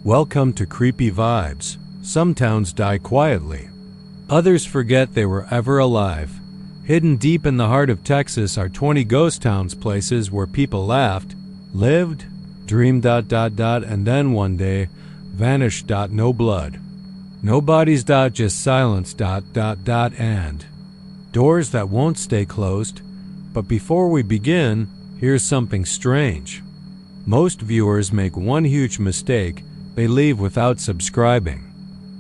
Welcome to Creepy Vibes. Some towns die quietly. Others forget they were ever alive. Hidden deep in the heart of Texas are 20 ghost towns, places where people laughed, lived, dreamed ... and then one day vanished. No blood. No bodies. Just silence ... and doors that won't stay closed. But before we begin, here's something strange. Most viewers make one huge mistake. They leave without subscribing.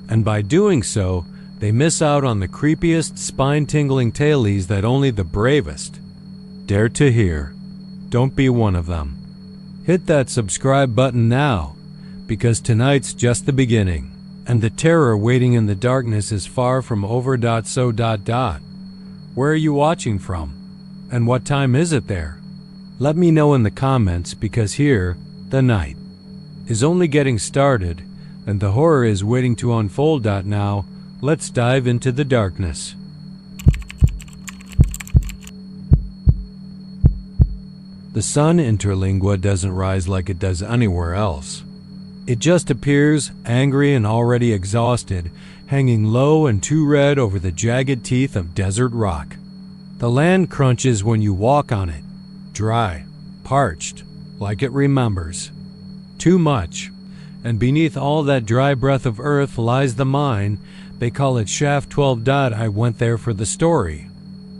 And by doing so, they miss out on the creepiest, spine-tingling tales that only the bravest dare to hear. Don't be one of them. Hit that subscribe button now, because tonight's just the beginning, and the terror waiting in the darkness is far from over. So ... Where are you watching from? And what time is it there? Let me know in the comments, because here, the night is only getting started, and the horror is waiting to unfold. Now, let's dive into the darkness. The sun in Terlingua doesn't rise like it does anywhere else. It just appears, angry and already exhausted, hanging low and too red over the jagged teeth of desert rock. The land crunches when you walk on it, dry, parched, like it remembers. Too much. And beneath all that dry breath of earth lies the mine. They call it Shaft 12. I went there for the story.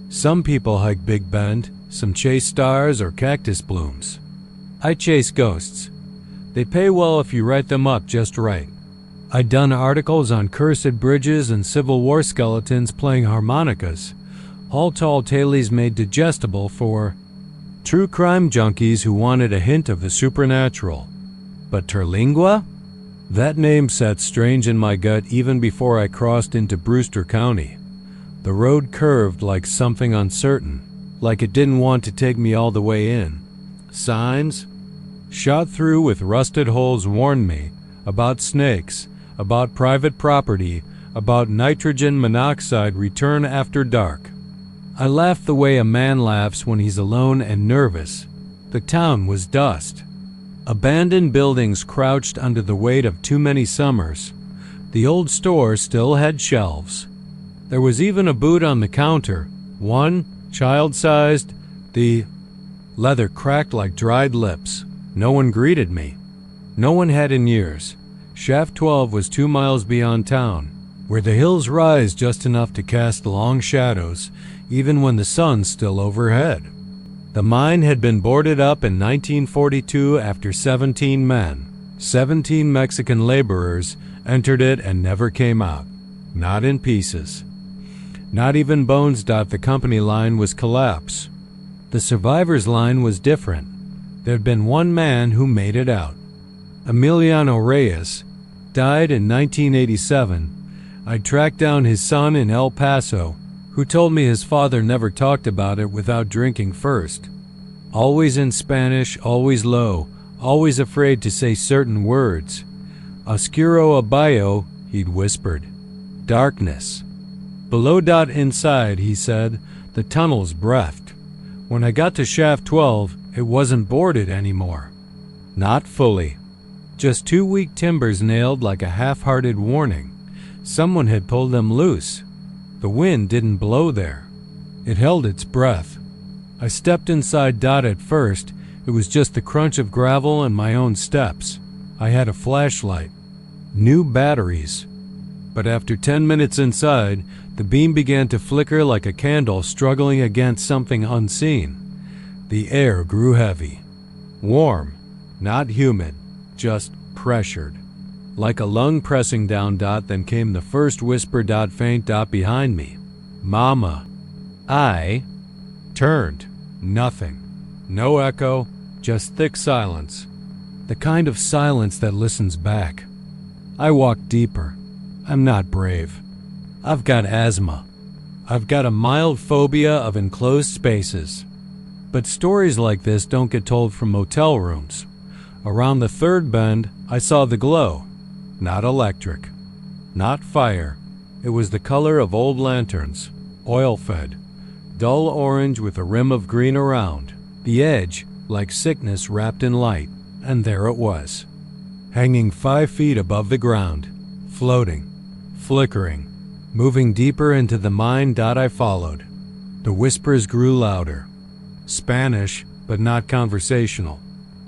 Some people hike Big Bend, some chase stars or cactus blooms. I chase ghosts. They pay well if you write them up just right. I done articles on cursed bridges and Civil War skeletons playing harmonicas. All tall tales made digestible for true crime junkies who wanted a hint of the supernatural. But Terlingua? That name sat strange in my gut even before I crossed into Brewster County. The road curved like something uncertain, like it didn't want to take me all the way in. Signs, shot through with rusted holes, warned me about snakes, about private property, about nitrogen monoxide return after dark. I laughed the way a man laughs when he's alone and nervous. The town was dust. Abandoned buildings crouched under the weight of too many summers. The old store still had shelves. There was even a boot on the counter, one, child-sized. The leather cracked like dried lips. No one greeted me. No one had in years. Shaft 12 was 2 miles beyond town, where the hills rise just enough to cast long shadows, even when the sun's still overhead. The mine had been boarded up in 1942 after 17 Mexican laborers, entered it and never came out. Not in pieces. Not even bones. The company line was collapsed. The survivors' line was different. There'd been one man who made it out. Emiliano Reyes died in 1987. I tracked down his son in El Paso, who told me his father never talked about it without drinking first. Always in Spanish, always low, always afraid to say certain words. Oscuro abajo, he'd whispered. Darkness. Below. Inside, he said, the tunnels breathed. When I got to Shaft 12, it wasn't boarded anymore. Not fully. Just 2 weak timbers nailed like a half-hearted warning. Someone had pulled them loose. The wind didn't blow there. It held its breath. I stepped inside. At first, it was just the crunch of gravel and my own steps. I had a flashlight. New batteries. But after 10 minutes inside, the beam began to flicker like a candle struggling against something unseen. The air grew heavy. Warm. Not humid. Just pressured. Like a lung pressing down. Then came the first whisper. Faint. Behind me. Mama. I turned. Nothing. No echo. Just thick silence. The kind of silence that listens back. I walked deeper. I'm not brave. I've got asthma. I've got a mild phobia of enclosed spaces. But stories like this don't get told from motel rooms. Around the third bend, I saw the glow. Not electric. Not fire. It was the color of old lanterns, oil-fed, dull orange with a rim of green around, the edge like sickness wrapped in light, and there it was. hanging 5 feet above the ground, floating, flickering, moving deeper into the mind. I followed. The whispers grew louder. Spanish, but not conversational.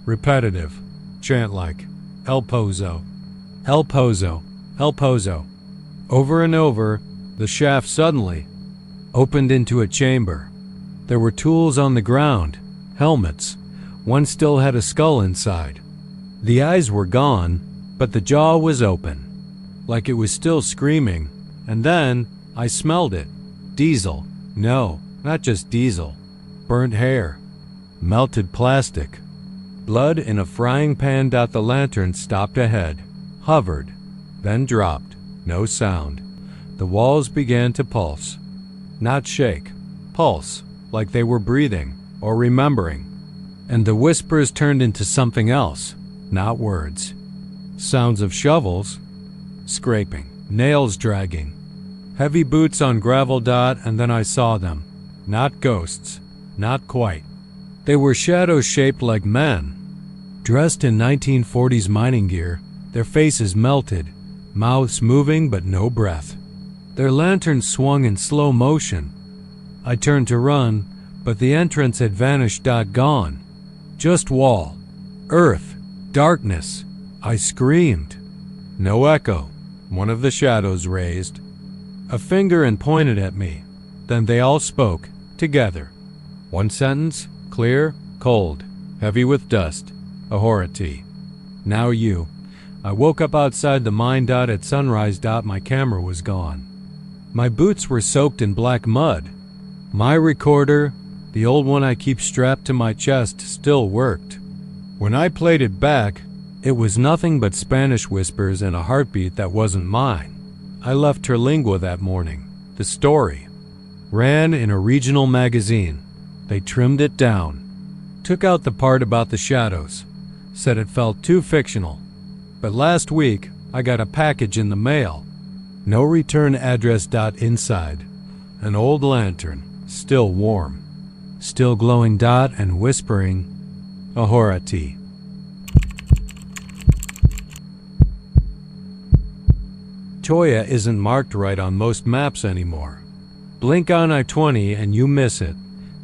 Repetitive, chant-like. El Pozo, El Pozo, El Pozo. Over and over, the shaft suddenly opened into a chamber. There were tools on the ground, helmets. One still had a skull inside. The eyes were gone, but the jaw was open, like it was still screaming. And then I smelled it. Diesel. No, not just diesel. Burnt hair. Melted plastic. Blood in a frying pan. The lantern stopped ahead, hovered, then dropped. No sound. The walls began to pulse. Not shake. Pulse, like they were breathing or remembering. And the whispers turned into something else, not words. Sounds of shovels, scraping, nails dragging, heavy boots on gravel. And then I saw them. Not ghosts, not quite. They were shadows shaped like men, dressed in 1940s mining gear, their faces melted, mouths moving but no breath. Their lanterns swung in slow motion. I turned to run, but the entrance had vanished. Gone. Just wall, earth, darkness. I screamed. No echo. One of the shadows raised a finger and pointed at me. Then they all spoke, together. One sentence, clear, cold, heavy with dust. Ahorati. Now you. I woke up outside the mine. At sunrise. My camera was gone. My boots were soaked in black mud. My recorder, the old one I keep strapped to my chest, still worked. When I played it back, it was nothing but Spanish whispers and a heartbeat that wasn't mine. I left Terlingua that morning. The story ran in a regional magazine. They trimmed it down, took out the part about the shadows, said it felt too fictional. But last week, I got a package in the mail. No return address. Inside, an old lantern, still warm, still glowing. And whispering, Ahorati. Toya isn't marked right on most maps anymore. Blink on I-20 and you miss it.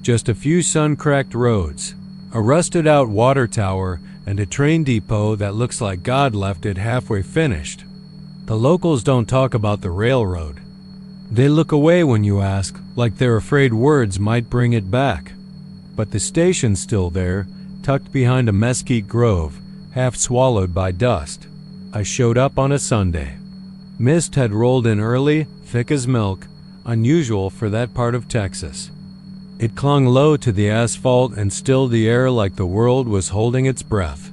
Just a few sun-cracked roads, a rusted-out water tower, and a train depot that looks like God left it halfway finished. The locals don't talk about the railroad. They look away when you ask, like they're afraid words might bring it back. But the station's still there, tucked behind a mesquite grove, half swallowed by dust. I showed up on a Sunday. Mist had rolled in early, thick as milk, unusual for that part of Texas. It clung low to the asphalt and stilled the air like the world was holding its breath.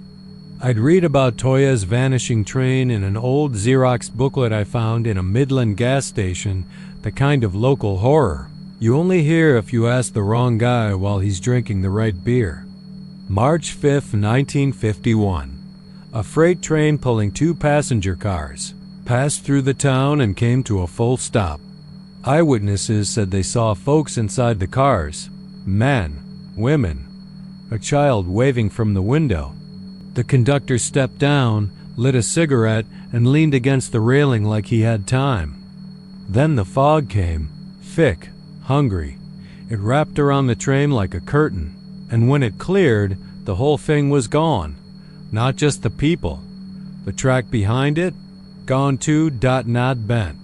I'd read about Toya's vanishing train in an old Xerox booklet I found in a Midland gas station, the kind of local horror you only hear if you ask the wrong guy while he's drinking the right beer. March 5th, 1951. A freight train pulling 2 passenger cars passed through the town and came to a full stop. Eyewitnesses said they saw folks inside the cars, men, women, a child waving from the window. The conductor stepped down, lit a cigarette, and leaned against the railing like he had time. Then the fog came, thick, hungry. It wrapped around the train like a curtain, and when it cleared, the whole thing was gone. Not just the people. The track behind it, gone too. Not bent,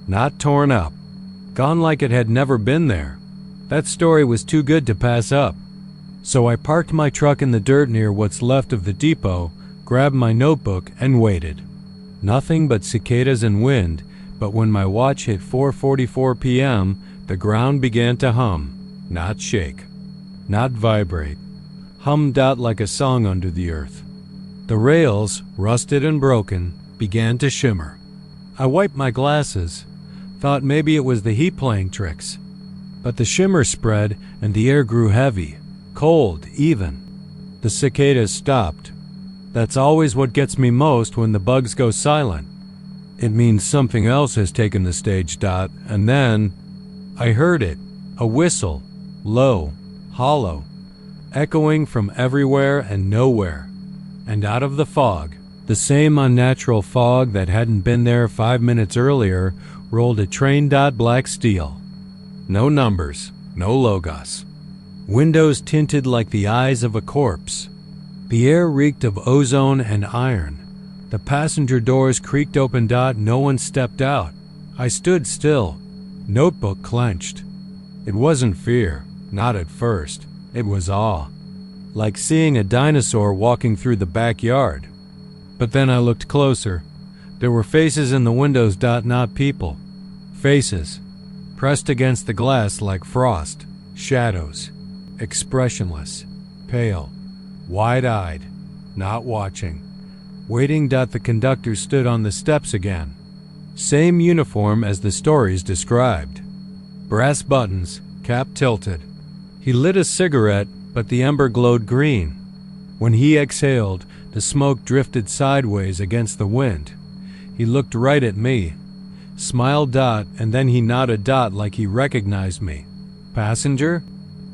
not torn up. Gone like it had never been there. That story was too good to pass up. So I parked my truck in the dirt near what's left of the depot, grabbed my notebook, and waited. Nothing but cicadas and wind, but when my watch hit 4:44 p.m., the ground began to hum, not shake, not vibrate. Hummed out like a song under the earth. The rails, rusted and broken, began to shimmer. I wiped my glasses, thought maybe it was the heat playing tricks. But the shimmer spread and the air grew heavy, cold, even. The cicadas stopped. That's always what gets me most when the bugs go silent. It means something else has taken the stage. And then I heard it, a whistle, low, hollow, echoing from everywhere and nowhere. And out of the fog, The same unnatural fog that hadn't been there 5 minutes earlier rolled a train. Black steel. No numbers, no logos. Windows tinted like the eyes of a corpse. The air reeked of ozone and iron. The passenger doors creaked open. No one stepped out. I stood still, notebook clenched. It wasn't fear, not at first. It was awe, like seeing a dinosaur walking through the backyard. But then I looked closer. There were faces in the windows. Not people. Faces, pressed against the glass like frost. Shadows, expressionless, pale, wide-eyed, not watching. Waiting. The conductor stood on the steps again. Same uniform as the stories described. Brass buttons, cap tilted. He lit a cigarette, but the ember glowed green. When he exhaled, the smoke drifted sideways against the wind. He looked right at me, smiled. And then he nodded. Like he recognized me. Passenger?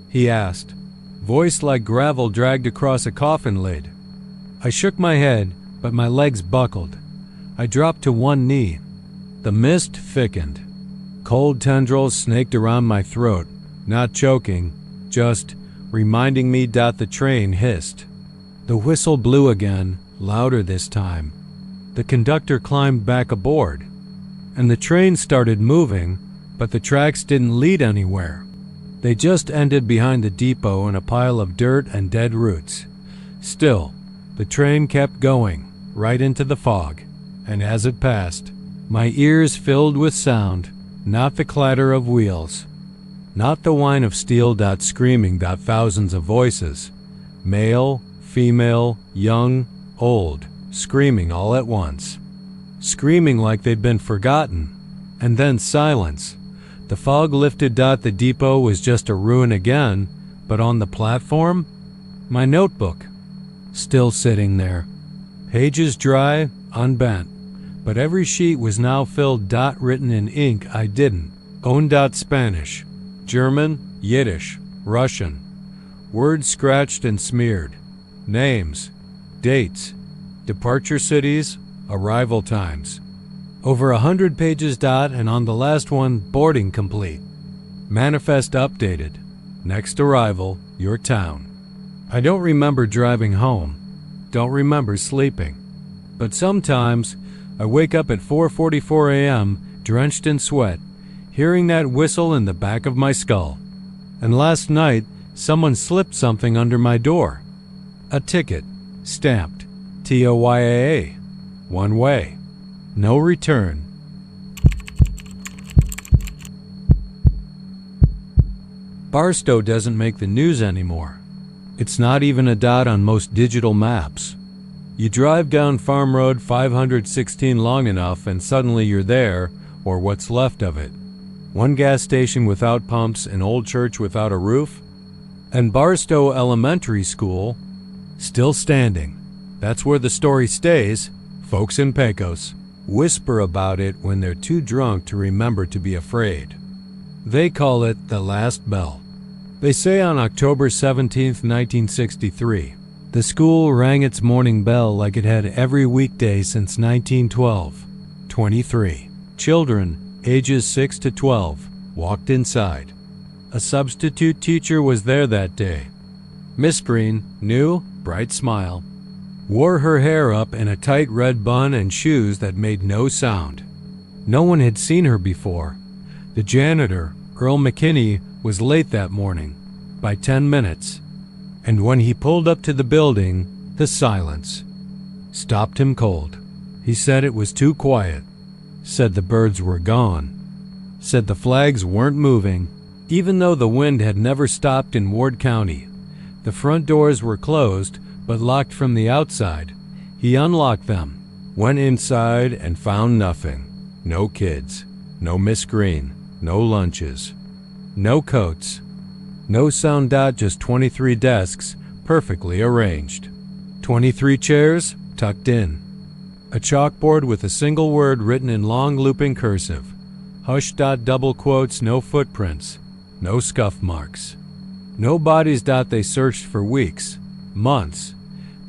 He asked. Voice like gravel dragged across a coffin lid. I shook my head, but my legs buckled. I dropped to one knee. The mist thickened. Cold tendrils snaked around my throat, not choking, just reminding me. The train hissed. The whistle blew again, louder this time. The conductor climbed back aboard, and the train started moving, but the tracks didn't lead anywhere. They just ended behind the depot in a pile of dirt and dead roots. Still, the train kept going, right into the fog, and as it passed, my ears filled with sound, not the clatter of wheels, not the whine of steel. Screaming. Thousands of voices, male, female, young, old, screaming all at once. Screaming like they'd been forgotten. And then silence. The fog lifted. The depot was just a ruin again, but on the platform, my notebook, still sitting there. Pages dry, unbent, but every sheet was now filled. Written in ink I didn't own. Spanish, German, Yiddish, Russian. Words scratched and smeared. Names, dates, departure cities, arrival times. Over 100 pages. And on the last one, boarding complete. Manifest updated. Next arrival, your town. I don't remember driving home. Don't remember sleeping. But sometimes I wake up at 4:44 a.m., drenched in sweat, hearing that whistle in the back of my skull. And last night, someone slipped something under my door. A ticket, stamped, TOYAA, one way, no return. Barstow doesn't make the news anymore. It's not even a dot on most digital maps. You drive down Farm Road 516 long enough and suddenly you're there, or what's left of it. One gas station without pumps, an old church without a roof, and Barstow Elementary School still standing. That's where the story stays. Folks in Pecos whisper about it when they're too drunk to remember to be afraid. They call it the last bell. They say on October 17, 1963, the school rang its morning bell like it had every weekday since 1912. 23 children, ages 6 to 12, walked inside. A substitute teacher was there that day. Miss Green, new, bright smile, wore her hair up in a tight red bun and shoes that made no sound. No one had seen her before. The janitor, Earl McKinney, was late that morning, by 10 minutes. And when he pulled up to the building, the silence stopped him cold. He said it was too quiet, said the birds were gone, said the flags weren't moving, even though the wind had never stopped in Ward County. The front doors were closed, but locked from the outside. He unlocked them, went inside, and found nothing. No kids, no Miss Green, no lunches, no coats, no sound. Just 23 desks, perfectly arranged. 23 chairs, tucked in. A chalkboard with a single word written in long looping cursive. Hush. Double quotes, no footprints, no scuff marks. No bodies. They searched for weeks, months.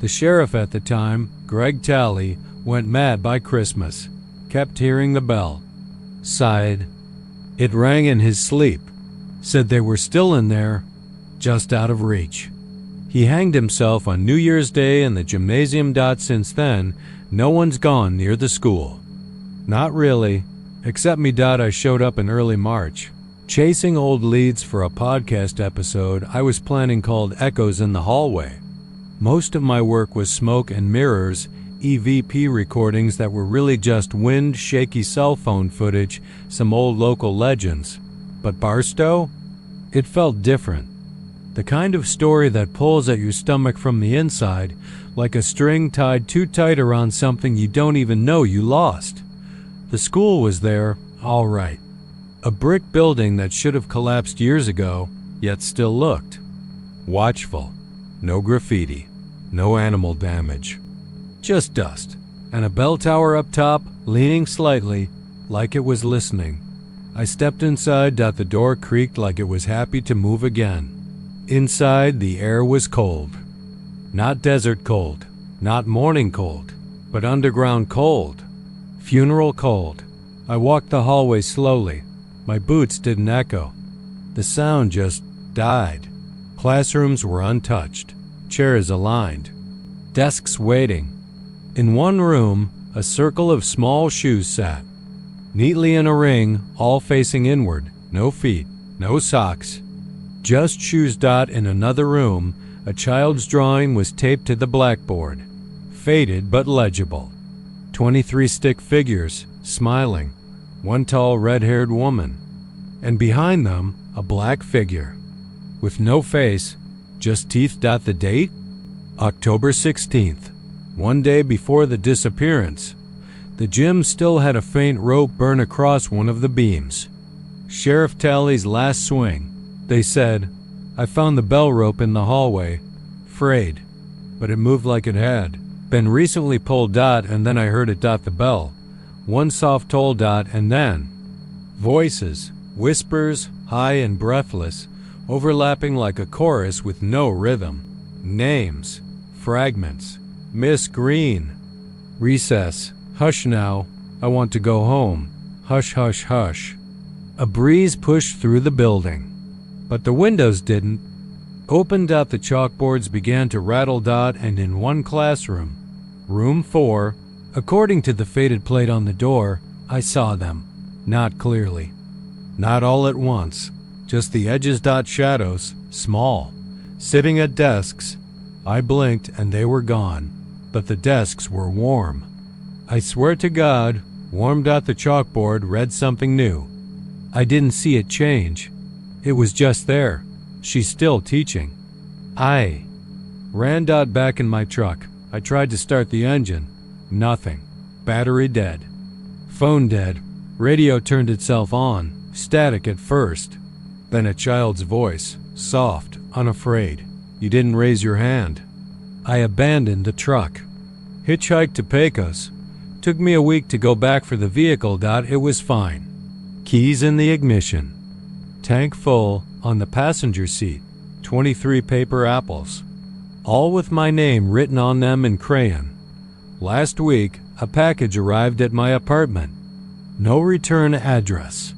The sheriff at the time, Greg Talley went mad by Christmas. Kept hearing the bell. Sighed. It rang in his sleep. Said they were still in there, just out of reach. He hanged himself on New Year's Day in the gymnasium. Since then, no one's gone near the school. Not really, except me. I showed up in early March, chasing old leads for a podcast episode I was planning called Echoes in the Hallway. Most of my work was smoke and mirrors, EVP recordings that were really just wind, shaky cell phone footage, some old local legends. But Barstow? It felt different. The kind of story that pulls at your stomach from the inside, like a string tied too tight around something you don't even know you lost. The school was there, all right. A brick building that should have collapsed years ago, yet still looked watchful. No graffiti, no animal damage. Just dust, and a bell tower up top, leaning slightly, like it was listening. I stepped inside. The door creaked like it was happy to move again. Inside, the air was cold. Not desert cold, not morning cold, but underground cold. Funeral cold. I walked the hallway slowly. My boots didn't echo. The sound just died. Classrooms were untouched. Chairs aligned. Desks waiting. In one room, a circle of small shoes sat, neatly in a ring, all facing inward. No feet, no socks. Just shoes. In another room, a child's drawing was taped to the blackboard. Faded but legible. 23 stick figures, smiling. One tall red-haired woman. And behind them, a black figure. With no face, just teeth. The date? October 16th. One day before the disappearance. The gym still had a faint rope burn across one of the beams. Sheriff Talley's last swing. They said, I found the bell rope in the hallway, frayed, but it moved like it had been recently pulled. And then I heard it. The bell. One soft toll. And then voices, whispers, high and breathless, overlapping like a chorus with no rhythm. Names, fragments. Miss Green. Recess. Hush now. I want to go home. Hush, hush, hush. A breeze pushed through the building. But the windows didn't. Opened. The chalkboards began to rattle. And in one classroom, room 4, according to the faded plate on the door, I saw them. Not clearly. Not all at once. Just the edges. Shadows, small, sitting at desks. I blinked and they were gone. But the desks were warm. I swear to God, warmed. The chalkboard read something new. I didn't see it change. It was just there. She's still teaching. I ran. Back in my truck. I tried to start the engine. Nothing. Battery dead. Phone dead. Radio turned itself on. Static at first. Then a child's voice. Soft, unafraid. You didn't raise your hand. I abandoned the truck. Hitchhiked to Pecos. Took me a week to go back for the vehicle. It was fine. Keys in the ignition. Tank full on the passenger seat. 23 paper apples. All with my name written on them in crayon. Last week, a package arrived at my apartment. No return address.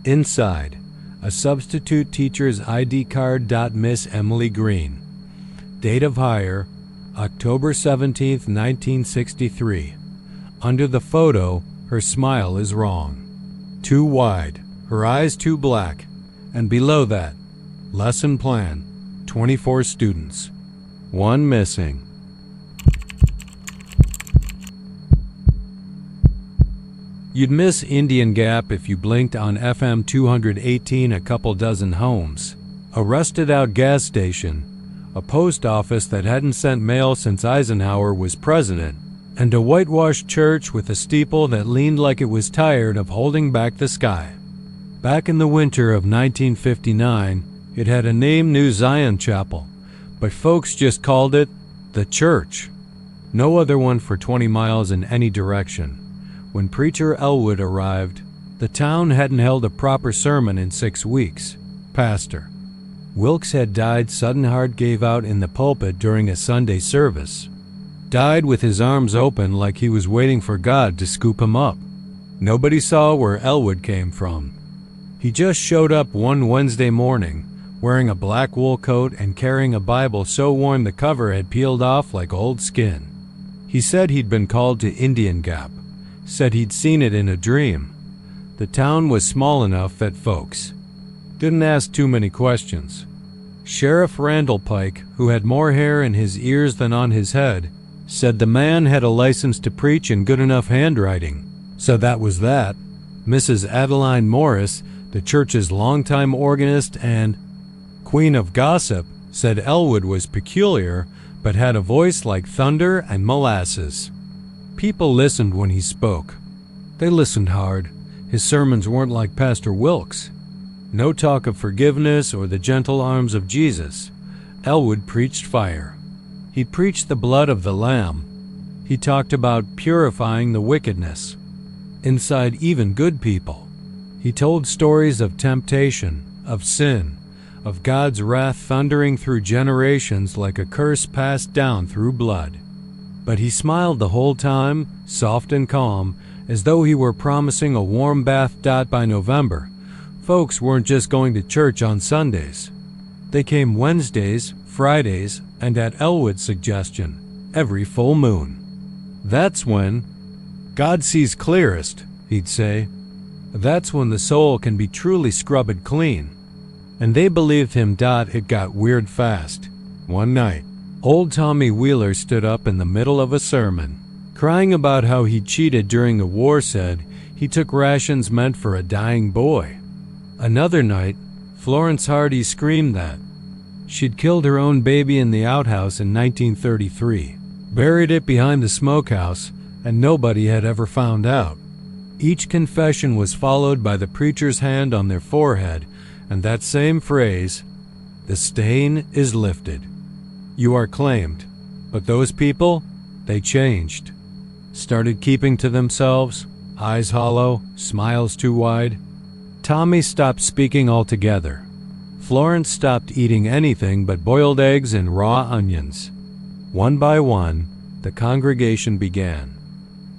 Inside, a substitute teacher's ID card. Miss Emily Green. Date of hire, October 17th, 1963. Under the photo, her smile is wrong. Too wide, her eyes too black. And below that, lesson plan, 24 students. One missing. You'd miss Indian Gap if you blinked on FM 218. A couple dozen homes. A rusted-out gas station. A post office that hadn't sent mail since Eisenhower was president. And a whitewashed church with a steeple that leaned like it was tired of holding back the sky. Back in the winter of 1959, it had a name, New Zion Chapel, but folks just called it the church. No other one for 20 miles in any direction. When Preacher Elwood arrived, the town hadn't held a proper sermon in 6 weeks. Pastor Wilkes had died. Sudden heart gave out in the pulpit during a Sunday service. Died with his arms open like he was waiting for God to scoop him up. Nobody saw where Elwood came from. He just showed up one Wednesday morning, wearing a black wool coat and carrying a Bible so worn the cover had peeled off like old skin. He said he'd been called to Indian Gap, said he'd seen it in a dream. The town was small enough that folks didn't ask too many questions. Sheriff Randall Pike, who had more hair in his ears than on his head, said the man had a license to preach and good enough handwriting. So that was that. Mrs. Adeline Morris, the church's longtime organist and queen of gossip, said Elwood was peculiar, but had a voice like thunder and molasses. People listened when he spoke. They listened hard. His sermons weren't like Pastor Wilkes. No talk of forgiveness or the gentle arms of Jesus. Elwood preached fire. He preached the blood of the Lamb. He talked about purifying the wickedness inside even good people. He told stories of temptation, of sin, of God's wrath thundering through generations like a curse passed down through blood. But he smiled the whole time, soft and calm, as though he were promising a warm bath. By November, folks weren't just going to church on Sundays. They came Wednesdays, Fridays, and at Elwood's suggestion, every full moon. That's when God sees clearest, he'd say. That's when the soul can be truly scrubbed clean. And they believed him. It got weird fast. One night, old Tommy Wheeler stood up in the middle of a sermon, crying about how he cheated during the war, said he took rations meant for a dying boy. Another night, Florence Hardy screamed that she'd killed her own baby in the outhouse in 1933, buried it behind the smokehouse, and nobody had ever found out. Each confession was followed by the preacher's hand on their forehead, and that same phrase, "The stain is lifted. You are claimed." But those people, they changed. Started keeping to themselves, eyes hollow, smiles too wide. Tommy stopped speaking altogether. Florence stopped eating anything but boiled eggs and raw onions. One by one, the congregation began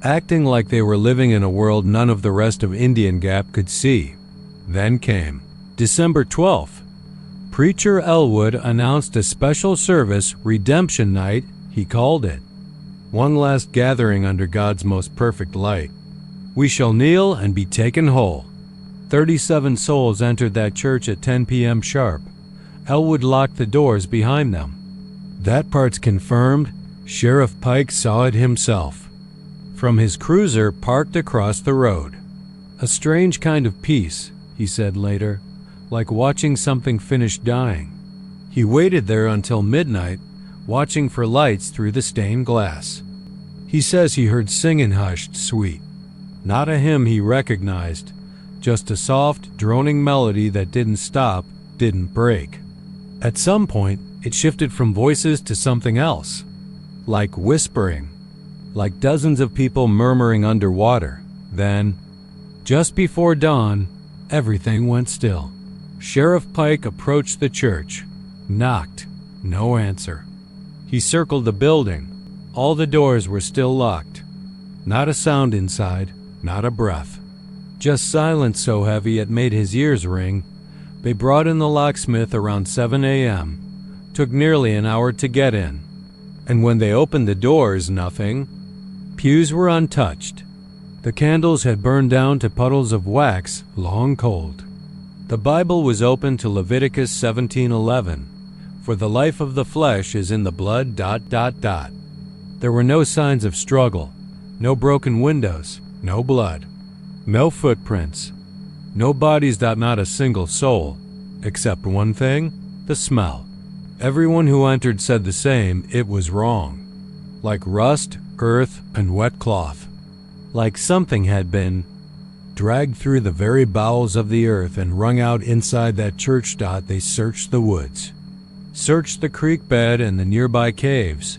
acting like they were living in a world none of the rest of Indian Gap could see. Then came December 12th. Preacher Elwood announced a special service, Redemption Night, he called it. One last gathering under God's most perfect light. We shall kneel and be taken whole. 37 souls entered that church at 10 p.m. sharp. Elwood locked the doors behind them. That part's confirmed. Sheriff Pike saw it himself from his cruiser parked across the road. A strange kind of peace, he said later, like watching something finish dying. He waited there until midnight, watching for lights through the stained glass. He says he heard singing hushed sweet. Not a hymn he recognized, just a soft, droning melody that didn't stop, didn't break. At some point, it shifted from voices to something else, like whispering, like dozens of people murmuring underwater. Then, just before dawn, everything went still. Sheriff Pike approached the church, knocked, no answer. He circled the building. All the doors were still locked. Not a sound inside, not a breath. Just silence so heavy it made his ears ring. They brought in the locksmith around 7 a.m. Took nearly an hour to get in. And when they opened the doors, nothing. Pews were untouched. The candles had burned down to puddles of wax, long cold. The Bible was open to Leviticus 17:11. For the life of the flesh is in the blood. There were no signs of struggle, no broken windows, no blood, no footprints, no bodies. Not a single soul, except one thing, the smell. Everyone who entered said the same. It was wrong. Like rust, earth, and wet cloth. Like something had been dragged through the very bowels of the earth and wrung out inside that church. They searched the woods, searched the creek bed and the nearby caves.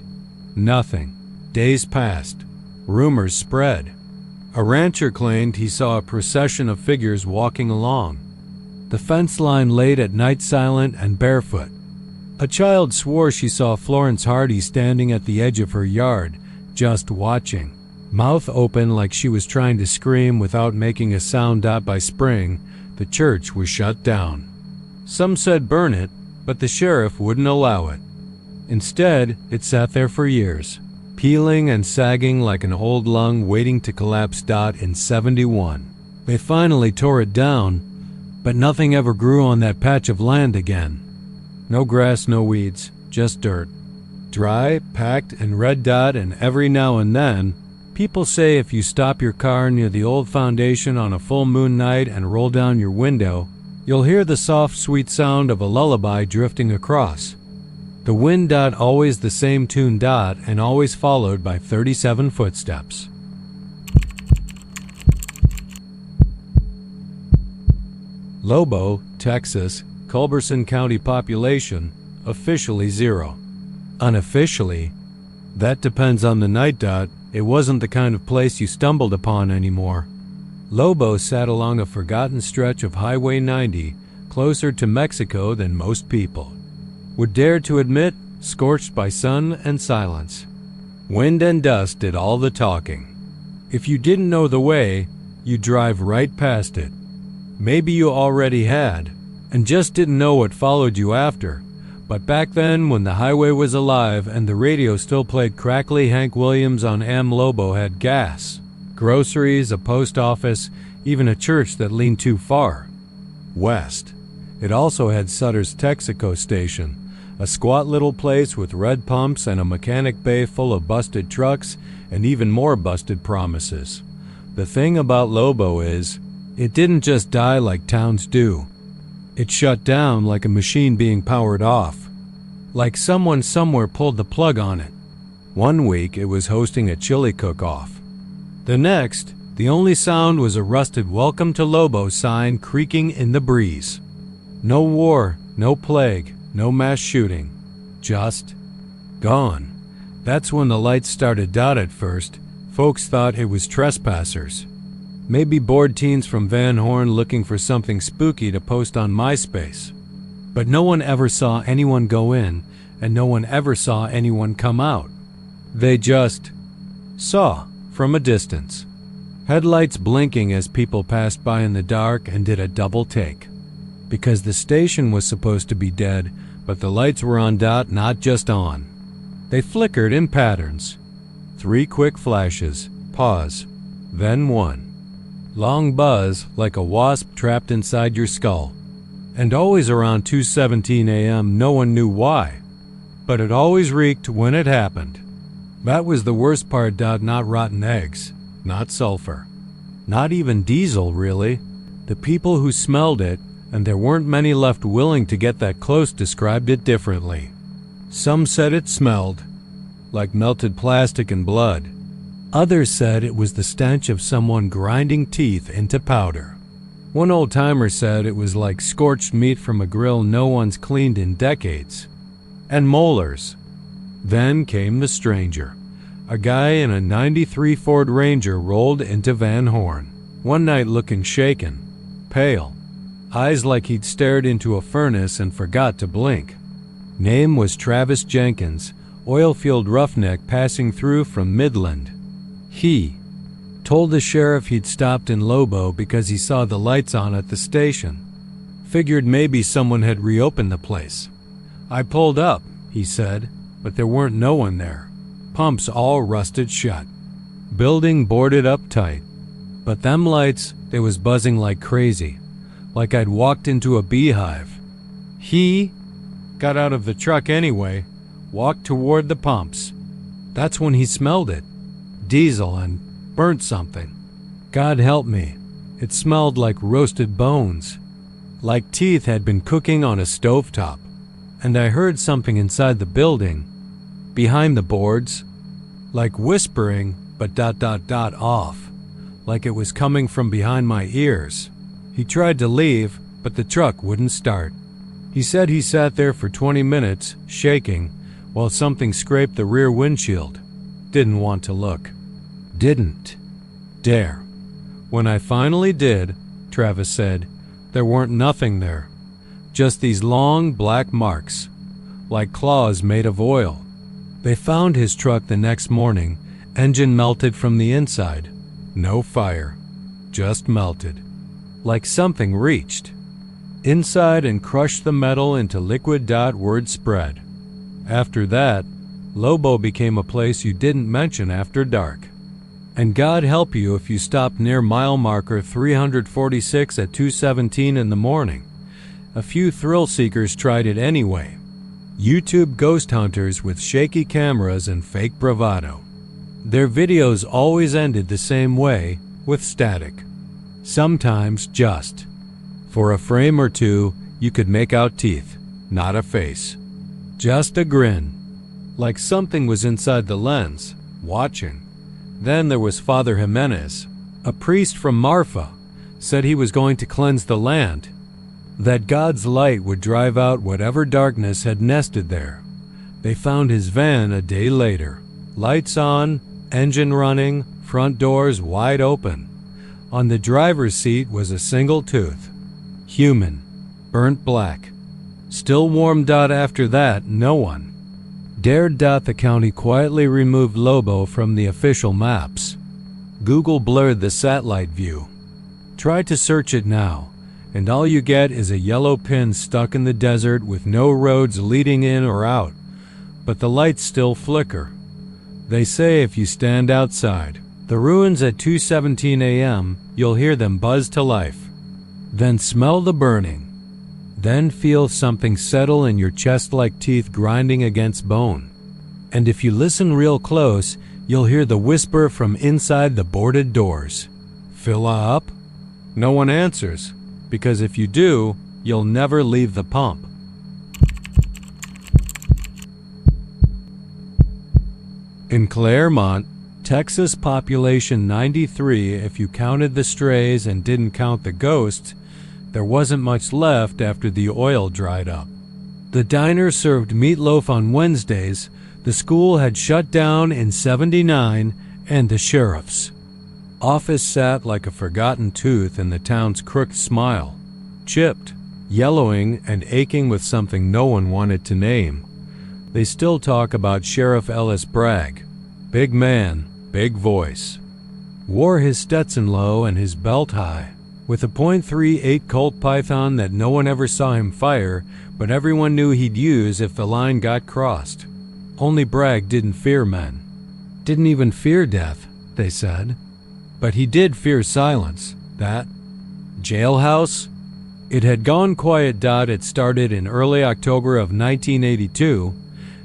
Nothing. Days passed. Rumors spread. A rancher claimed he saw a procession of figures walking along the fence line late at night, silent and barefoot. A child swore she saw Florence Hardy standing at the edge of her yard, just watching. Mouth open like she was trying to scream without making a sound. By spring, the church was shut down. Some said burn it, but the sheriff wouldn't allow it. Instead, it sat there for years, peeling and sagging like an old lung waiting to collapse. In 71, they finally tore it down, but nothing ever grew on that patch of land again. No grass, no weeds, just dirt. Dry, packed, and red. And every now and then, people say if you stop your car near the old foundation on a full moon night and roll down your window, you'll hear the soft, sweet sound of a lullaby drifting across. The wind. Always the same tune. And always followed by 37 footsteps. Lobo, Texas, Culberson County population, officially 0. Unofficially, that depends on the night. It wasn't the kind of place you stumbled upon anymore. Lobo sat along a forgotten stretch of Highway 90, closer to Mexico than most people would dare to admit, scorched by sun and silence. Wind and dust did all the talking. If you didn't know the way, you'd drive right past it. Maybe you already had, and just didn't know what followed you after. But back then, when the highway was alive and the radio still played crackly Hank Williams on AM, Lobo had gas, groceries, a post office, even a church that leaned too far west. It also had Sutter's Texaco station, a squat little place with red pumps and a mechanic bay full of busted trucks and even more busted promises. The thing about Lobo is, it didn't just die like towns do. It shut down like a machine being powered off. Like someone somewhere pulled the plug on it. One week it was hosting a chili cook-off. The next, the only sound was a rusted "Welcome to Lobo" sign creaking in the breeze. No war, no plague, no mass shooting. Just gone. That's when the lights started. At first, folks thought it was trespassers. Maybe bored teens from Van Horn looking for something spooky to post on MySpace. But no one ever saw anyone go in, and no one ever saw anyone come out. They just saw from a distance. Headlights blinking as people passed by in the dark and did a double take. Because the station was supposed to be dead, but the lights were on. Not just on. They flickered in patterns. 3 quick flashes, pause, then 1. Long buzz like a wasp trapped inside your skull. And always around 2:17 a.m. No one knew why. But it always reeked when it happened. That was the worst part. Not rotten eggs, not sulfur, not even diesel really. The people who smelled it, and there weren't many left willing to get that close, described it differently. Some said it smelled like melted plastic and blood. Others said it was the stench of someone grinding teeth into powder. One old-timer said it was like scorched meat from a grill no one's cleaned in decades. And molars. Then came the stranger. A guy in a '93 Ford Ranger rolled into Van Horn one night looking shaken, pale, eyes like he'd stared into a furnace and forgot to blink. Name was Travis Jenkins, oilfield roughneck passing through from Midland. He told the sheriff he'd stopped in Lobo because he saw the lights on at the station. Figured maybe someone had reopened the place. I pulled up, he said, but there weren't no one there. Pumps all rusted shut. Building boarded up tight. But them lights, they was buzzing like crazy. Like I'd walked into a beehive. He got out of the truck anyway, walked toward the pumps. That's when he smelled it. Diesel and burnt something. God help me. It smelled like roasted bones. Like teeth had been cooking on a stovetop. And I heard something inside the building. Behind the boards. Like whispering, but off. Like it was coming from behind my ears. He tried to leave, but the truck wouldn't start. He said he sat there for 20 minutes, shaking, while something scraped the rear windshield. Didn't want to look. Didn't dare. When I finally did, Travis said, there weren't nothing there. Just these long black marks. like claws made of oil. They found his truck the next morning, engine melted from the inside. No fire, just melted. Like something reached inside and crushed the metal into liquid. Word spread. After that, Lobo became a place you didn't mention after dark. And God help you if you stopped near mile marker 346 at 2:17 in the morning. A few thrill seekers tried it anyway. YouTube ghost hunters with shaky cameras and fake bravado. Their videos always ended the same way, with static. Sometimes just. For a frame or two, you could make out teeth, not a face. Just a grin. Like something was inside the lens, watching. Then there was Father Jimenez, a priest from Marfa, said he was going to cleanse the land, that God's light would drive out whatever darkness had nested there. They found his van a day later. Lights on, engine running, front doors wide open. On the driver's seat was a single tooth. Human. Burnt black. Still warm. After that, no one dared. The county quietly removed Lobo from the official maps. Google blurred the satellite view. Try to search it now, and all you get is a yellow pin stuck in the desert with no roads leading in or out, but the lights still flicker. They say if you stand outside the ruins at 2:17 a.m., you'll hear them buzz to life. Then smell the burning. Then feel something settle in your chest like teeth grinding against bone. And if you listen real close, you'll hear the whisper from inside the boarded doors. Fill up? No one answers, because if you do, you'll never leave the pump. In Claremont, Texas, population 93, if you counted the strays and didn't count the ghosts, there wasn't much left after the oil dried up. The diner served meatloaf on Wednesdays, the school had shut down in '79, and the sheriff's office sat like a forgotten tooth in the town's crooked smile, chipped, yellowing, and aching with something no one wanted to name. They still talk about Sheriff Ellis Bragg. Big man, big voice. Wore his Stetson low and his belt high, with a .38 Colt Python that no one ever saw him fire, but everyone knew he'd use if the line got crossed. Only Bragg didn't fear men. Didn't even fear death, they said. But he did fear silence. That jailhouse? It had gone quiet. It started in early October of 1982.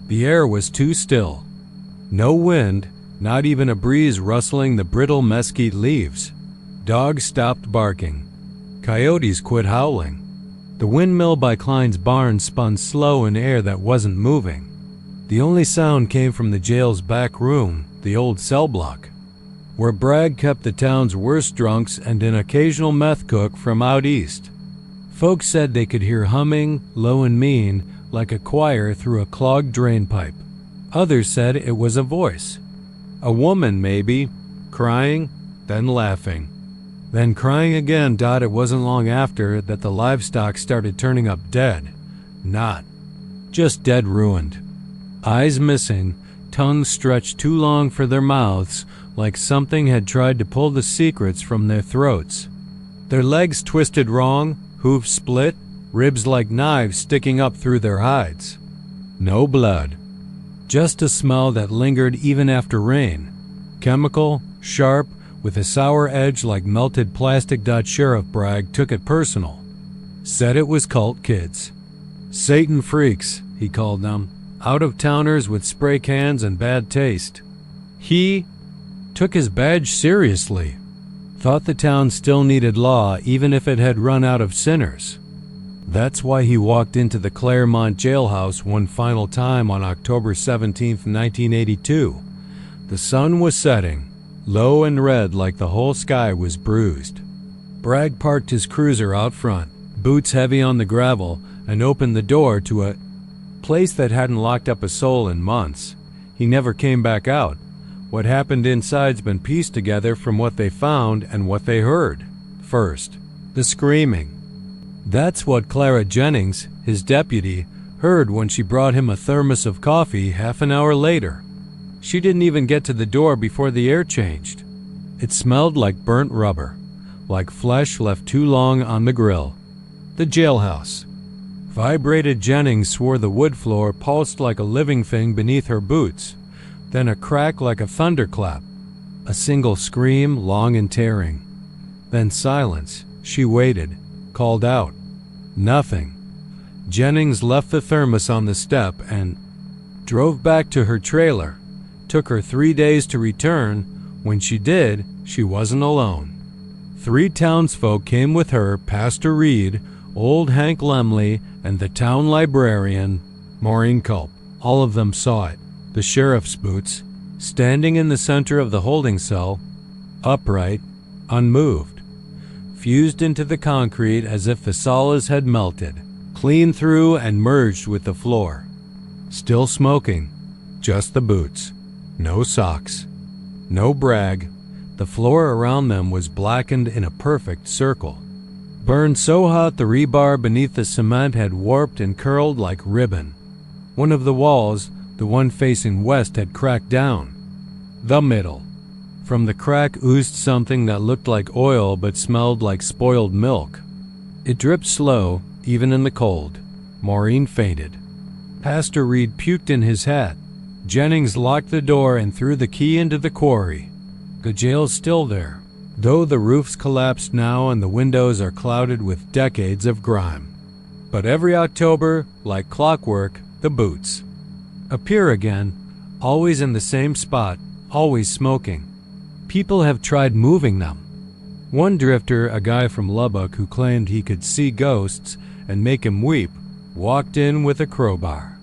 The air was too still. No wind, not even a breeze rustling the brittle mesquite leaves. Dogs stopped barking. Coyotes quit howling. The windmill by Klein's barn spun slow in air that wasn't moving. The only sound came from the jail's back room, the old cell block, where Bragg kept the town's worst drunks and an occasional meth cook from out east. Folks said they could hear humming, low and mean, like a choir through a clogged drain pipe. Others said it was a voice. A woman, maybe, crying, then laughing. Then crying again. It wasn't long after that the livestock started turning up dead. Not just dead, ruined. Eyes missing, tongues stretched too long for their mouths, like something had tried to pull the secrets from their throats. Their legs twisted wrong, hooves split, ribs like knives sticking up through their hides. No blood. Just a smell that lingered even after rain. Chemical, sharp, with a sour edge like melted plastic. Sheriff Bragg took it personal. Said it was cult kids. Satan freaks, he called them. Out-of-towners with spray cans and bad taste. He took his badge seriously. Thought the town still needed law even if it had run out of sinners. That's why he walked into the Claremont jailhouse one final time on October 17, 1982. The sun was setting, low and red like the whole sky was bruised. Bragg parked his cruiser out front, boots heavy on the gravel, and opened the door to a place that hadn't locked up a soul in months. He never came back out. What happened inside's been pieced together from what they found and what they heard. First, the screaming. That's what Clara Jennings, his deputy, Heard when she brought him a thermos of coffee half an hour later. She didn't even get to the door before the air changed. It smelled like burnt rubber, like flesh left too long on the grill. The jailhouse. Vibrated. Jennings swore the wood floor pulsed like a living thing beneath her boots, then a crack like a thunderclap, a single scream, long and tearing. Then silence. She waited, called out. Nothing. Jennings left the thermos on the step and drove back to her trailer. Took her 3 days to return. When she did, she wasn't alone. 3 townsfolk came with her, Pastor Reed, old Hank Lemley, and the town librarian, Maureen Culp. All of them saw it. The sheriff's boots, standing in the center of the holding cell, upright, unmoved, fused into the concrete as if the solas had melted, clean through and merged with the floor. Still smoking, just the boots. No socks. No brag. The floor around them was blackened in a perfect circle. Burned so hot the rebar beneath the cement had warped and curled like ribbon. One of the walls, the one facing west, had cracked down. The middle. From the crack oozed something that looked like oil but smelled like spoiled milk. It dripped slow, even in the cold. Maureen fainted. Pastor Reed puked in his hat. Jennings locked the door and threw the key into the quarry. The jail's still there, though the roof's collapsed now and the windows are clouded with decades of grime. But every October, like clockwork, the boots appear again, always in the same spot, always smoking. People have tried moving them. One drifter, a guy from Lubbock who claimed he could see ghosts and make him weep, walked in with a crowbar.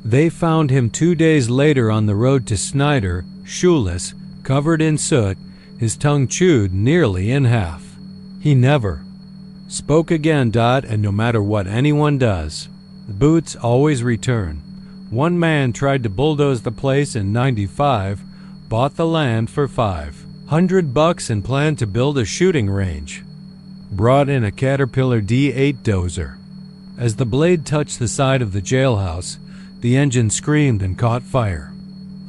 They found him 2 days later on the road to Snyder, shoeless, covered in soot, his tongue chewed nearly in half. He never spoke again. And no matter what anyone does, the boots always return. One man tried to bulldoze the place in '95, bought the land for $500 and planned to build a shooting range. Brought in a Caterpillar D8 dozer. As the blade touched the side of the jailhouse, the engine screamed and caught fire.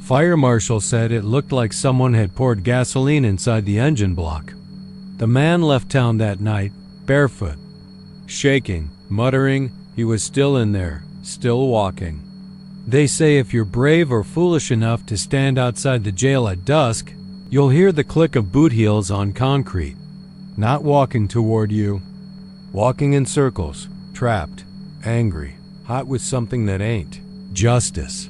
Fire marshal said it looked like someone had poured gasoline inside the engine block. The man left town that night, barefoot, shaking, muttering he was still in there, still walking. They say if you're brave or foolish enough to stand outside the jail at dusk, you'll hear the click of boot heels on concrete. Not walking toward you, walking in circles, trapped, angry, hot with something that ain't. Justice.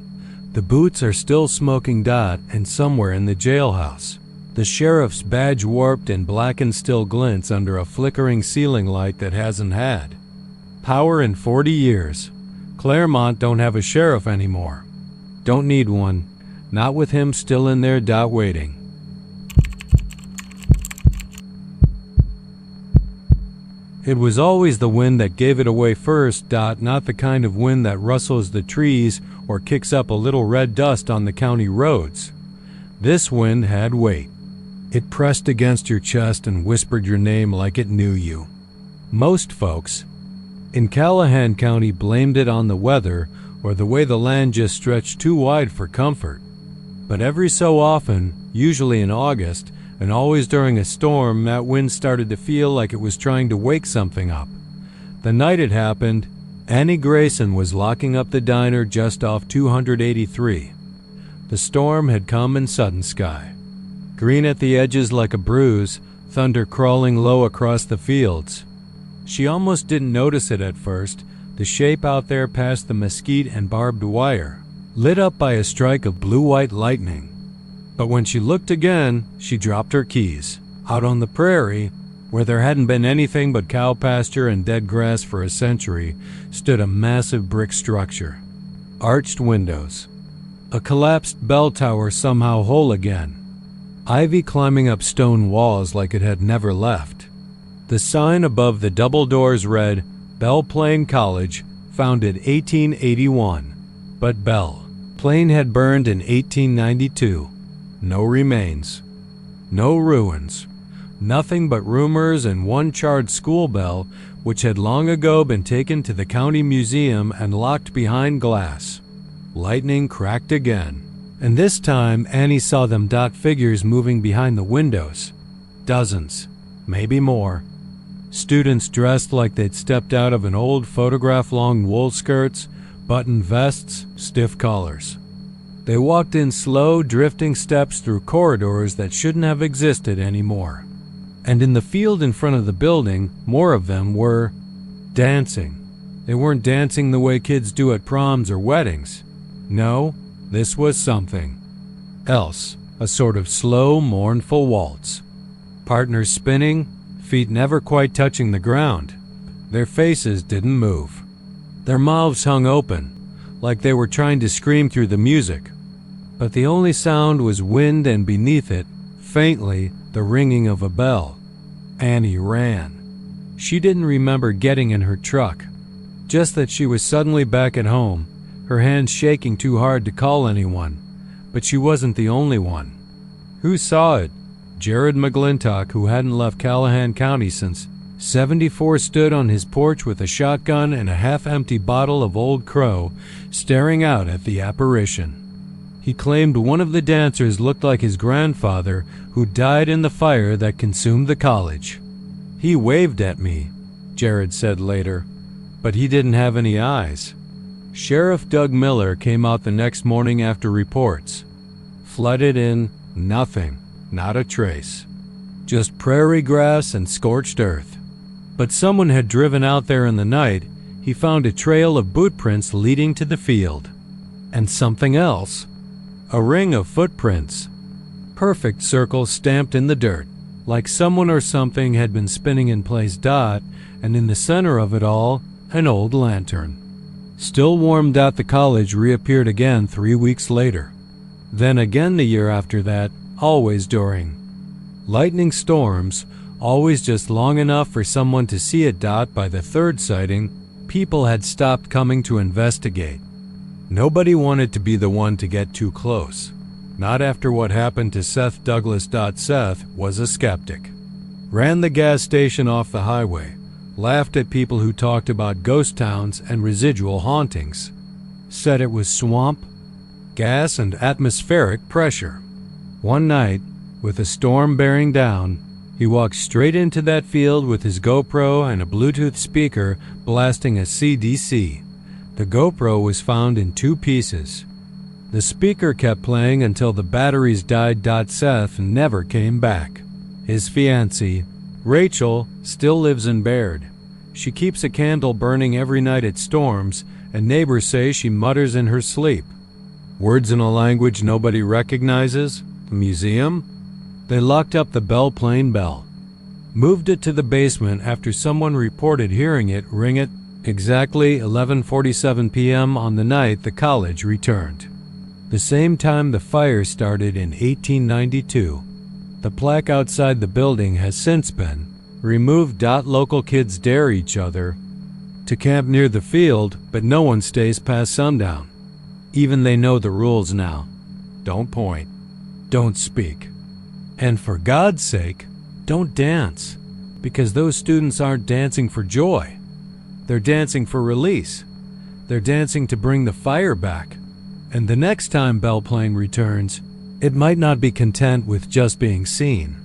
The boots are still smoking. And somewhere in the jailhouse, the sheriff's badge warped and blackened still glints under a flickering ceiling light that hasn't had power in 40 years. Claremont don't have a sheriff anymore. Don't need one. Not with him still in there. Waiting. It was always the wind that gave it away first. Not the kind of wind that rustles the trees or kicks up a little red dust on the county roads. This wind had weight. It pressed against your chest and whispered your name like it knew you. Most folks in Callahan County blamed it on the weather or the way the land just stretched too wide for comfort. But every so often, usually in August, and always during a storm, that wind started to feel like it was trying to wake something up. The night it happened, Annie Grayson was locking up the diner just off 283. The storm had come in sudden sky. Green at the edges like a bruise, thunder crawling low across the fields. She almost didn't notice it at first, the shape out there past the mesquite and barbed wire, lit up by a strike of blue-white lightning. But when she looked again, she dropped her keys. Out on the prairie, where there hadn't been anything but cow pasture and dead grass for a century, stood a massive brick structure. Arched windows. A collapsed bell tower somehow whole again. Ivy climbing up stone walls like it had never left. The sign above the double doors read, Belle Plain College, founded 1881. But Belle Plain had burned in 1892. No remains. No ruins. Nothing but rumors and one charred school bell, which had long ago been taken to the county museum and locked behind glass. Lightning cracked again, and this time Annie saw them dot figures moving behind the windows. Dozens, maybe more. Students dressed like they'd stepped out of an old photograph, long wool skirts, buttoned vests, stiff collars. They walked in slow, drifting steps through corridors that shouldn't have existed anymore. And in the field in front of the building, more of them were dancing. They weren't dancing the way kids do at proms or weddings. No, this was something else, a sort of slow, mournful waltz. Partners spinning, feet never quite touching the ground. Their faces didn't move. Their mouths hung open, like they were trying to scream through the music. But the only sound was wind, and beneath it, faintly, the ringing of a bell. Annie ran. She didn't remember getting in her truck, just that she was suddenly back at home, her hands shaking too hard to call anyone. But she wasn't the only one. Who saw it? Jared McGlintock, who hadn't left Callahan County since '74, stood on his porch with a shotgun and a half-empty bottle of Old Crow, staring out at the apparition. He claimed one of the dancers looked like his grandfather, who died in the fire that consumed the college. He waved at me, Jared said later, but he didn't have any eyes. Sheriff Doug Miller came out the next morning after reports. Flooded in, nothing, not a trace. Just prairie grass and scorched earth. But someone had driven out there in the night. He found a trail of boot prints leading to the field. And something else. A ring of footprints. Perfect circles stamped in the dirt, like someone or something had been spinning in place. And in the center of it all, an old lantern. Still warmed at the college, reappeared again 3 weeks later. Then again the year after that, always during lightning storms, always just long enough for someone to see it. By the third sighting, people had stopped coming to investigate. Nobody wanted to be the one to get too close. Not after what happened to Seth Douglas. Seth was a skeptic. Ran the gas station off the highway. Laughed at people who talked about ghost towns and residual hauntings. Said it was swamp, gas, and atmospheric pressure. One night, with a storm bearing down, he walked straight into that field with his GoPro and a Bluetooth speaker blasting a CDC. The GoPro was found in 2 pieces. The speaker kept playing until the batteries died. Seth never came back. His fiancée, Rachel, still lives in Baird. She keeps a candle burning every night it storms, and neighbors say she mutters in her sleep. Words in a language nobody recognizes. The museum? They locked up the Belle Plain bell. Moved it to the basement after someone reported hearing it ring at exactly 11:47 p.m. on the night the college returned. The same time the fire started in 1892. The plaque outside the building has since been removed. Local kids dare each other to camp near the field, but no one stays past sundown. Even they know the rules now. Don't point. Don't speak. And for God's sake, don't dance, because those students aren't dancing for joy. They're dancing for release. They're dancing to bring the fire back. And the next time Belle Plain returns, it might not be content with just being seen.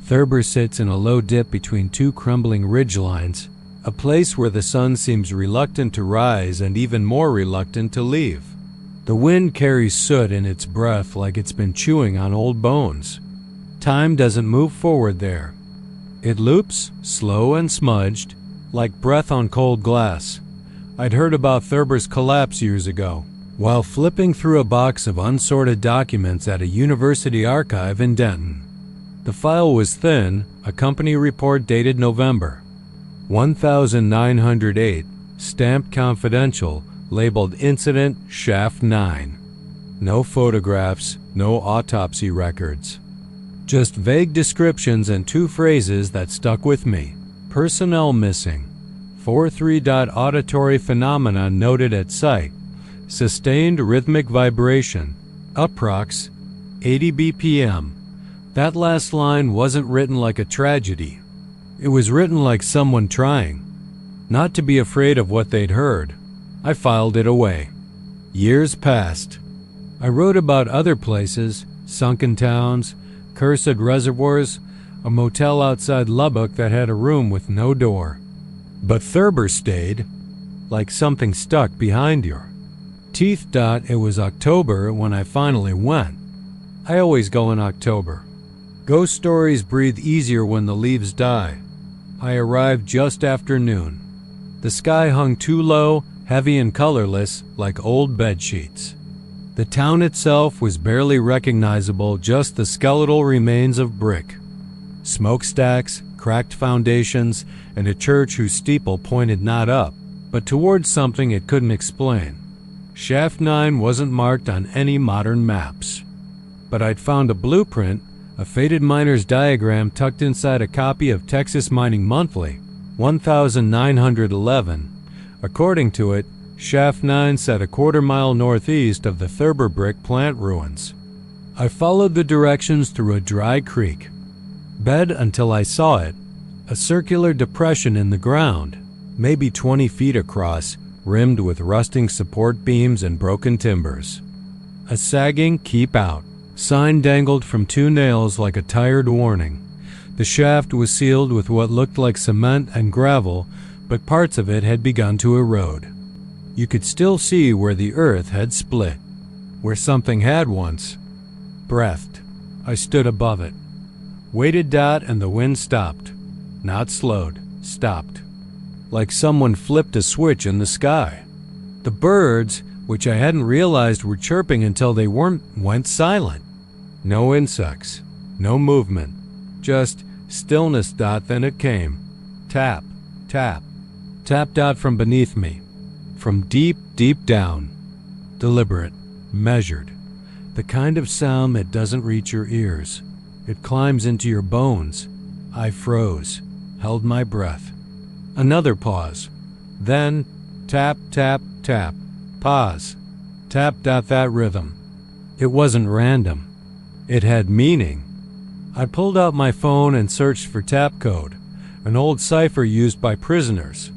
Thurber sits in a low dip between 2 crumbling ridgelines, a place where the sun seems reluctant to rise and even more reluctant to leave. The wind carries soot in its breath like it's been chewing on old bones. Time doesn't move forward there. It loops, slow and smudged, like breath on cold glass. I'd heard about Thurber's collapse years ago, while flipping through a box of unsorted documents at a university archive in Denton. The file was thin, a company report dated November 1908, stamped confidential, labeled Incident Shaft 9. No photographs, no autopsy records. Just vague descriptions and 2 phrases that stuck with me. Personnel missing. 4.3. Auditory phenomena noted at site. Sustained rhythmic vibration. Approx. 80 BPM. That last line wasn't written like a tragedy. It was written like someone trying not to be afraid of what they'd heard. I filed it away. Years passed. I wrote about other places, sunken towns, cursed reservoirs, a motel outside Lubbock that had a room with no door. But Thurber stayed, like something stuck behind your teeth. It was October when I finally went. I always go in October. Ghost stories breathe easier when the leaves die. I arrived just after noon. The sky hung too low, heavy and colorless, like old bedsheets. The town itself was barely recognizable, just the skeletal remains of brick. Smokestacks, cracked foundations, and a church whose steeple pointed not up, but towards something it couldn't explain. Shaft 9 wasn't marked on any modern maps. But I'd found a blueprint, a faded miner's diagram tucked inside a copy of Texas Mining Monthly, 1911. According to it, Shaft 9 sat a quarter-mile northeast of the Thurber brick plant ruins. I followed the directions through a dry creek, bed until I saw it, a circular depression in the ground, maybe 20 feet across, rimmed with rusting support beams and broken timbers. A sagging "Keep Out" sign dangled from 2 nails like a tired warning. The shaft was sealed with what looked like cement and gravel, but parts of it had begun to erode. You could still see where the earth had split, where something had once breathed. I stood above it, waited, and the wind stopped. Not slowed, stopped. Like someone flipped a switch in the sky. The birds, which I hadn't realized were chirping until they weren't, went silent. No insects, no movement, just stillness. Then it came. Tap, tap, tap. From beneath me, from deep, deep down. Deliberate, measured. The kind of sound that doesn't reach your ears. It climbs into your bones. I froze, held my breath. Another pause. Then, tap, tap, tap. Pause. Tap. That rhythm. It wasn't random. It had meaning. I pulled out my phone and searched for tap code, an old cipher used by prisoners.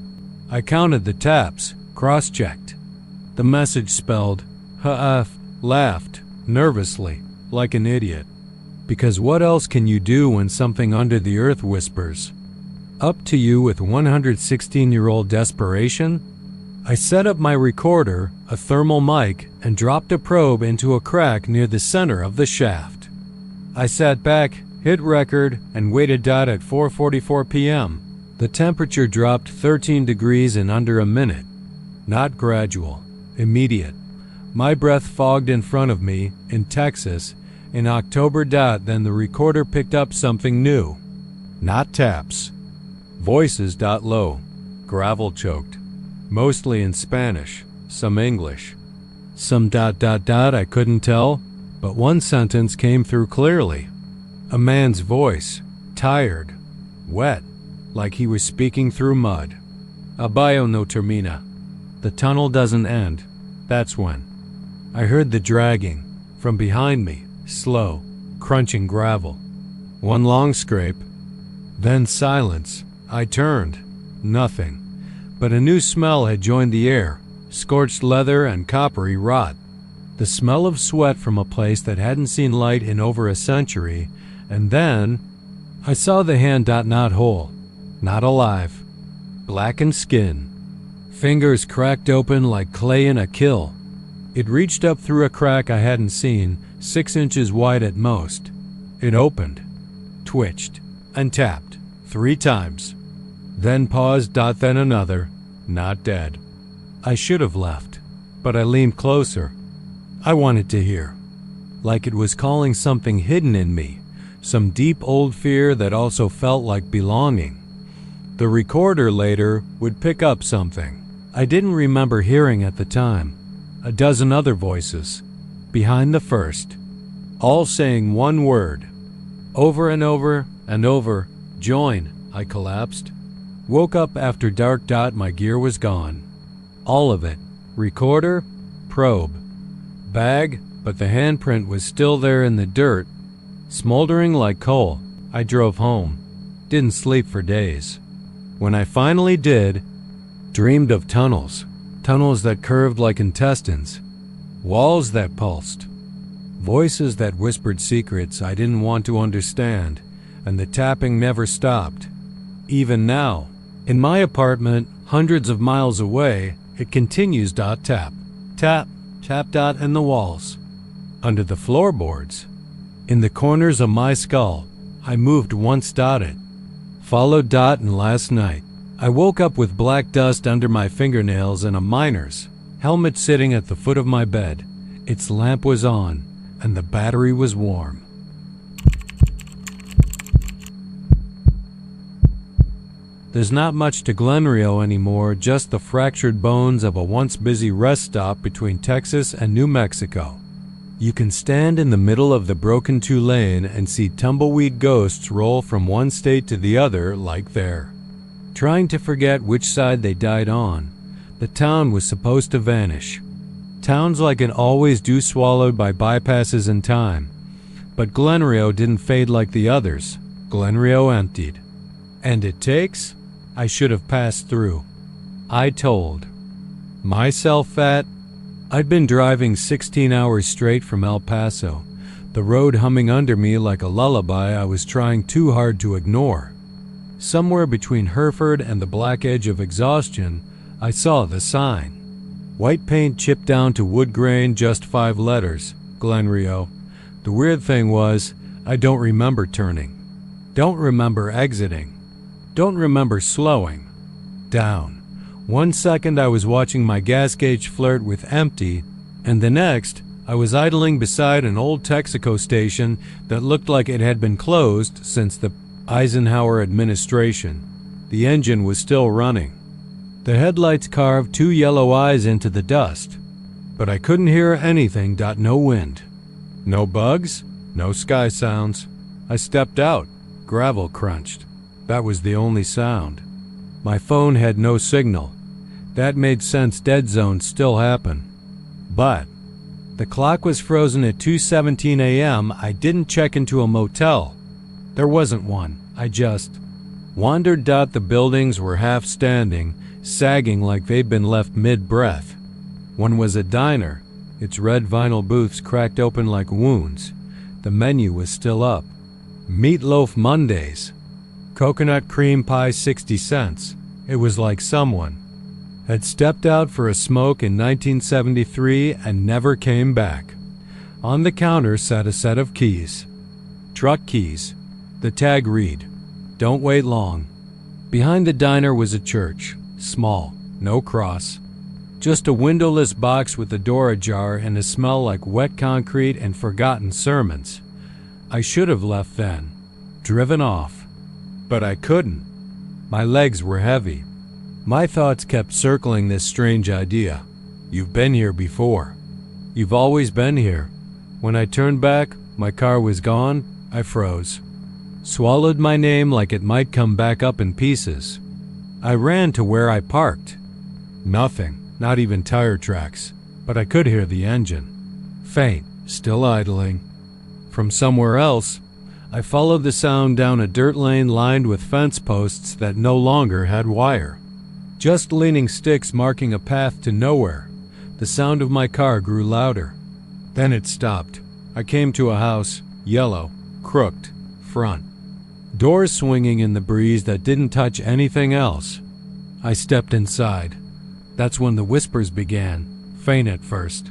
I counted the taps, cross-checked. The message spelled, laughed, nervously, like an idiot. Because what else can you do when something under the earth whispers up to you with 116-year-old desperation? I set up my recorder, a thermal mic, and dropped a probe into a crack near the center of the shaft. I sat back, hit record, and waited. At 4:44 p.m. The temperature dropped 13 degrees in under a minute. Not gradual, immediate. My breath fogged in front of me, in Texas, in October. Then the recorder picked up something new. Not taps. Voices. Low. Gravel choked. Mostly in Spanish, some English. Some ... I couldn't tell, but one sentence came through clearly. A man's voice, tired, wet, like he was speaking through mud. Abajo no termina. The tunnel doesn't end. That's when. I heard the dragging, from behind me, slow, crunching gravel. One long scrape, then silence. I turned. Nothing. But a new smell had joined the air, scorched leather and coppery rot. The smell of sweat from a place that hadn't seen light in over a century, and then I saw the hand. Not whole, not alive. Blackened skin. Fingers cracked open like clay in a kiln. It reached up through a crack I hadn't seen, 6 inches wide at most. It opened, twitched, and tapped 3 times. Then paused. Then another. Not dead. I should have left, but I leaned closer. I wanted to hear. Like it was calling something hidden in me, some deep old fear that also felt like belonging. The recorder later would pick up something I didn't remember hearing at the time. A dozen other voices, behind the first, all saying one word. Over and over and over. Join. I collapsed. Woke up after dark. My gear was gone. All of it. Recorder, probe, bag, but the handprint was still there in the dirt, smoldering like coal. I drove home. Didn't sleep for days. When I finally did, dreamed of tunnels. Tunnels that curved like intestines. Walls that pulsed. Voices that whispered secrets I didn't want to understand, and the tapping never stopped. Even now, in my apartment, hundreds of miles away, it continues dot tap. Tap, tap dot in the walls. Under the floorboards. In the corners of my skull, I moved once dotted. Followed dot and last night. I woke up with black dust under my fingernails and a miner's helmet sitting at the foot of my bed. Its lamp was on, and the battery was warm. There's not much to Glenrio anymore, just the fractured bones of a once busy rest stop between Texas and New Mexico. You can stand in the middle of the broken two-lane and see tumbleweed ghosts roll from one state to the other like there. Trying to forget which side they died on, the town was supposed to vanish. Towns like it always do, swallowed by bypasses in time. But Glenrio didn't fade like the others. Glenrio emptied. And it takes? I should have passed through. I told myself that. I'd been driving 16 hours straight from El Paso, the road humming under me like a lullaby I was trying too hard to ignore. Somewhere between Hereford and the black edge of exhaustion, I saw the sign. White paint chipped down to wood grain, just 5 letters, Glenrio. The weird thing was, I don't remember turning. Don't remember exiting. Don't remember slowing down. 1 second I was watching my gas gauge flirt with empty, and the next I was idling beside an old Texaco station that looked like it had been closed since the Eisenhower administration. The engine was still running. The headlights carved 2 yellow eyes into the dust, but I couldn't hear anything. No wind. No bugs, no sky sounds. I stepped out. Gravel crunched. That was the only sound. My phone had no signal. That made sense, dead zones still happen. But the clock was frozen at 2:17 a.m. I didn't check into a motel. There wasn't one. I just wandered. The buildings were half standing, sagging like they'd been left mid-breath. One was a diner, its red vinyl booths cracked open like wounds. The menu was still up. Meatloaf Mondays. Coconut cream pie 60 cents. It was like someone had stepped out for a smoke in 1973 and never came back. On the counter sat a set of keys. Truck keys. The tag read, "Don't wait long." Behind the diner was a church. Small. No cross. Just a windowless box with the door ajar and a smell like wet concrete and forgotten sermons. I should have left then. Driven off. But I couldn't. My legs were heavy. My thoughts kept circling this strange idea. You've been here before. You've always been here. When I turned back, my car was gone. I froze. Swallowed my name like it might come back up in pieces. I ran to where I parked. Nothing, not even tire tracks, but I could hear the engine. Faint, still idling. From somewhere else, I followed the sound down a dirt lane lined with fence posts that no longer had wire. Just leaning sticks marking a path to nowhere. The sound of my car grew louder. Then it stopped. I came to a house, yellow, crooked, front. Doors swinging in the breeze that didn't touch anything else. I stepped inside. That's when the whispers began, faint at first.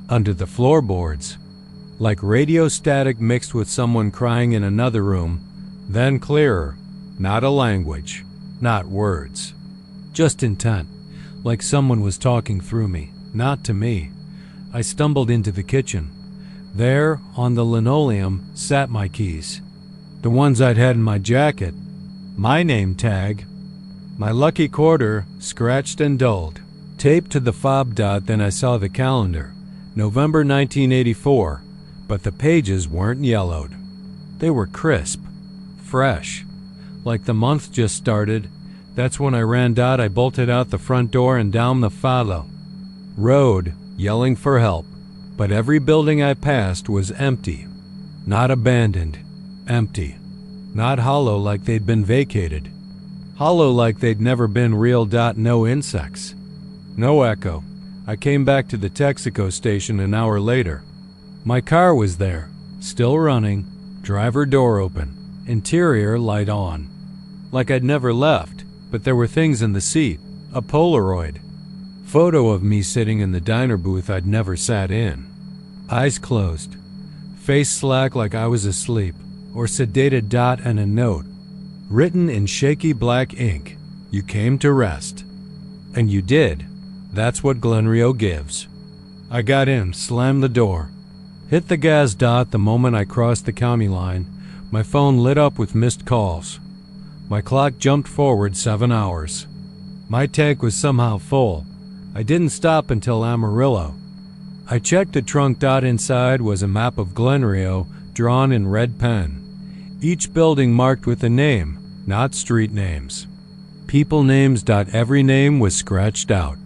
Under the floorboards. Like radio static mixed with someone crying in another room. Then clearer. Not a language. Not words. Just intent. Like someone was talking through me. Not to me. I stumbled into the kitchen. There, on the linoleum, sat my keys. The ones I'd had in my jacket. My name tag. My lucky quarter, scratched and dulled. Taped to the fob dot. Then I saw the calendar. November 1984. But the pages weren't yellowed. They were crisp. Fresh. Like the month just started. That's when I ran. I bolted out the front door and down the Falo Road, yelling for help. But every building I passed was empty. Not abandoned, empty. Not hollow like they'd been vacated. Hollow like they'd never been real. No insects. No echo. I came back to the Texaco station an hour later. My car was there, still running, driver door open, interior light on. Like I'd never left, but there were things in the seat, a Polaroid. Photo of me sitting in the diner booth I'd never sat in. Eyes closed, face slack like I was asleep, or sedated. And a note, written in shaky black ink, "You came to rest." And you did. That's what Glenrio gives. I got in, slammed the door, hit the gas. The moment I crossed the county line, my phone lit up with missed calls. My clock jumped forward 7 hours. My tank was somehow full. I didn't stop until Amarillo. I checked the trunk. Inside was a map of Glenrio drawn in red pen. Each building marked with a name, not street names. People names. Every name was scratched out.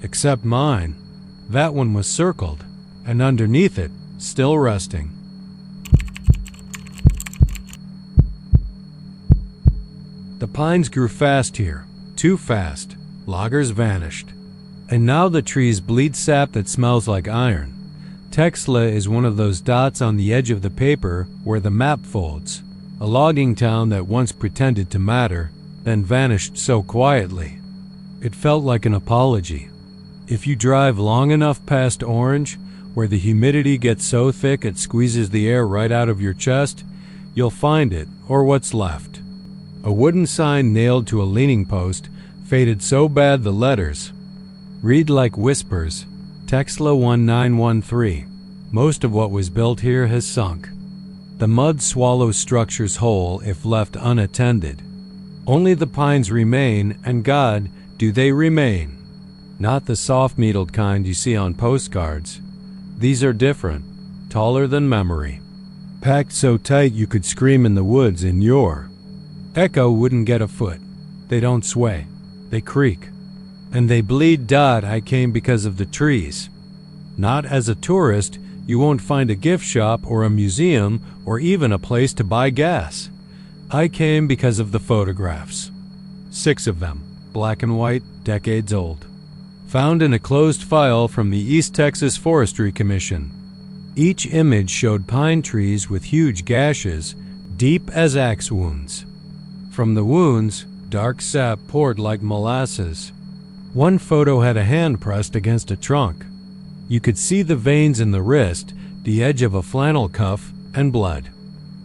Except mine. That one was circled, and underneath it, still resting. The pines grew fast here, too fast. Loggers vanished. And now the trees bleed sap that smells like iron. Texla is one of those dots on the edge of the paper where the map folds. A logging town that once pretended to matter, then vanished so quietly. It felt like an apology. If you drive long enough past Orange, where the humidity gets so thick it squeezes the air right out of your chest, you'll find it, or what's left. A wooden sign nailed to a leaning post, faded so bad the letters read like whispers, Texla 1913. Most of what was built here has sunk. The mud swallows structures whole if left unattended. Only the pines remain, and God, do they remain. Not the soft-needled kind you see on postcards. These are different, taller than memory. Packed so tight you could scream in the woods in your. Echo wouldn't get a foot. They don't sway. They creak. And they bleed. I came because of the trees. Not as a tourist. You won't find a gift shop or a museum or even a place to buy gas. I came because of the photographs. 6 of them, black and white, decades old. Found in a closed file from the East Texas Forestry Commission. Each image showed pine trees with huge gashes, deep as axe wounds. From the wounds, dark sap poured like molasses. One photo had a hand pressed against a trunk. You could see the veins in the wrist, the edge of a flannel cuff, and blood.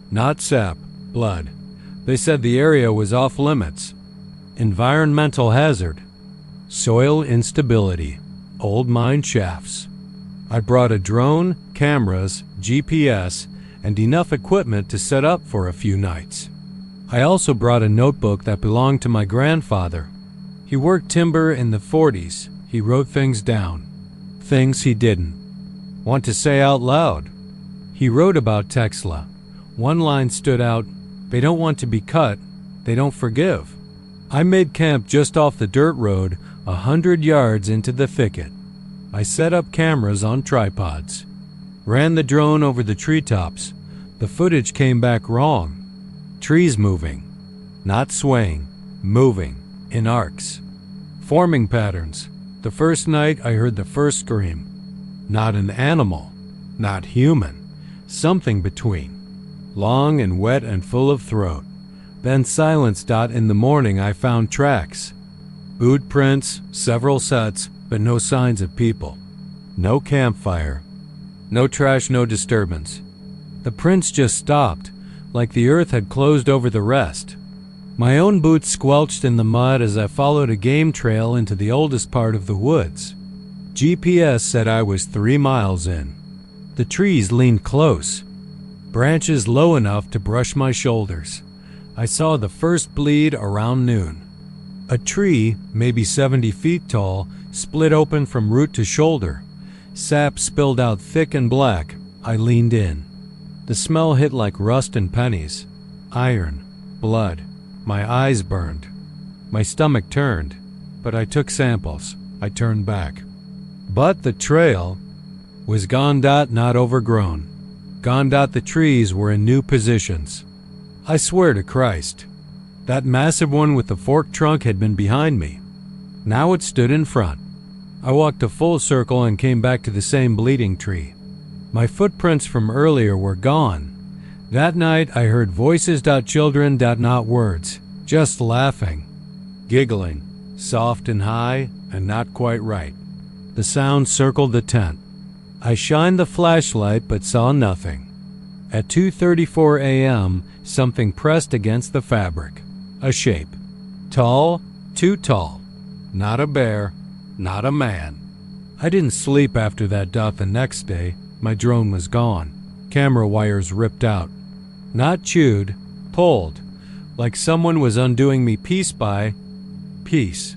Not sap, blood. They said the area was off limits. Environmental hazard. Soil instability. Old mine shafts. I brought a drone, cameras, GPS, and enough equipment to set up for a few nights. I also brought a notebook that belonged to my grandfather. He worked timber in the 40s. He wrote things down. Things he didn't want to say out loud. He wrote about Texla. One line stood out, "They don't want to be cut, they don't forgive." I made camp just off the dirt road, 100 yards into the thicket. I set up cameras on tripods. Ran the drone over the treetops. The footage came back wrong. Trees moving. Not swaying. Moving. In arcs. Forming patterns. The first night I heard the first scream. Not an animal. Not human. Something between. Long and wet and full of throat. Then silence. In the morning I found tracks. Boot prints, several sets, but no signs of people. No campfire. No trash, no disturbance. The prints just stopped, like the earth had closed over the rest. My own boots squelched in the mud as I followed a game trail into the oldest part of the woods. GPS said I was 3 miles in. The trees leaned close, branches low enough to brush my shoulders. I saw the first bleed around noon. A tree, maybe 70 feet tall, split open from root to shoulder. Sap spilled out thick and black. I leaned in. The smell hit like rust and pennies. Iron. Blood. My eyes burned. My stomach turned. But I took samples. I turned back. But the trail, was gone. Not overgrown. Gone. The trees were in new positions. I swear to Christ, that massive one with the forked trunk had been behind me. Now it stood in front. I walked a full circle and came back to the same bleeding tree. My footprints from earlier were gone. That night I heard voices. Children. Not words, just laughing, giggling, soft and high and not quite right. The sound circled the tent. I shined the flashlight but saw nothing. At 2:34 a.m., something pressed against the fabric. A shape. Tall, too tall. Not a bear, not a man. I didn't sleep after that. The next day, my drone was gone. Camera wires ripped out. Not chewed, pulled, like someone was undoing me piece by piece.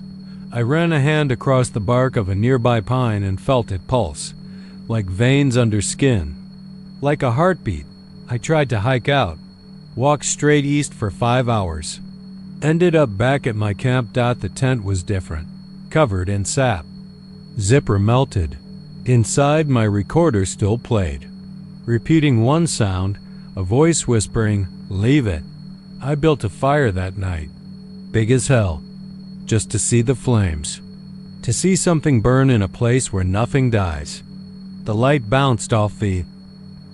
I ran a hand across the bark of a nearby pine and felt it pulse, like veins under skin, like a heartbeat. I tried to hike out, walked straight east for 5 hours. Ended up back at my camp. The tent was different, covered in sap. Zipper melted. Inside, my recorder still played. Repeating one sound, a voice whispering, "Leave it." I built a fire that night, big as hell, just to see the flames, to see something burn in a place where nothing dies. The light bounced off the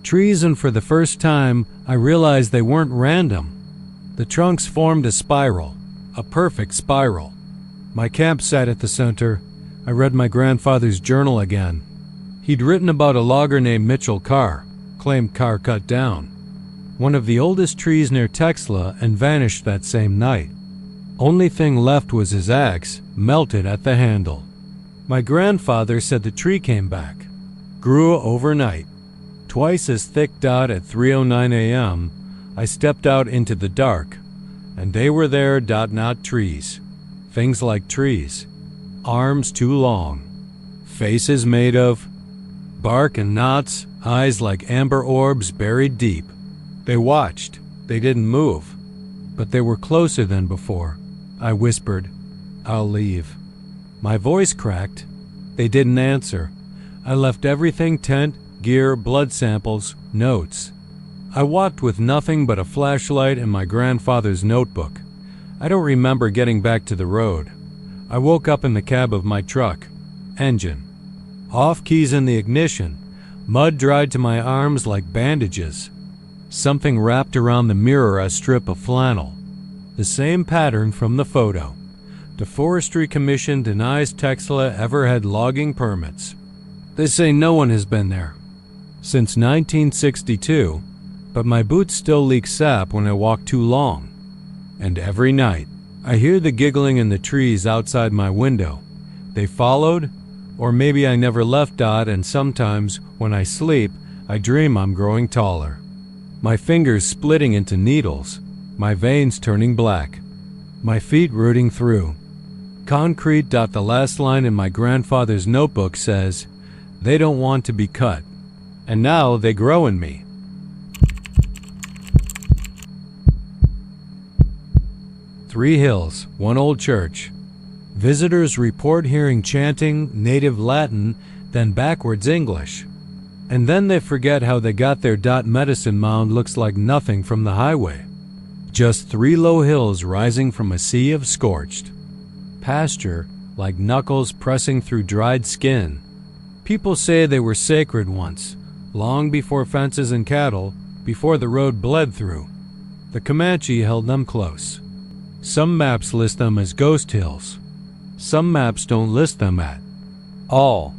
trees, and for the first time, I realized they weren't random. The trunks formed a spiral, a perfect spiral. My camp sat at the center. I read my grandfather's journal again. He'd written about a logger named Mitchell Carr, claimed Carr cut down one of the oldest trees near Texla and vanished that same night. Only thing left was his axe, melted at the handle. My grandfather said the tree came back, grew overnight, twice as thick. At 3:09 a.m., I stepped out into the dark, and they were there. Not trees. Things like trees. Arms too long. Faces made of bark and knots, eyes like amber orbs buried deep. They watched. They didn't move, but they were closer than before. I whispered, "I'll leave." My voice cracked. They didn't answer. I left everything: tent, gear, blood samples, notes. I walked with nothing but a flashlight and my grandfather's notebook. I don't remember getting back to the road. I woke up in the cab of my truck. Engine off, keys in the ignition, mud dried to my arms like bandages. Something wrapped around the mirror, a strip of flannel. The same pattern from the photo. The Forestry Commission denies Texla ever had logging permits. They say no one has been there since 1962, but my boots still leak sap when I walk too long. And every night, I hear the giggling in the trees outside my window. They followed, or maybe I never left. And sometimes, when I sleep, I dream I'm growing taller. My fingers splitting into needles, my veins turning black, my feet rooting through concrete. The last line in my grandfather's notebook says, "They don't want to be cut, and now they grow in me." Three hills, one old church. Visitors report hearing chanting, native Latin, then backwards English. And then they forget how they got there. Medicine Mound looks like nothing from the highway. Just three low hills rising from a sea of scorched pasture, like knuckles pressing through dried skin. People say they were sacred once, long before fences and cattle, before the road bled through. The Comanche held them close. Some maps list them as ghost hills. Some maps don't list them at all.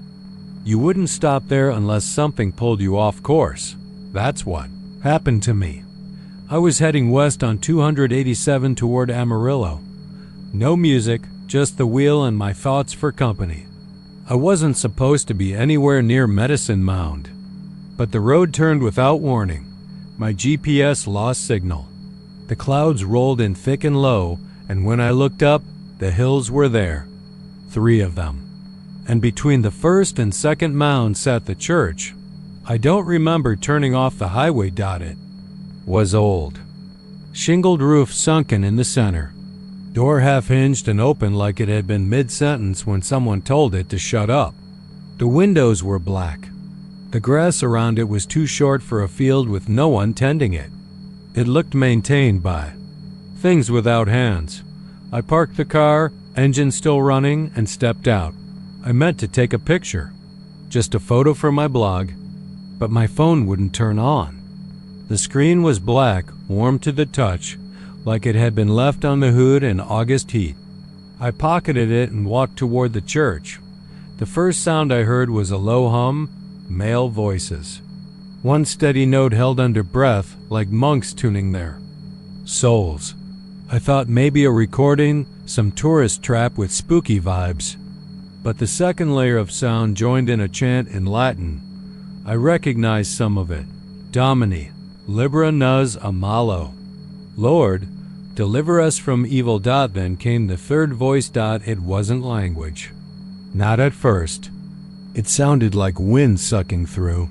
You wouldn't stop there unless something pulled you off course. That's what happened to me. I was heading west on 287 toward Amarillo. No music, just the wheel and my thoughts for company. I wasn't supposed to be anywhere near Medicine Mound. But the road turned without warning. My GPS lost signal. The clouds rolled in thick and low, and when I looked up, the hills were there. 3 of them. And between the first and second mound sat the church. I don't remember turning off the highway. It was old. Shingled roof sunken in the center. Door half hinged and open like it had been mid-sentence when someone told it to shut up. The windows were black. The grass around it was too short for a field with no one tending it. It looked maintained by things without hands. I parked the car, engine still running, and stepped out. I meant to take a picture, just a photo for my blog, but my phone wouldn't turn on. The screen was black, warm to the touch, like it had been left on the hood in August heat. I pocketed it and walked toward the church. The first sound I heard was a low hum, male voices. One steady note held under breath, like monks tuning their souls. I thought maybe a recording, some tourist trap with spooky vibes. But the second layer of sound joined in a chant in Latin. I recognized some of it. Domini, libera nos a malo. Lord, deliver us from evil. Then came the third voice. It wasn't language. Not at first. It sounded like wind sucking through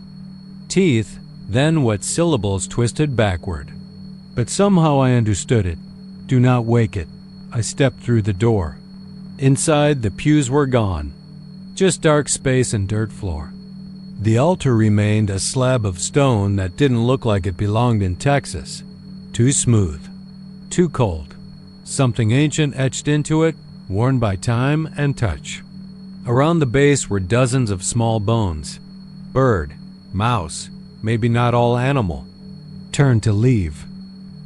teeth, then what syllables twisted backward. But somehow I understood it. Do not wake it. I stepped through the door. Inside, the pews were gone. Just dark space and dirt floor. The altar remained a slab of stone that didn't look like it belonged in Texas. Too smooth. Too cold. Something ancient etched into it, worn by time and touch. Around the base were dozens of small bones. Bird, mouse, maybe not all animal. Turned to leave.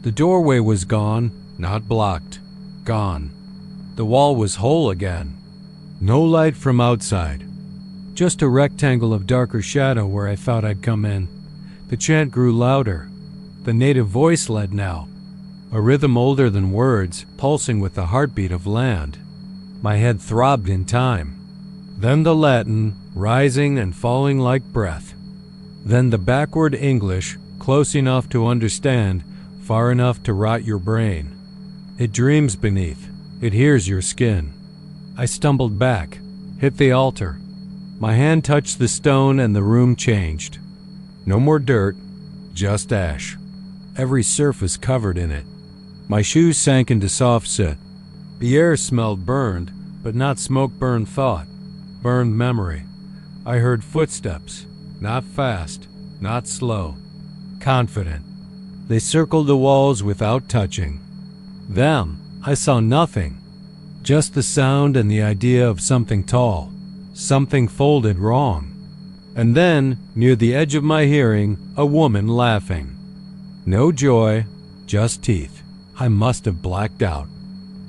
The doorway was gone, not blocked. Gone. The wall was whole again. No light from outside. Just a rectangle of darker shadow where I thought I'd come in. The chant grew louder. The native voice led now. A rhythm older than words, pulsing with the heartbeat of land. My head throbbed in time. Then the Latin, rising and falling like breath. Then the backward English, close enough to understand, far enough to rot your brain. It dreams beneath. It hears your skin. I stumbled back, hit the altar. My hand touched the stone and the room changed. No more dirt, just ash. Every surface covered in it. My shoes sank into soft soot. The air smelled burned, but not smoke-burned thought, burned memory. I heard footsteps, not fast, not slow, confident. They circled the walls without touching. Them, I saw nothing, just the sound and the idea of something tall, something folded wrong. And then, near the edge of my hearing, a woman laughing. No joy, just teeth. I must have blacked out.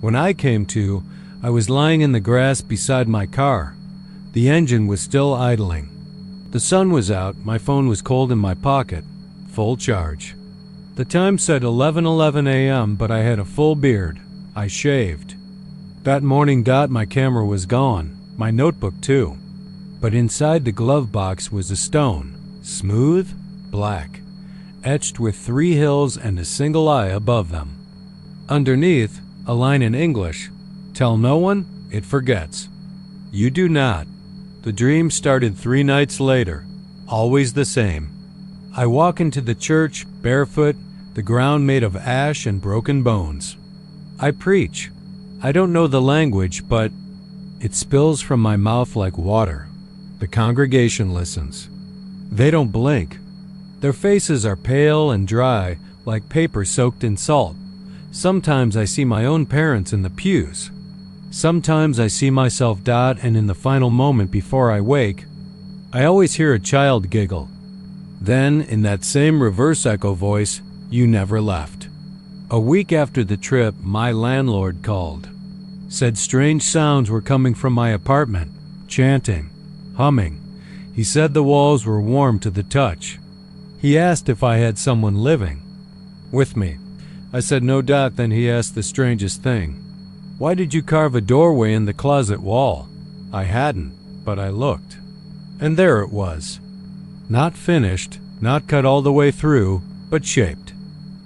When I came to, I was lying in the grass beside my car. The engine was still idling. The sun was out, my phone was cold in my pocket, full charge. The time said 11:11 a.m., but I had a full beard. I shaved. That morning. My camera was gone, my notebook too. But inside the glove box was a stone, smooth, black, etched with 3 hills and a single eye above them. Underneath, a line in English, "Tell no one, it forgets. You do not." The dream started 3 nights later, always the same. I walk into the church, barefoot, the ground made of ash and broken bones. I preach. I don't know the language, but it spills from my mouth like water. The congregation listens. They don't blink. Their faces are pale and dry, like paper soaked in salt. Sometimes I see my own parents in the pews. Sometimes I see myself. And in the final moment before I wake, I always hear a child giggle. Then, in that same reverse echo voice, "You never left." A week after the trip, my landlord called. Said strange sounds were coming from my apartment, chanting, humming. He said the walls were warm to the touch. He asked if I had someone living with me. I said no. Then he asked the strangest thing. "Why did you carve a doorway in the closet wall?" I hadn't, but I looked. And there it was. Not finished, not cut all the way through, but shaped.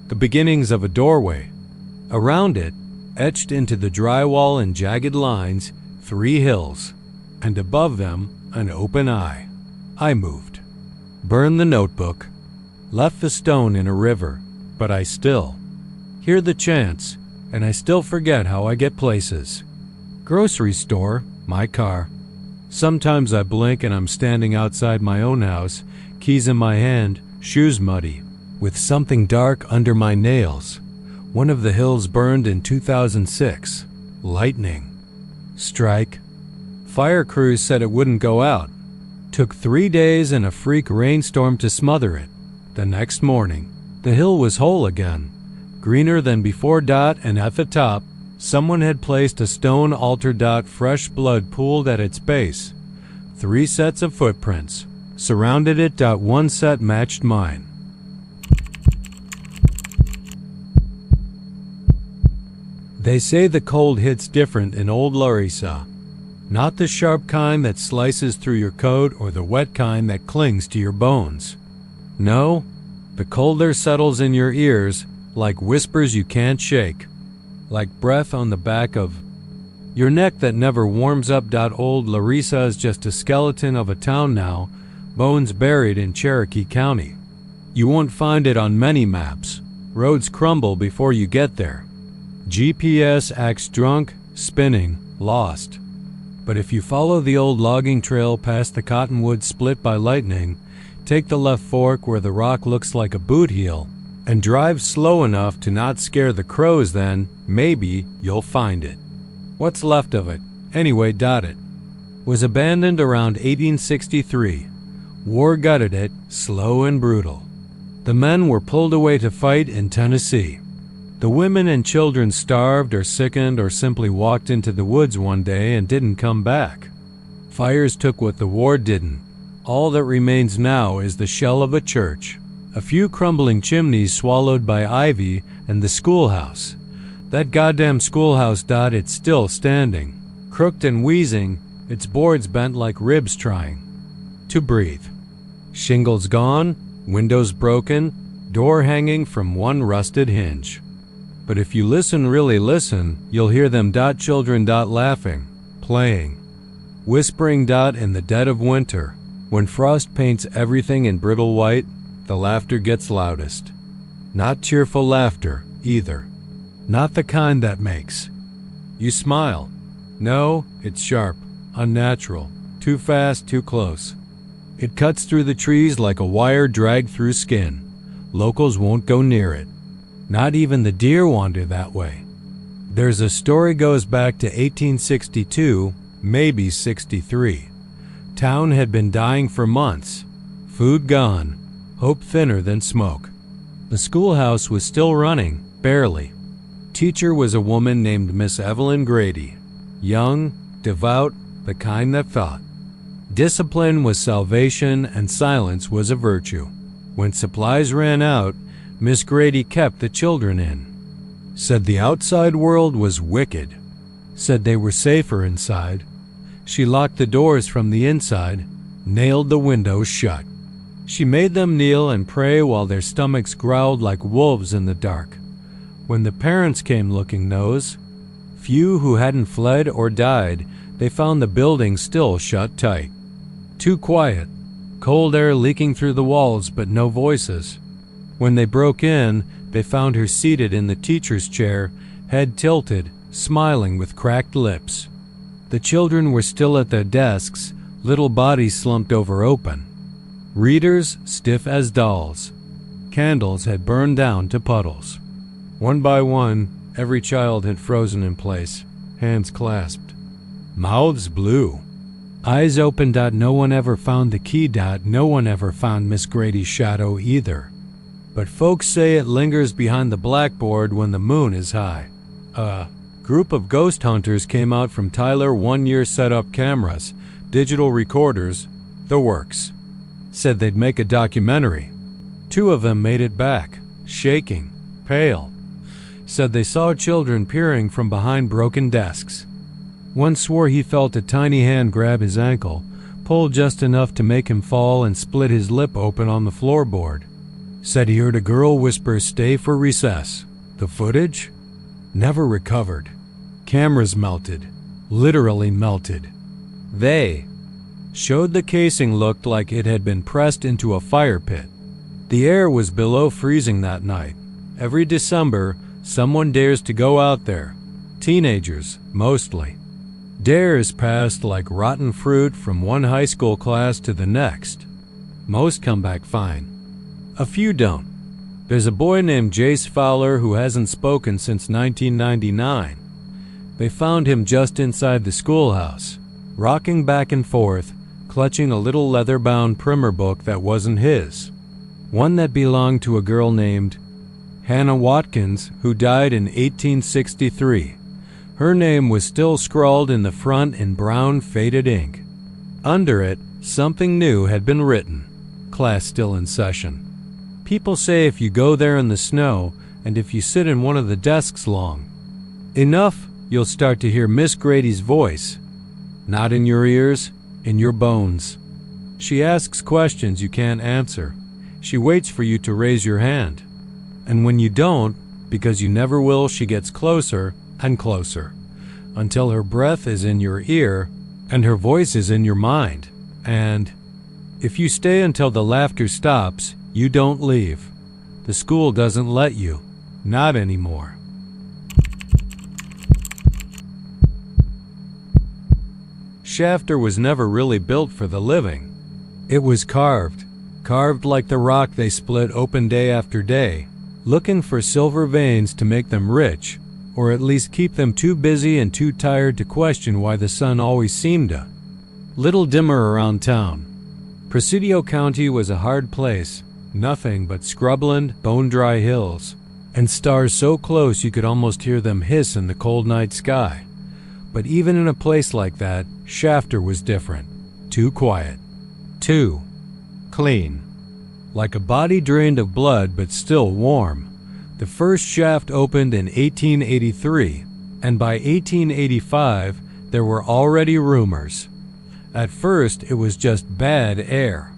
The beginnings of a doorway. Around it, etched into the drywall in jagged lines, 3 hills, and above them, an open eye. I moved. Burned the notebook. Left the stone in a river, but I still hear the chants, and I still forget how I get places. Grocery store, my car. Sometimes I blink and I'm standing outside my own house, keys in my hand, shoes muddy, with something dark under my nails. One of the hills burned in 2006. Lightning. Strike. Fire crews said it wouldn't go out. Took 3 days and a freak rainstorm to smother it. The next morning, the hill was whole again, greener than before. And at the top, someone had placed a stone altar. Fresh blood pooled at its base. 3 sets of footprints surrounded it. 1 set matched mine. They say the cold hits different in old Larissa. Not the sharp kind that slices through your coat or the wet kind that clings to your bones. No, the cold there settles in your ears like whispers you can't shake, like breath on the back of your neck that never warms up. Old Larissa is just a skeleton of a town now, bones buried in Cherokee County. You won't find it on many maps. Roads crumble before you get there. GPS acts drunk, spinning, lost. But if you follow the old logging trail past the cottonwood split by lightning, take the left fork where the rock looks like a boot heel, and drive slow enough to not scare the crows, then maybe you'll find it. What's left of it, anyway. It was abandoned around 1863. War gutted it, slow and brutal. The men were pulled away to fight in Tennessee. The women and children starved or sickened or simply walked into the woods one day and didn't come back. Fires took what the war didn't. All that remains now is the shell of a church, a few crumbling chimneys swallowed by ivy, and the schoolhouse. That goddamn schoolhouse. It's still standing, crooked and wheezing, its boards bent like ribs trying to breathe. Shingles gone, windows broken, door hanging from one rusted hinge. But if you listen, really listen, you'll hear them. Children. Laughing, playing, whispering. In the dead of winter, when frost paints everything in brittle white, the laughter gets loudest. Not cheerful laughter, either. Not the kind that makes you smile. No, it's sharp, unnatural, too fast, too close. It cuts through the trees like a wire dragged through skin. Locals won't go near it. Not even the deer wander that way. There's a story goes back to 1862, maybe 63. Town had been dying for months. Food gone. Hope thinner than smoke. The schoolhouse was still running, barely. Teacher was a woman named Miss Evelyn Grady. Young, devout, the kind that thought. Discipline was salvation and silence was a virtue. When supplies ran out, Miss Grady kept the children in. Said the outside world was wicked. Said they were safer inside. She locked the doors from the inside, nailed the windows shut. She made them kneel and pray while their stomachs growled like wolves in the dark. When the parents came looking those, few who hadn't fled or died, they found the building still shut tight. Too quiet, cold air leaking through the walls but no voices. When they broke in, they found her seated in the teacher's chair, head tilted, smiling with cracked lips. The children were still at their desks, little bodies slumped over open. Readers stiff as dolls. Candles had burned down to puddles. One by one, every child had frozen in place, hands clasped. Mouths blue. Eyes open. No one ever found the key. No one ever found Miss Grady's shadow either. But folks say it lingers behind the blackboard when the moon is high. A group of ghost hunters came out from Tyler 1 year, set up cameras, digital recorders, the works. Said they'd make a documentary. 2 of them made it back, shaking, pale. Said they saw children peering from behind broken desks. One swore he felt a tiny hand grab his ankle, pull just enough to make him fall and split his lip open on the floorboard. Said he heard a girl whisper, "Stay for recess." The footage? Never recovered. Cameras melted. Literally melted. They showed the casing looked like it had been pressed into a fire pit. The air was below freezing that night. Every December, someone dares to go out there. Teenagers, mostly. Dares passed like rotten fruit from one high school class to the next. Most come back fine. A few don't. There's a boy named Jace Fowler who hasn't spoken since 1999. They found him just inside the schoolhouse, rocking back and forth, clutching a little leather-bound primer book that wasn't his. One that belonged to a girl named Hannah Watkins, who died in 1863. Her name was still scrawled in the front in brown faded ink. Under it, something new had been written. Class still in session. People say if you go there in the snow, and if you sit in one of the desks long enough, you'll start to hear Miss Grady's voice. Not in your ears, in your bones. She asks questions you can't answer. She waits for you to raise your hand. And when you don't, because you never will, she gets closer and closer, until her breath is in your ear and her voice is in your mind. And if you stay until the laughter stops, you don't leave. The school doesn't let you. Not anymore. Shafter was never really built for the living. It was carved like the rock they split open day after day, looking for silver veins to make them rich, or at least keep them too busy and too tired to question why the sun always seemed a little dimmer around town. Presidio County was a hard place, nothing but scrubland, bone-dry hills, and stars so close you could almost hear them hiss in the cold night sky. But even in a place like that, Shafter was different. Too quiet. Too clean. Like a body drained of blood but still warm. The first shaft opened in 1883, and by 1885 there were already rumors. At first it was just bad air.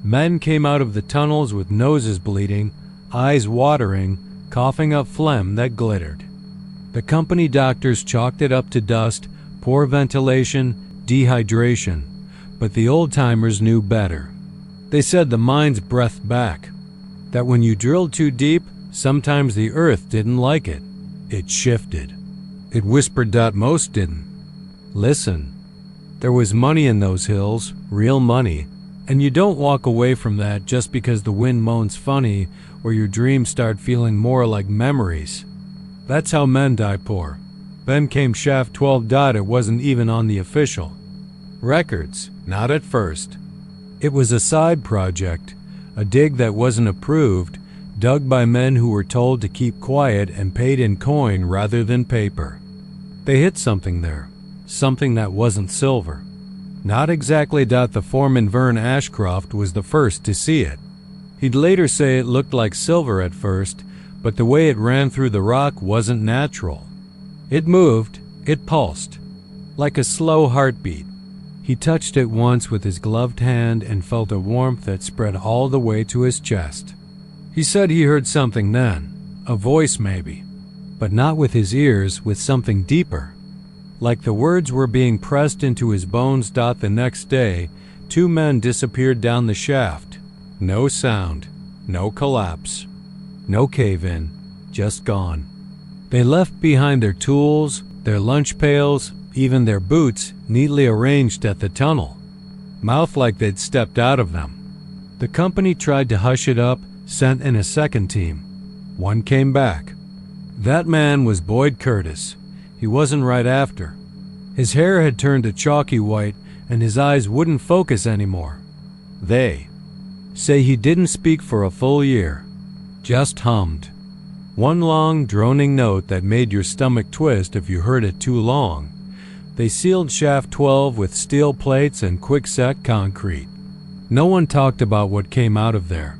Men came out of the tunnels with noses bleeding, eyes watering, coughing up phlegm that glittered. The company doctors chalked it up to dust, poor ventilation, dehydration, but the old-timers knew better. They said the mines breathed back, that when you drilled too deep, sometimes the earth didn't like it. It shifted. It whispered that most didn't. Listen, there was money in those hills, real money, and you don't walk away from that just because the wind moans funny or your dreams start feeling more like memories. That's how men die poor. Then came Shaft 12. It wasn't even on the official records, not at first. It was a side project, a dig that wasn't approved, dug by men who were told to keep quiet and paid in coin rather than paper. They hit something there, something that wasn't silver. Not exactly. The foreman Vern Ashcroft was the first to see it. He'd later say it looked like silver at first, but the way it ran through the rock wasn't natural. It moved, it pulsed, like a slow heartbeat. He touched it once with his gloved hand and felt a warmth that spread all the way to his chest. He said he heard something then, a voice maybe, but not with his ears, with something deeper. Like the words were being pressed into his bones. The next day, 2 men disappeared down the shaft. No sound, no collapse, no cave-in, just gone. They left behind their tools, their lunch pails, even their boots neatly arranged at the tunnel, mouth like they'd stepped out of them. The company tried to hush it up, sent in a second team. One came back. That man was Boyd Curtis. He wasn't right after. His hair had turned a chalky white, and his eyes wouldn't focus anymore. They say he didn't speak for a full year, just hummed. One long, droning note that made your stomach twist if you heard it too long. They sealed Shaft 12 with steel plates and quickset concrete. No one talked about what came out of there.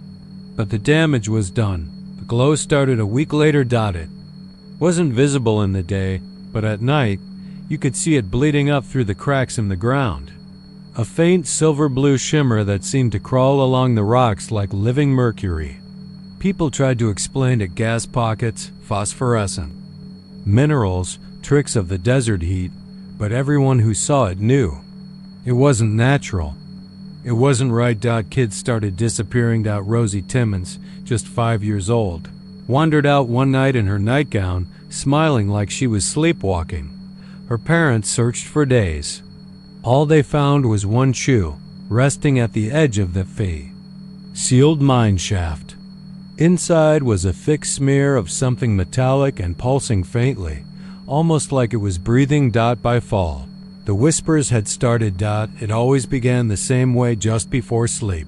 But the damage was done. The glow started a week later. It wasn't visible in the day, but at night, you could see it bleeding up through the cracks in the ground. A faint silver-blue shimmer that seemed to crawl along the rocks like living mercury. People tried to explain it: gas pockets, phosphorescent, minerals, tricks of the desert heat, but everyone who saw it knew. It wasn't natural. It wasn't right. Kids started disappearing. Rosie Timmons, just 5 years old, wandered out one night in her nightgown, smiling like she was sleepwalking. Her parents searched for days. All they found was one shoe, resting at the edge of the Sealed mine shaft. Inside was a thick smear of something metallic and pulsing faintly, almost like it was breathing. By fall, the whispers had started. It always began the same way just before sleep.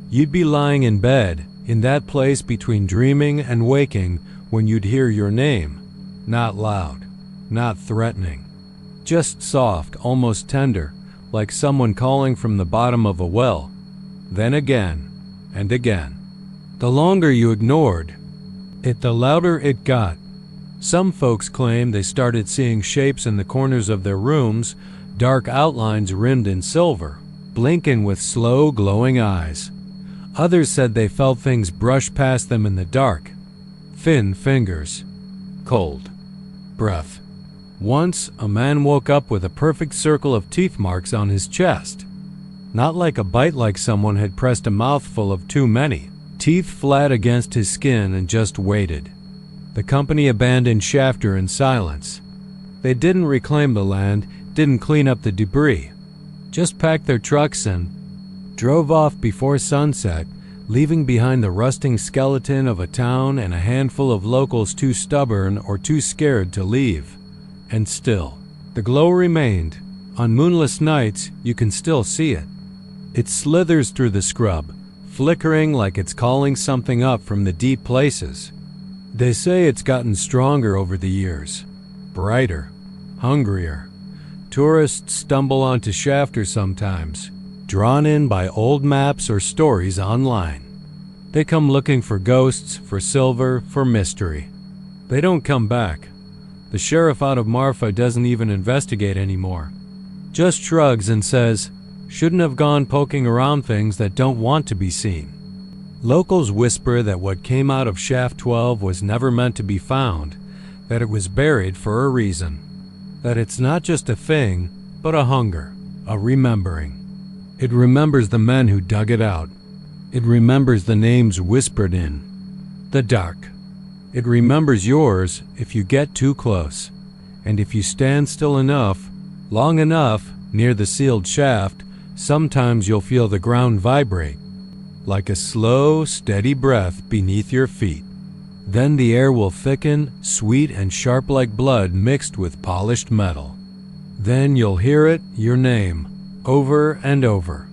You'd be lying in bed, in that place between dreaming and waking, when you'd hear your name. Not loud, not threatening, just soft, almost tender, like someone calling from the bottom of a well. Then again, and again. The longer you ignored it, the louder it got. Some folks claim they started seeing shapes in the corners of their rooms, dark outlines rimmed in silver, blinking with slow, glowing eyes. Others said they felt things brush past them in the dark. Thin fingers. Cold breath. Once, a man woke up with a perfect circle of teeth marks on his chest. Not like a bite, like someone had pressed a mouthful of too many. Teeth flat against his skin, and just waited. The company abandoned Shafter in silence. They didn't reclaim the land, didn't clean up the debris. Just packed their trucks and drove off before sunset, leaving behind the rusting skeleton of a town and a handful of locals too stubborn or too scared to leave. And still, the glow remained. On moonless nights, you can still see it. It slithers through the scrub, flickering like it's calling something up from the deep places. They say it's gotten stronger over the years, brighter, hungrier. Tourists stumble onto Shafter sometimes, drawn in by old maps or stories online. They come looking for ghosts, for silver, for mystery. They don't come back. The sheriff out of Marfa doesn't even investigate anymore. Just shrugs and says, shouldn't have gone poking around things that don't want to be seen. Locals whisper that what came out of Shaft 12 was never meant to be found, that it was buried for a reason, that it's not just a thing, but a hunger, a remembering. It remembers the men who dug it out. It remembers the names whispered in the dark. It remembers yours if you get too close, and if you stand still enough, long enough, near the sealed shaft, sometimes you'll feel the ground vibrate, like a slow, steady breath beneath your feet. Then the air will thicken, sweet and sharp like blood mixed with polished metal. Then you'll hear it, your name, over and over.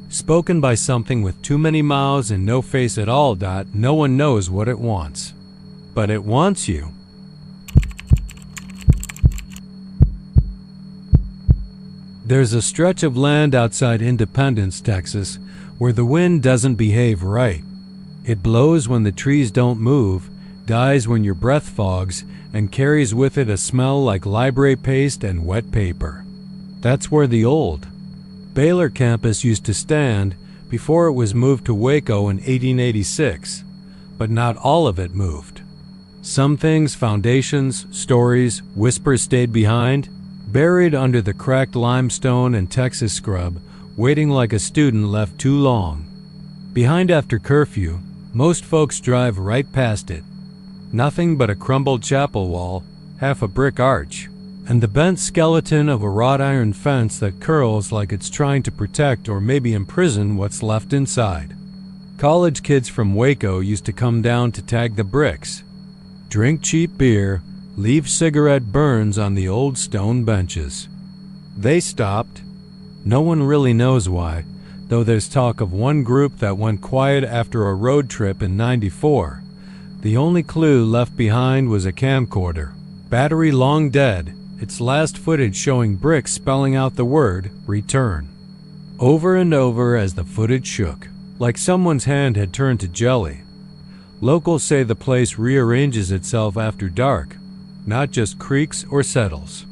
Spoken by something with too many mouths and no face at all. No one knows what it wants. But it wants you. There's a stretch of land outside Independence, Texas, where the wind doesn't behave right. It blows when the trees don't move, dies when your breath fogs, and carries with it a smell like library paste and wet paper. That's where the old Baylor campus used to stand before it was moved to Waco in 1886, but not all of it moved. Some things, foundations, stories, whispers stayed behind, buried under the cracked limestone and Texas scrub, waiting like a student left too long. Behind after curfew, most folks drive right past it. Nothing but a crumbled chapel wall, half a brick arch, and the bent skeleton of a wrought iron fence that curls like it's trying to protect or maybe imprison what's left inside. College kids from Waco used to come down to tag the bricks, drink cheap beer, leave cigarette burns on the old stone benches. They stopped. No one really knows why, though there's talk of one group that went quiet after a road trip in '94. The only clue left behind was a camcorder, battery long dead, its last footage showing bricks spelling out the word return. Over and over as the footage shook, like someone's hand had turned to jelly. Locals say the place rearranges itself after dark, not just creaks or settles.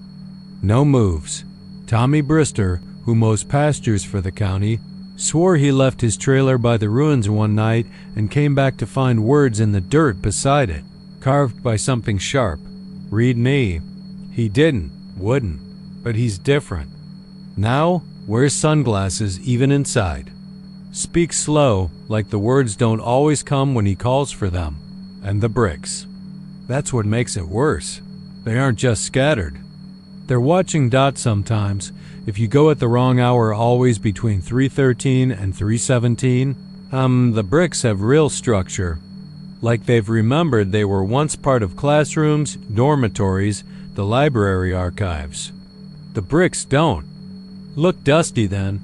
No moves. Tommy Brister, who mows pastures for the county, swore he left his trailer by the ruins one night and came back to find words in the dirt beside it, carved by something sharp. Read me. He didn't, wouldn't, but he's different. Now, wears sunglasses even inside. Speaks slow, like the words don't always come when he calls for them. And the bricks. That's what makes it worse. They aren't just scattered. They're watching dots sometimes. If you go at the wrong hour, always between 3:13 and 3:17, The bricks have real structure. Like they've remembered they were once part of classrooms, dormitories, the library archives. The bricks don't. Look dusty then.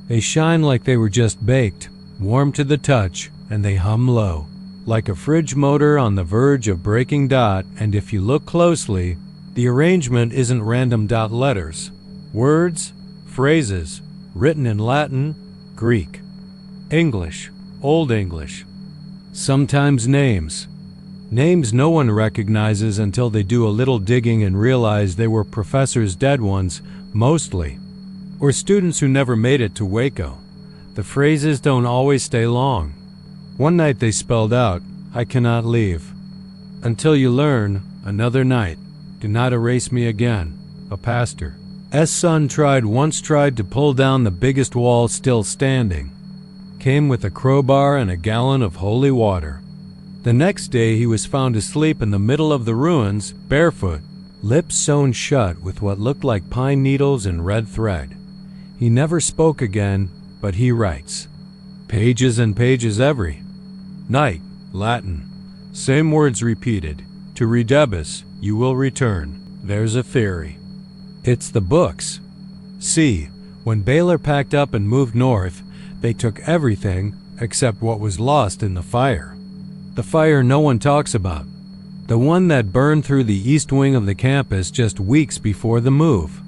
They shine like they were just baked, warm to the touch, and they hum low, like a fridge motor on the verge of breaking dot, and if you look closely, the arrangement isn't random dot letters. Words, phrases, written in Latin, Greek, English, Old English. Sometimes names. Names no one recognizes until they do a little digging and realize they were professors' dead ones, mostly, or students who never made it to Waco. The phrases don't always stay long. One night they spelled out, "I cannot leave." Until you learn, another night, "Do not erase me again." A pastor's son once tried to pull down the biggest wall still standing. Came with a crowbar and a gallon of holy water. The next day he was found asleep in the middle of the ruins, barefoot, lips sewn shut with what looked like pine needles and red thread. He never spoke again, but he writes. Pages and pages every night, Latin. Same words repeated. To redebus, you will return. There's a theory. It's the books. See, when Baylor packed up and moved north, they took everything except what was lost in the fire. The fire no one talks about. The one that burned through the east wing of the campus just weeks before the move.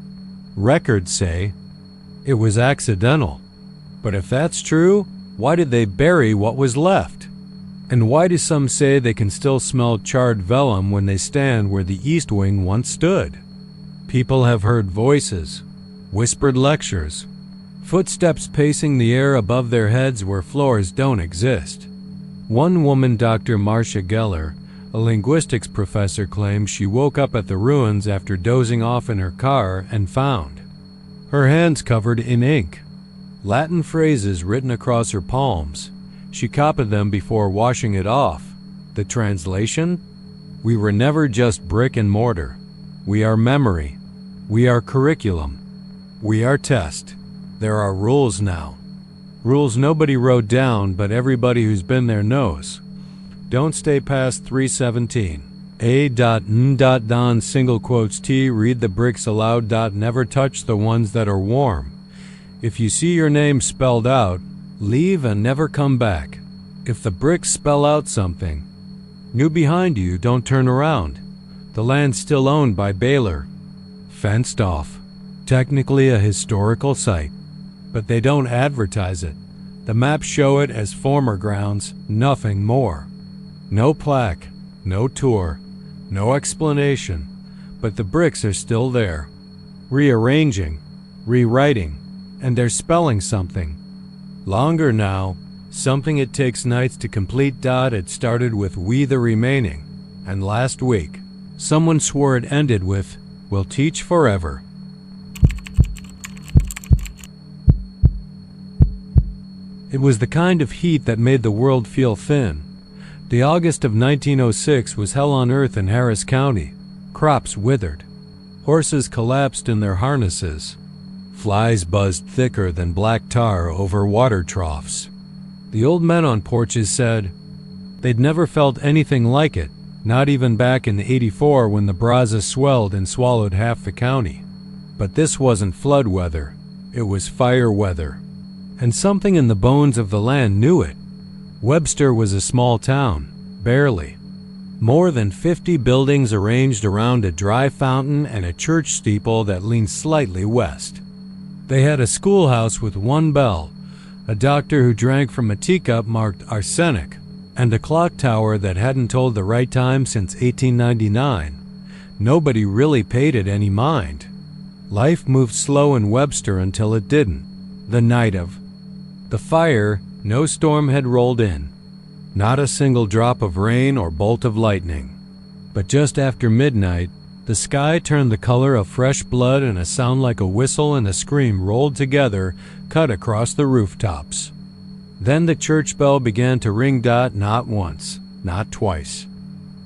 Records say it was accidental. But if that's true, why did they bury what was left? And why do some say they can still smell charred vellum when they stand where the east wing once stood? People have heard voices, whispered lectures, footsteps pacing the air above their heads where floors don't exist. One woman, Dr. Marcia Geller, a linguistics professor, claims she woke up at the ruins after dozing off in her car and found her hands covered in ink, Latin phrases written across her palms. She copied them before washing it off. The translation? We were never just brick and mortar. We are memory. We are curriculum. We are test. There are rules now. Rules nobody wrote down, but everybody who's been there knows. Don't stay past 317. A.N.Don single quotes T. Read the bricks aloud. Never touch the ones that are warm. If you see your name spelled out, leave and never come back. If the bricks spell out something new behind you, don't turn around. The land's still owned by Baylor. Fenced off. Technically a historical site. But they don't advertise it. The maps show it as former grounds, nothing more. No plaque, no tour, no explanation, but the bricks are still there. Rearranging, rewriting, and they're spelling something. Longer now, something it takes nights to complete. It started with "We the Remaining," and last week, someone swore it ended with "We'll teach forever." It was the kind of heat that made the world feel thin. The August of 1906 was hell on earth in Harris County. Crops withered. Horses collapsed in their harnesses. Flies buzzed thicker than black tar over water troughs. The old men on porches said they'd never felt anything like it, not even back in '84 when the Brazos swelled and swallowed half the county. But this wasn't flood weather. It was fire weather. And something in the bones of the land knew it. Webster was a small town, barely. More than 50 buildings arranged around a dry fountain and a church steeple that leaned slightly west. They had a schoolhouse with one bell, a doctor who drank from a teacup marked arsenic, and a clock tower that hadn't told the right time since 1899. Nobody really paid it any mind. Life moved slow in Webster until it didn't. The night of the fire, no storm had rolled in. Not a single drop of rain or bolt of lightning. But just after midnight, the sky turned the color of fresh blood and a sound like a whistle and a scream rolled together, cut across the rooftops. Then the church bell began to ring. Not once, not twice,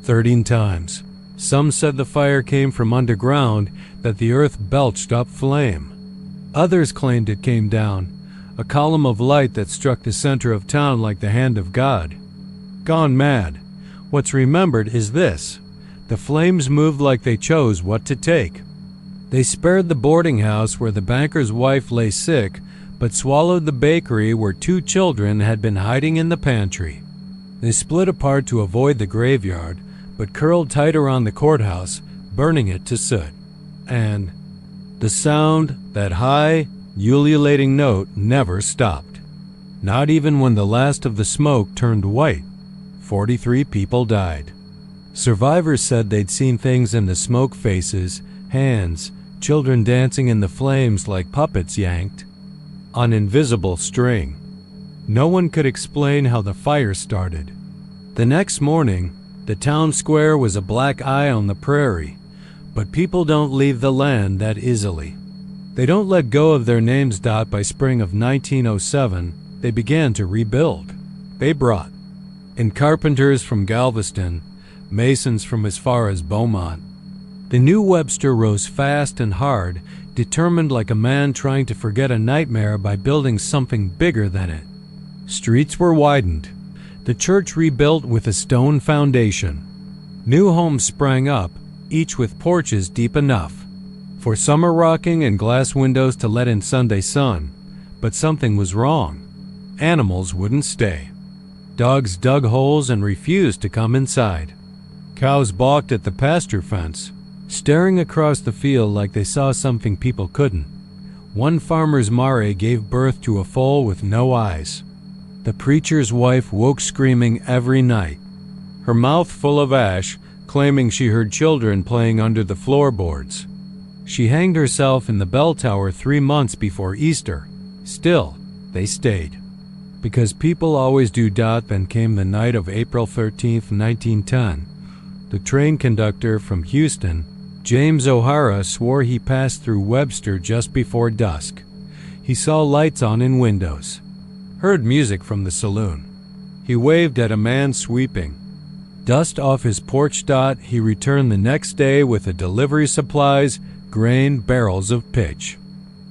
13 times. Some said the fire came from underground, that the earth belched up flame. Others claimed it came down a column of light that struck the center of town like the hand of God. Gone mad. What's remembered is this: the flames moved like they chose what to take. They spared the boarding house where the banker's wife lay sick, but swallowed the bakery where 2 children had been hiding in the pantry. They split apart to avoid the graveyard, but curled tight around the courthouse, burning it to soot. And the sound, that high, ululating note, never stopped. Not even when the last of the smoke turned white. 43 people died. Survivors said they'd seen things in the smoke: faces, hands, children dancing in the flames like puppets yanked on invisible string. No one could explain how the fire started. The next morning, the town square was a black eye on the prairie, but people don't leave the land that easily. They don't let go of their names. By spring of 1907, they began to rebuild. They brought in carpenters from Galveston, masons from as far as Beaumont. The new Webster rose fast and hard, determined like a man trying to forget a nightmare by building something bigger than it. Streets were widened. The church rebuilt with a stone foundation. New homes sprang up, each with porches deep enough for summer rocking and glass windows to let in Sunday sun. But something was wrong. Animals wouldn't stay. Dogs dug holes and refused to come inside. Cows balked at the pasture fence, staring across the field like they saw something people couldn't. One farmer's mare gave birth to a foal with no eyes. The preacher's wife woke screaming every night, her mouth full of ash, claiming she heard children playing under the floorboards. She hanged herself in the bell tower 3 months before Easter. Still, they stayed. Because people always do. Then came the night of April 13th, 1910. The train conductor from Houston, James O'Hara, swore he passed through Webster just before dusk. He saw lights on in windows, heard music from the saloon. He waved at a man sweeping dust off his porch. He returned the next day with a delivery: supplies, grain, barrels of pitch.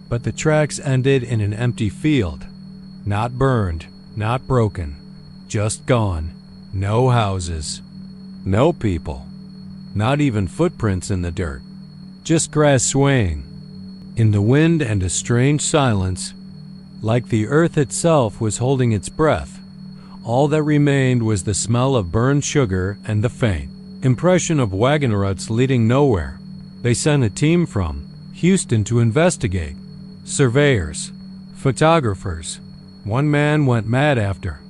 But the tracks ended in an empty field. Not burned, not broken, just gone. No houses, no people, not even footprints in the dirt, just grass swaying in the wind and a strange silence, like the earth itself was holding its breath. All that remained was the smell of burned sugar and the faint impression of wagon ruts leading nowhere. They sent a team from Houston to investigate. Surveyors, photographers. One man went mad after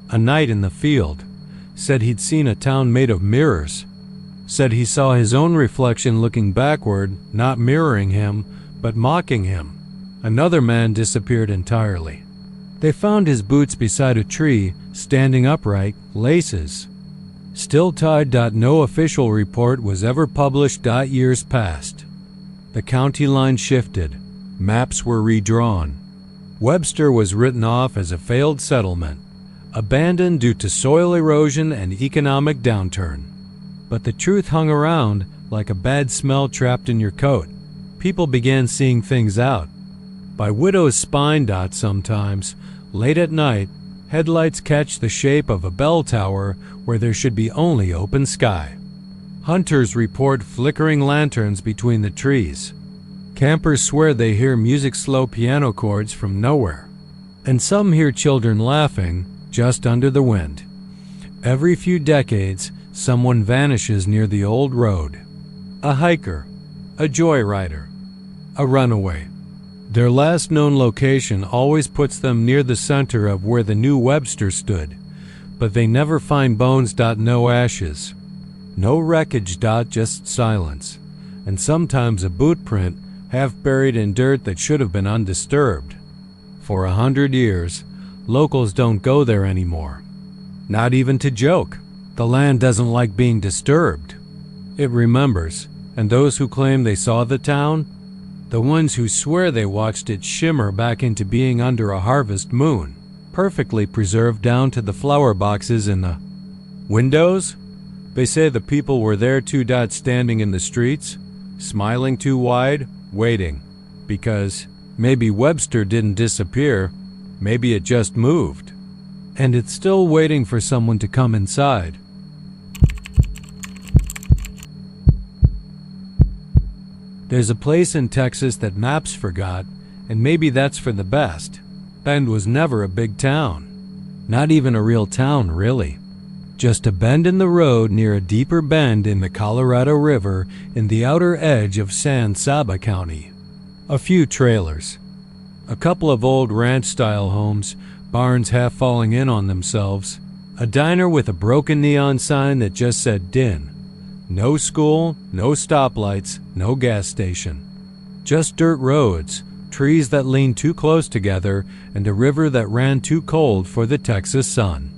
a night in the field. Said he'd seen a town made of mirrors. Said he saw his own reflection looking backward, not mirroring him, but mocking him. Another man disappeared entirely. They found his boots beside a tree, standing upright, laces still tied. No official report was ever published. Years passed. The county line shifted. Maps were redrawn. Webster was written off as a failed settlement, abandoned due to soil erosion and economic downturn. But the truth hung around like a bad smell trapped in your coat. People began seeing things out. By widow's spine. Sometimes, late at night, headlights catch the shape of a bell tower where there should be only open sky. Hunters report flickering lanterns between the trees. Campers swear they hear music, slow piano chords from nowhere. And some hear children laughing just under the wind. Every few decades, someone vanishes near the old road. A hiker, a joyrider, a runaway. Their last known location always puts them near the center of where the new Webster stood, but they never find bones. No ashes, no wreckage. Just silence, and sometimes a boot print half buried in dirt that should have been undisturbed. For 100 years, locals don't go there anymore. Not even to joke. The land doesn't like being disturbed. It remembers, and those who claim they saw the town, the ones who swear they watched it shimmer back into being under a harvest moon, perfectly preserved down to the flower boxes in the windows. They say the people were there too. Standing in the streets, smiling too wide, waiting, because maybe Webster didn't disappear, Maybe it just moved. And it's still waiting for someone to come inside. There's a place in Texas that maps forgot, and maybe that's for the best. Bend was never a big town. Not even a real town, really. Just a bend in the road near a deeper bend in the Colorado River in the outer edge of San Saba County. A few trailers. A couple of old ranch-style homes, barns half falling in on themselves. A diner with a broken neon sign that just said DIN. No school, no stoplights, no gas station. Just dirt roads, trees that leaned too close together, and a river that ran too cold for the Texas sun.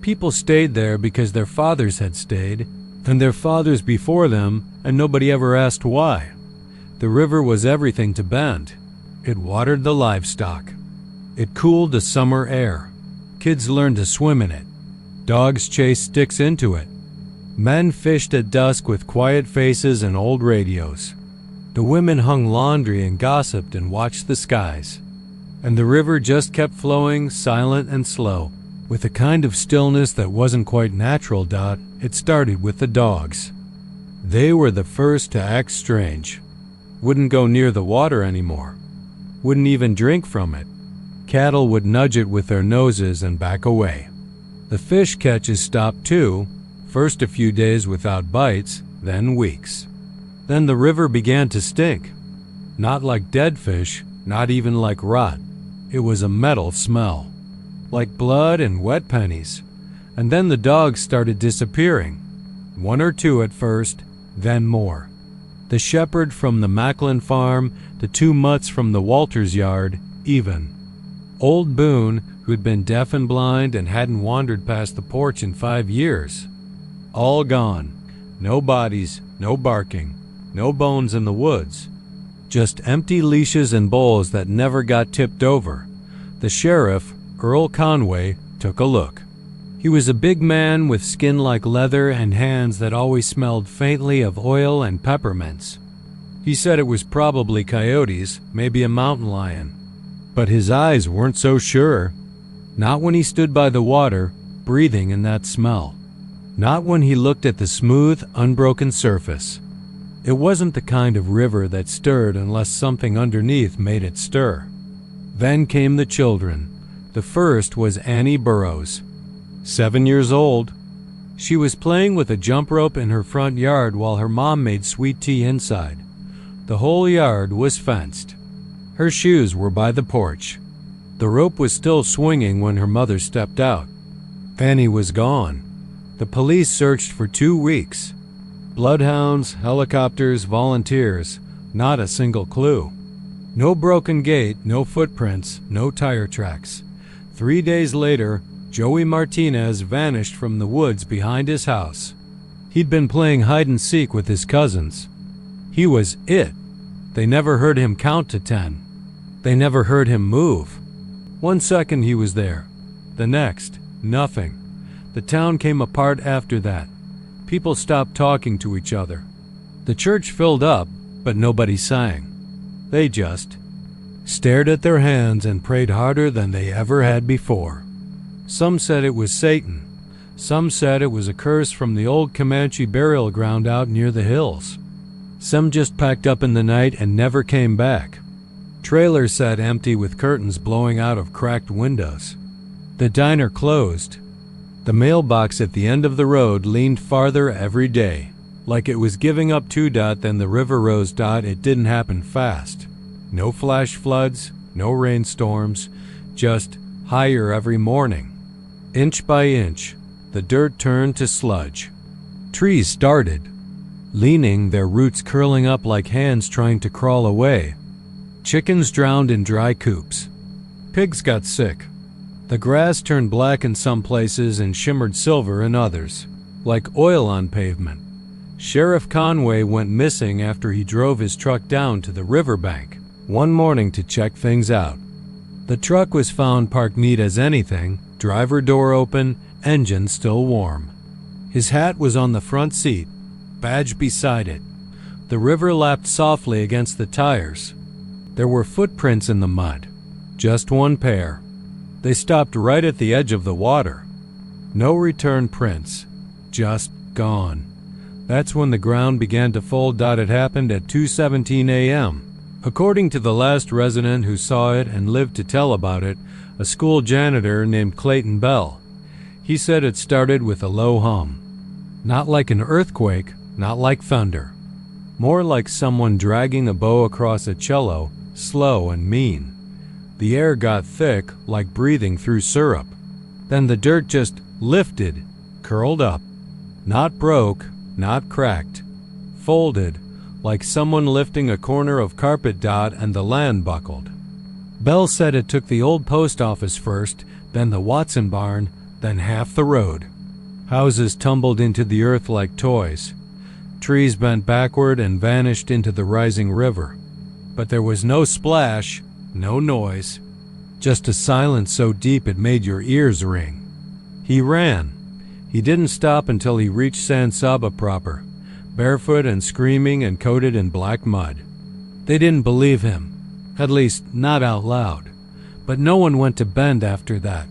People stayed there because their fathers had stayed, and their fathers before them, and nobody ever asked why. The river was everything to Bend. It watered the livestock. It cooled the summer air. Kids learned to swim in it. Dogs chased sticks into it. Men fished at dusk with quiet faces and old radios. The women hung laundry and gossiped and watched the skies. And the river just kept flowing, silent and slow, with a kind of stillness that wasn't quite natural. It started with the dogs. They were the first to act strange. Wouldn't go near the water anymore. Wouldn't even drink from it. Cattle would nudge it with their noses and back away. The fish catches stopped too, first a few days without bites, then weeks. Then the river began to stink. Not like dead fish, not even like rot. It was a metal smell. Like blood and wet pennies. And then the dogs started disappearing. One or two at first, then more. The shepherd from the Macklin farm, the two mutts from the Walters yard, even. Old Boone, who'd been deaf and blind and hadn't wandered past the porch in 5 years. All gone. No bodies, no barking, no bones in the woods. Just empty leashes and bowls that never got tipped over. The sheriff, Earl Conway, took a look. He was a big man with skin like leather and hands that always smelled faintly of oil and peppermints. He said it was probably coyotes, maybe a mountain lion. But his eyes weren't so sure. Not when he stood by the water, breathing in that smell. Not when he looked at the smooth, unbroken surface. It wasn't the kind of river that stirred unless something underneath made it stir. Then came the children. The first was Annie Burroughs, 7 years old. She was playing with a jump rope in her front yard while her mom made sweet tea inside. The whole yard was fenced. Her shoes were by the porch. The rope was still swinging when her mother stepped out. Annie was gone. The police searched for 2 weeks. Bloodhounds, helicopters, volunteers, not a single clue. No broken gate, no footprints, no tire tracks. 3 days later, Joey Martinez vanished from the woods behind his house. He'd been playing hide-and-seek with his cousins. He was it. They never heard him count to 10. They never heard him move. 1 second he was there. The next, nothing. The town came apart after that. People stopped talking to each other. The church filled up, but nobody sang. They just stared at their hands and prayed harder than they ever had before. Some said it was Satan. Some said it was a curse from the old Comanche burial ground out near the hills. Some just packed up in the night and never came back. Trailers sat empty with curtains blowing out of cracked windows. The diner closed. The mailbox at the end of the road leaned farther every day. Like it was giving up too. Then the river rose. It didn't happen fast. No flash floods, no rainstorms, just higher every morning. Inch by inch, the dirt turned to sludge. Trees started, leaning, their roots curling up like hands trying to crawl away. Chickens drowned in dry coops. Pigs got sick. The grass turned black in some places and shimmered silver in others, like oil on pavement. Sheriff Conway went missing after he drove his truck down to the riverbank one morning to check things out. The truck was found parked neat as anything, driver door open, engine still warm. His hat was on the front seat, badge beside it. The river lapped softly against the tires. There were footprints in the mud, just one pair. They stopped right at the edge of the water. No return prints, just gone. That's when the ground began to fold. It happened at 2:17 a.m. According to the last resident who saw it and lived to tell about it, a school janitor named Clayton Bell. He said it started with a low hum. Not like an earthquake, not like thunder. More like someone dragging a bow across a cello, slow and mean. The air got thick, like breathing through syrup. Then the dirt just lifted, curled up. Not broke, not cracked. Folded, like someone lifting a corner of carpet. And the land buckled. Bell said it took the old post office first, then the Watson barn, then half the road. Houses tumbled into the earth like toys. Trees bent backward and vanished into the rising river. But there was no splash, no noise, just a silence so deep it made your ears ring. He ran. He didn't stop until he reached San Saba proper, barefoot and screaming and coated in black mud. They didn't believe him, at least not out loud, but no one went to Bend after that.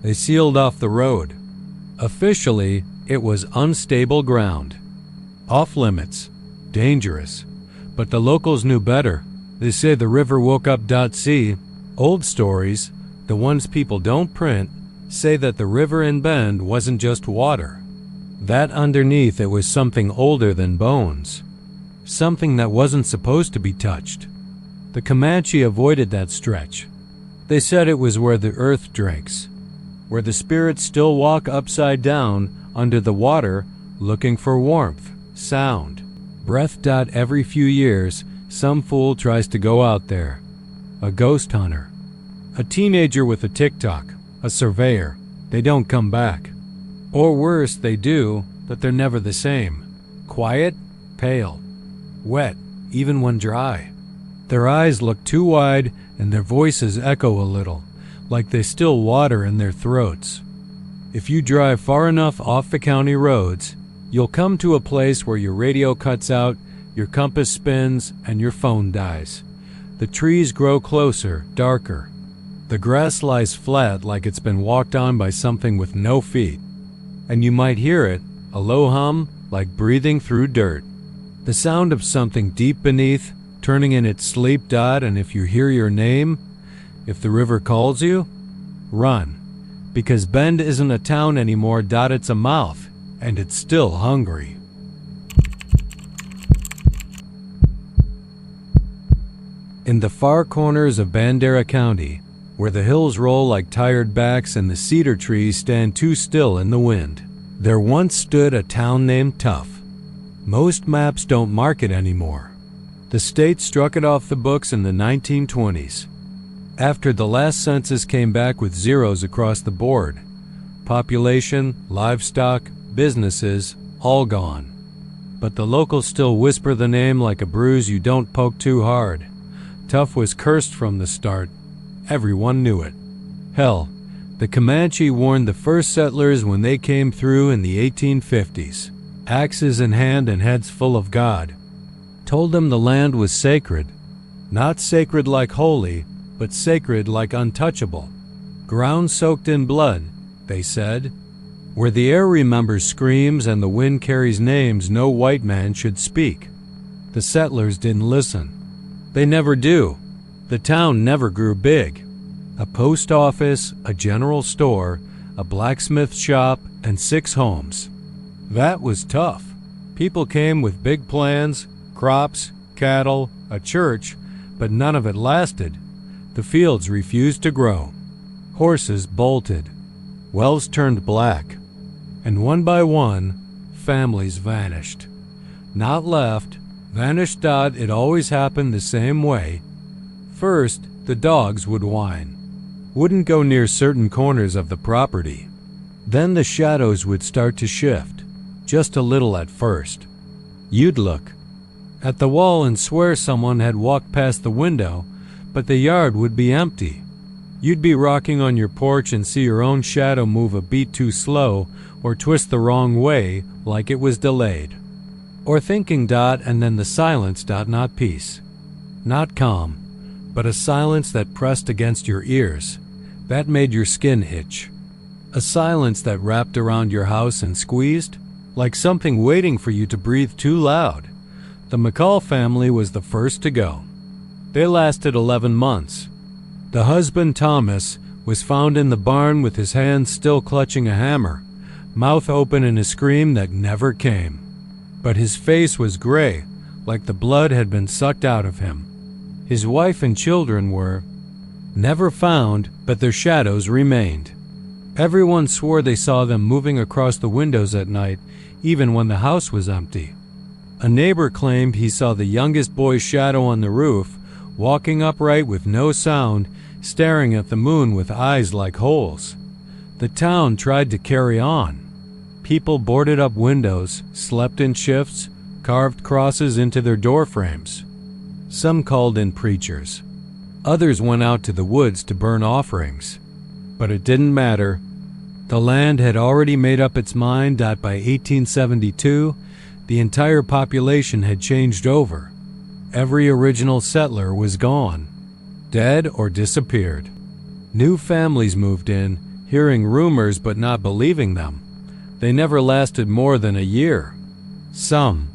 They sealed off the road. Officially, it was unstable ground. Off limits, dangerous, but the locals knew better. They say the river woke up. See, old stories, the ones people don't print, say that the river in Bend wasn't just water. That underneath it was something older than bones, something that wasn't supposed to be touched. The Comanche avoided that stretch. They said it was where the earth drinks, where the spirits still walk upside down under the water looking for warmth, sound, breath. Every few years, some fool tries to go out there. A ghost hunter, a teenager with a TikTok, a surveyor. They don't come back. Or worse, they do, but they're never the same. Quiet, pale, wet, even when dry. Their eyes look too wide and their voices echo a little, like they still water in their throats. If you drive far enough off the county roads, you'll come to a place where your radio cuts out, your compass spins, and your phone dies. The trees grow closer, darker. The grass lies flat like it's been walked on by something with no feet. And you might hear it, a low hum, like breathing through dirt. The sound of something deep beneath, turning in its sleep. And if you hear your name, if the river calls you, run. Because Bend isn't a town anymore. It's a mouth, and it's still hungry. In the far corners of Bandera County, where the hills roll like tired backs and the cedar trees stand too still in the wind, there once stood a town named Tough. Most maps don't mark it anymore. The state struck it off the books in the 1920s. After the last census came back with zeros across the board. Population, livestock, businesses, all gone. But the locals still whisper the name like a bruise you don't poke too hard. Tough was cursed from the start. Everyone knew it. Hell, the Comanche warned the first settlers when they came through in the 1850s, axes in hand and heads full of God. Told them the land was sacred. Not sacred like holy, but sacred like untouchable. Ground soaked in blood, they said. Where the air remembers screams and the wind carries names no white man should speak. The settlers didn't listen. They never do. The town never grew big. A post office, a general store, a blacksmith shop, and 6 homes. That was tough. People came with big plans, crops, cattle, a church, but none of it lasted. The fields refused to grow. Horses bolted. Wells turned black. And one by one, families vanished. Not left, vanished. It always happened the same way. First, the dogs would whine. Wouldn't go near certain corners of the property. Then the shadows would start to shift, just a little at first. You'd look at the wall and swear someone had walked past the window, but the yard would be empty. You'd be rocking on your porch and see your own shadow move a beat too slow or twist the wrong way like it was delayed. Or thinking. And then the silence. Not peace, not calm, but a silence that pressed against your ears. That made your skin itch. A silence that wrapped around your house and squeezed, like something waiting for you to breathe too loud. The McCall family was the first to go. They lasted 11 months. The husband, Thomas, was found in the barn with his hands still clutching a hammer, mouth open in a scream that never came. But his face was gray, like the blood had been sucked out of him. His wife and children were never found, but their shadows remained. Everyone swore they saw them moving across the windows at night, even when the house was empty. A neighbor claimed he saw the youngest boy's shadow on the roof, walking upright with no sound, staring at the moon with eyes like holes. The town tried to carry on. People boarded up windows, slept in shifts, carved crosses into their door frames. Some called in preachers. Others went out to the woods to burn offerings. But it didn't matter. The land had already made up its mind that by 1872, the entire population had changed over. Every original settler was gone, dead or disappeared. New families moved in, hearing rumors but not believing them. They never lasted more than a year. Some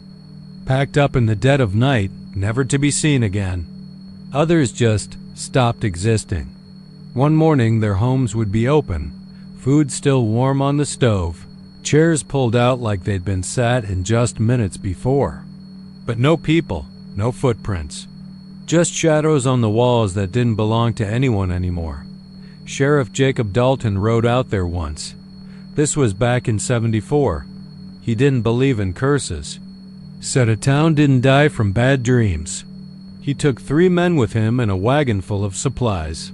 packed up in the dead of night, never to be seen again. Others just stopped existing. One morning their homes would be open, food still warm on the stove, chairs pulled out like they'd been sat in just minutes before. But no people, no footprints. Just shadows on the walls that didn't belong to anyone anymore. Sheriff Jacob Dalton rode out there once. This was back in '74. He didn't believe in curses. Said a town didn't die from bad dreams. He took 3 men with him and a wagon full of supplies.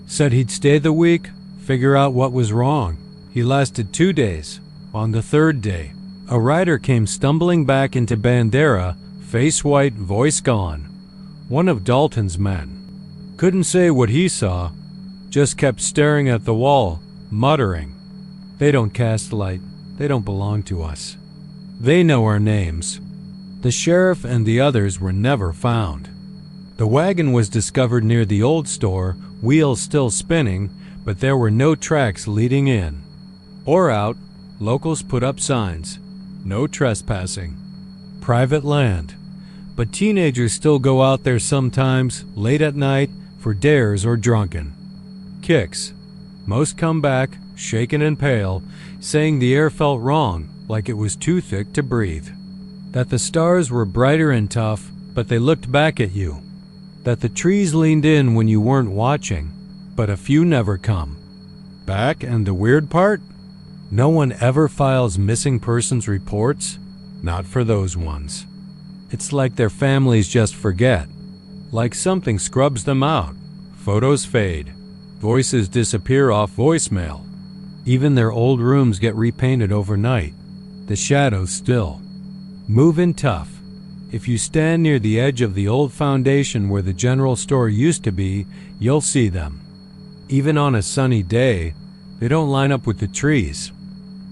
Said he'd stay the week, figure out what was wrong. He lasted 2 days. On the 3rd day, a rider came stumbling back into Bandera, face white, voice gone. One of Dalton's men. Couldn't say what he saw, just kept staring at the wall, muttering, "They don't cast light. They don't belong to us. They know our names." The sheriff and the others were never found. The wagon was discovered near the old store, wheels still spinning, but there were no tracks leading in or out. Locals put up signs. No trespassing. Private land. But teenagers still go out there sometimes, late at night, for dares or drunken kicks. Most come back, shaken and pale, saying the air felt wrong, like it was too thick to breathe. That the stars were brighter and tough, but they looked back at you. That the trees leaned in when you weren't watching, but a few never come back. And the weird part? No one ever files missing persons reports, not for those ones. It's like their families just forget, like something scrubs them out. Photos fade, voices disappear off voicemail. Even their old rooms get repainted overnight. The shadows still move in tough. If you stand near the edge of the old foundation where the general store used to be, you'll see them. Even on a sunny day, they don't line up with the trees.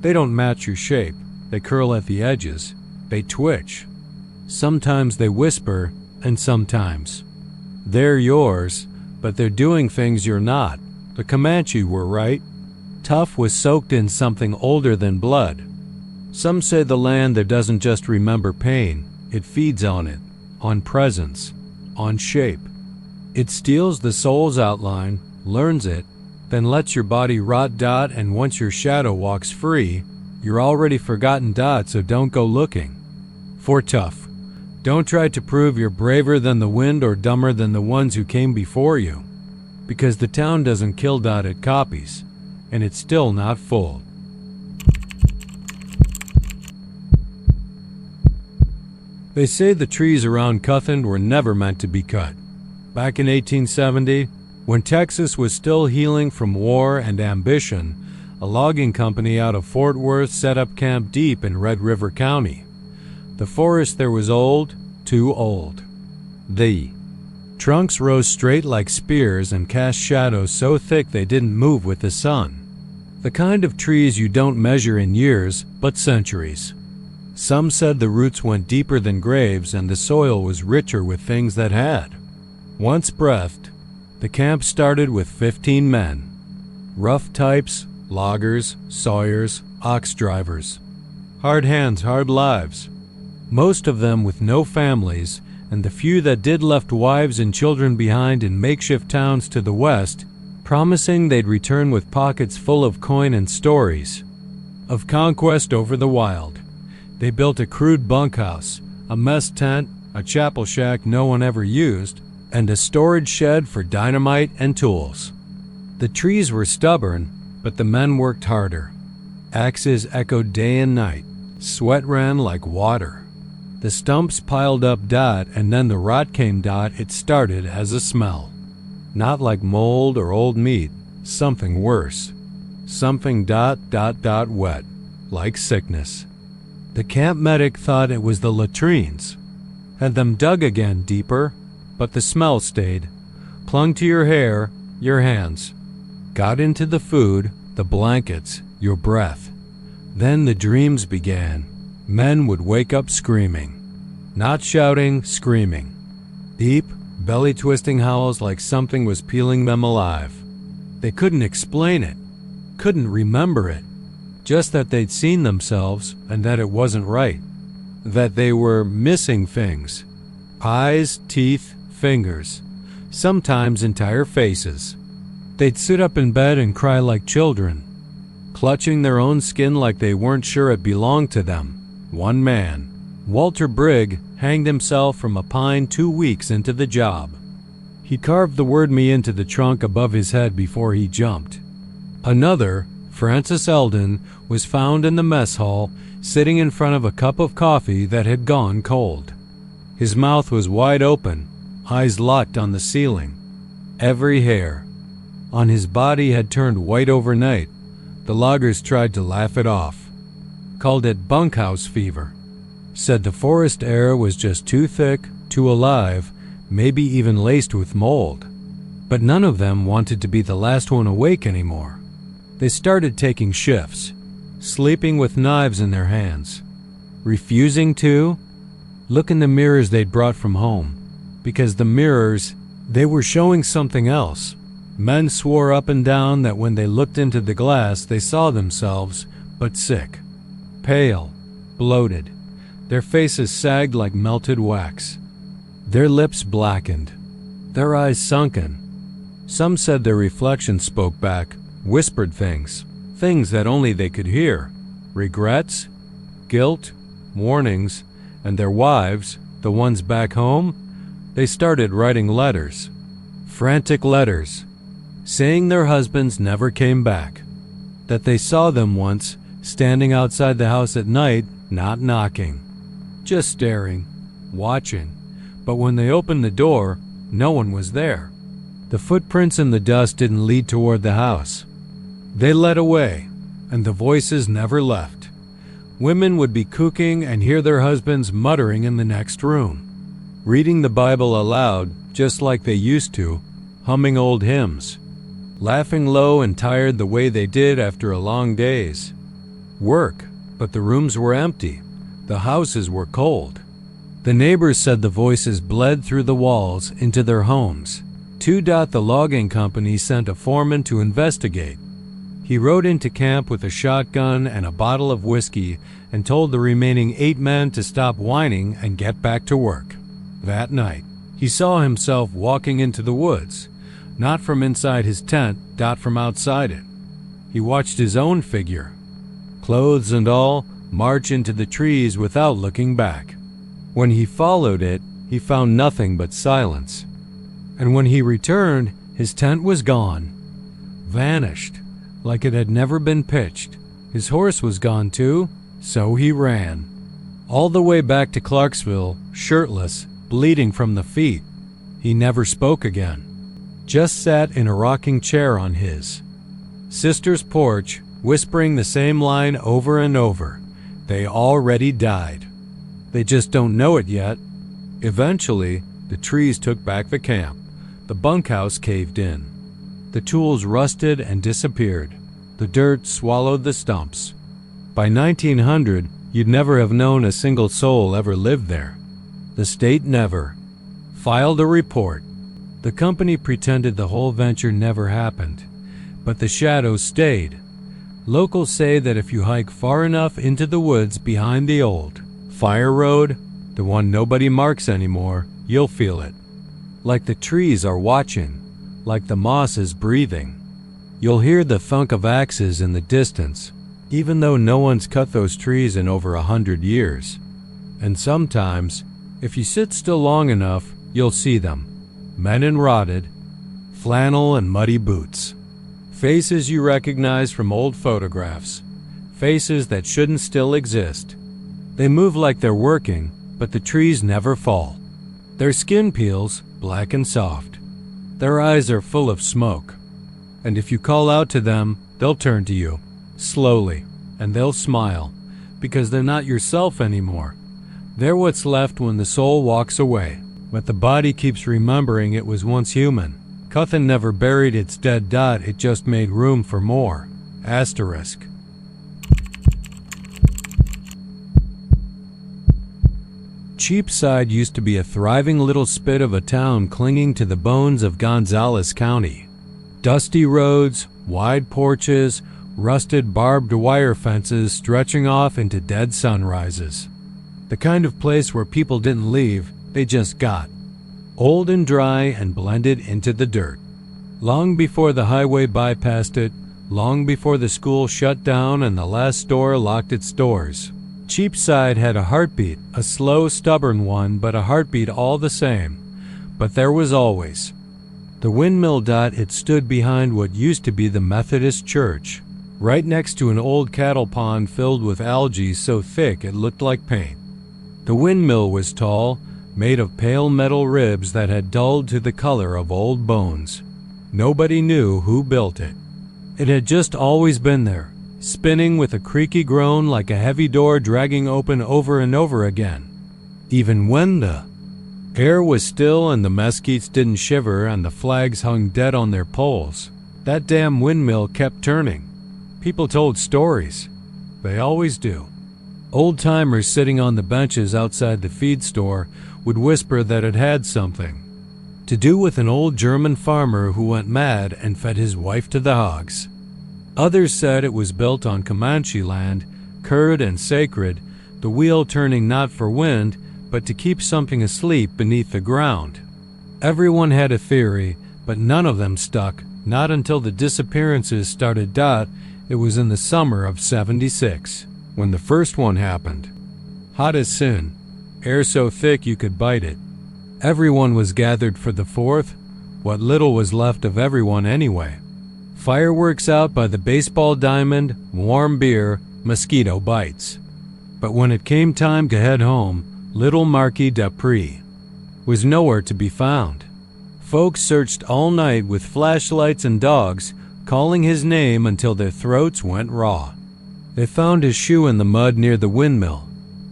They don't match your shape. They curl at the edges. They twitch. Sometimes they whisper, and sometimes they're yours, but they're doing things you're not. The Comanche were right. Tough was soaked in something older than blood. Some say the land that doesn't just remember pain, it feeds on it, on presence, on shape. It steals the soul's outline, learns it, then lets your body rot. And once your shadow walks free, you're already forgotten. So don't go looking for tough. Don't try to prove you're braver than the wind or dumber than the ones who came before you, because the town doesn't kill. It copies, and it's still not full. They say the trees around Cuthin were never meant to be cut. Back in 1870, when Texas was still healing from war and ambition, a logging company out of Fort Worth set up camp deep in Red River County. The forest there was old, too old. The trunks rose straight like spears and cast shadows so thick they didn't move with the sun. The kind of trees you don't measure in years, but centuries. Some said the roots went deeper than graves and the soil was richer with things that had once breathed. The camp started with 15 men. Rough types, loggers, sawyers, ox drivers. Hard hands, hard lives. Most of them with no families, and the few that did left wives and children behind in makeshift towns to the west, promising they'd return with pockets full of coin and stories of conquest over the wild. They built a crude bunkhouse, a mess tent, a chapel shack no one ever used, and a storage shed for dynamite and tools. The trees were stubborn, but the men worked harder. Axes echoed day and night. Sweat ran like water. The stumps piled up and then the rot came. It started as a smell. Not like mold or old meat, something worse. Something wet, like sickness. The camp medic thought it was the latrines. Had them dug again deeper, but the smell stayed. Clung to your hair, your hands. Got into the food, the blankets, your breath. Then the dreams began. Men would wake up screaming. Not shouting, screaming. Deep, belly-twisting howls like something was peeling them alive. They couldn't explain it. Couldn't remember it. Just that they'd seen themselves and that it wasn't right. That they were missing things. Eyes, teeth, fingers. Sometimes entire faces. They'd sit up in bed and cry like children, clutching their own skin like they weren't sure it belonged to them. One man, Walter Brigg, hanged himself from a pine 2 weeks into the job. He carved the word "me" into the trunk above his head before he jumped. Another, Francis Eldon, was found in the mess hall, sitting in front of a cup of coffee that had gone cold. His mouth was wide open, eyes locked on the ceiling. Every hair on his body had turned white overnight. The loggers tried to laugh it off. Called it bunkhouse fever. Said the forest air was just too thick, too alive, maybe even laced with mold. But none of them wanted to be the last one awake anymore. They started taking shifts, sleeping with knives in their hands. Refusing to look in the mirrors they'd brought from home. Because the mirrors, they were showing something else. Men swore up and down that when they looked into the glass, they saw themselves, but sick, pale, bloated. Their faces sagged like melted wax. Their lips blackened. Their eyes sunken. Some said their reflection spoke back, whispered things that only they could hear. Regrets, guilt, warnings, and their wives, the ones back home, they started writing letters. Frantic letters. Saying their husbands never came back, that they saw them once, standing outside the house at night, not knocking, just staring, watching, but when they opened the door, no one was there. The footprints in the dust didn't lead toward the house. They led away, and the voices never left. Women would be cooking and hear their husbands muttering in the next room, reading the Bible aloud, just like they used to, humming old hymns. Laughing low and tired the way they did after a long day's work, but the rooms were empty. The houses were cold. The neighbors said the voices bled through the walls into their homes. The logging company sent a foreman to investigate. He rode into camp with a shotgun and a bottle of whiskey and told the remaining 8 men to stop whining and get back to work. That night, he saw himself walking into the woods. Not from inside his tent, from outside it. He watched his own figure, clothes and all, march into the trees without looking back. When he followed it, he found nothing but silence. And when he returned, his tent was gone. Vanished, like it had never been pitched. His horse was gone too, so he ran. All the way back to Clarksville, shirtless, bleeding from the feet. He never spoke again. Just sat in a rocking chair on his sister's porch, whispering the same line over and over. They already died. They just don't know it yet. Eventually, the trees took back the camp. The bunkhouse caved in. The tools rusted and disappeared. The dirt swallowed the stumps. By 1900, you'd never have known a single soul ever lived there. The state never filed a report. The company pretended the whole venture never happened. but the shadows stayed. Locals say that if you hike far enough into the woods behind the old fire road, the one nobody marks anymore, you'll feel it. Like the trees are watching, like the moss is breathing. You'll hear the thunk of axes in the distance, even though no one's cut those trees in over 100 years. And sometimes, if you sit still long enough, you'll see them. Men in rotted, flannel and muddy boots. Faces you recognize from old photographs. Faces that shouldn't still exist. They move like they're working, but the trees never fall. Their skin peels, black and soft. Their eyes are full of smoke. And if you call out to them, they'll turn to you, slowly, and they'll smile, because they're not yourself anymore. They're what's left when the soul walks away, but the body keeps remembering it was once human. Cuthin never buried its dead dot, it just made room for more. Asterisk. Cheapside used to be a thriving little spit of a town clinging to the bones of Gonzales County. Dusty roads, wide porches, rusted barbed wire fences stretching off into dead sunrises. The kind of place where people didn't leave, they just got. Old and dry and blended into the dirt. Long before the highway bypassed it, long before the school shut down and the last store locked its doors, Cheapside had a heartbeat, a slow, stubborn one, but a heartbeat all the same. But there was always the windmill dot. It stood behind what used to be the Methodist church, right next to an old cattle pond filled with algae so thick it looked like paint. The windmill was tall, made of pale metal ribs that had dulled to the color of old bones. Nobody knew who built it. It had just always been there, spinning with a creaky groan like a heavy door dragging open over and over again. Even when the air was still and the mesquites didn't shiver and the flags hung dead on their poles, that damn windmill kept turning. People told stories. They always do. Old-timers sitting on the benches outside the feed store would whisper that it had something to do with an old German farmer who went mad and fed his wife to the hogs. Others said it was built on Comanche land, curd and sacred, the wheel turning not for wind, but to keep something asleep beneath the ground. Everyone had a theory, but none of them stuck, not until the disappearances started. It was in the summer of '76, when the first one happened. Hot as sin, air so thick you could bite it. Everyone was gathered for the fourth, what little was left of everyone anyway. Fireworks out by the baseball diamond, warm beer, mosquito bites. But when it came time to head home, little Marquis Dupree was nowhere to be found. Folks searched all night with flashlights and dogs, calling his name until their throats went raw. They found his shoe in the mud near the windmill.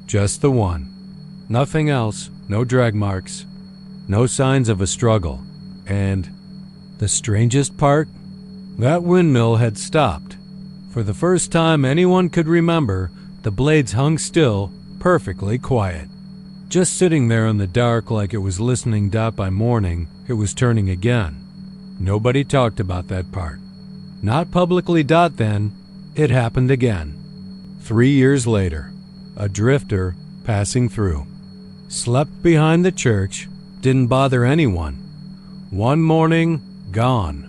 Just the one. Nothing else, no drag marks, no signs of a struggle. And the strangest part? That windmill had stopped. For the first time anyone could remember, the blades hung still, perfectly quiet. Just sitting there in the dark like it was listening. By morning, it was turning again. Nobody talked about that part. Not publicly. Then, it happened again. 3 years later, a drifter passing through. Slept behind the church, didn't bother anyone. One morning, gone.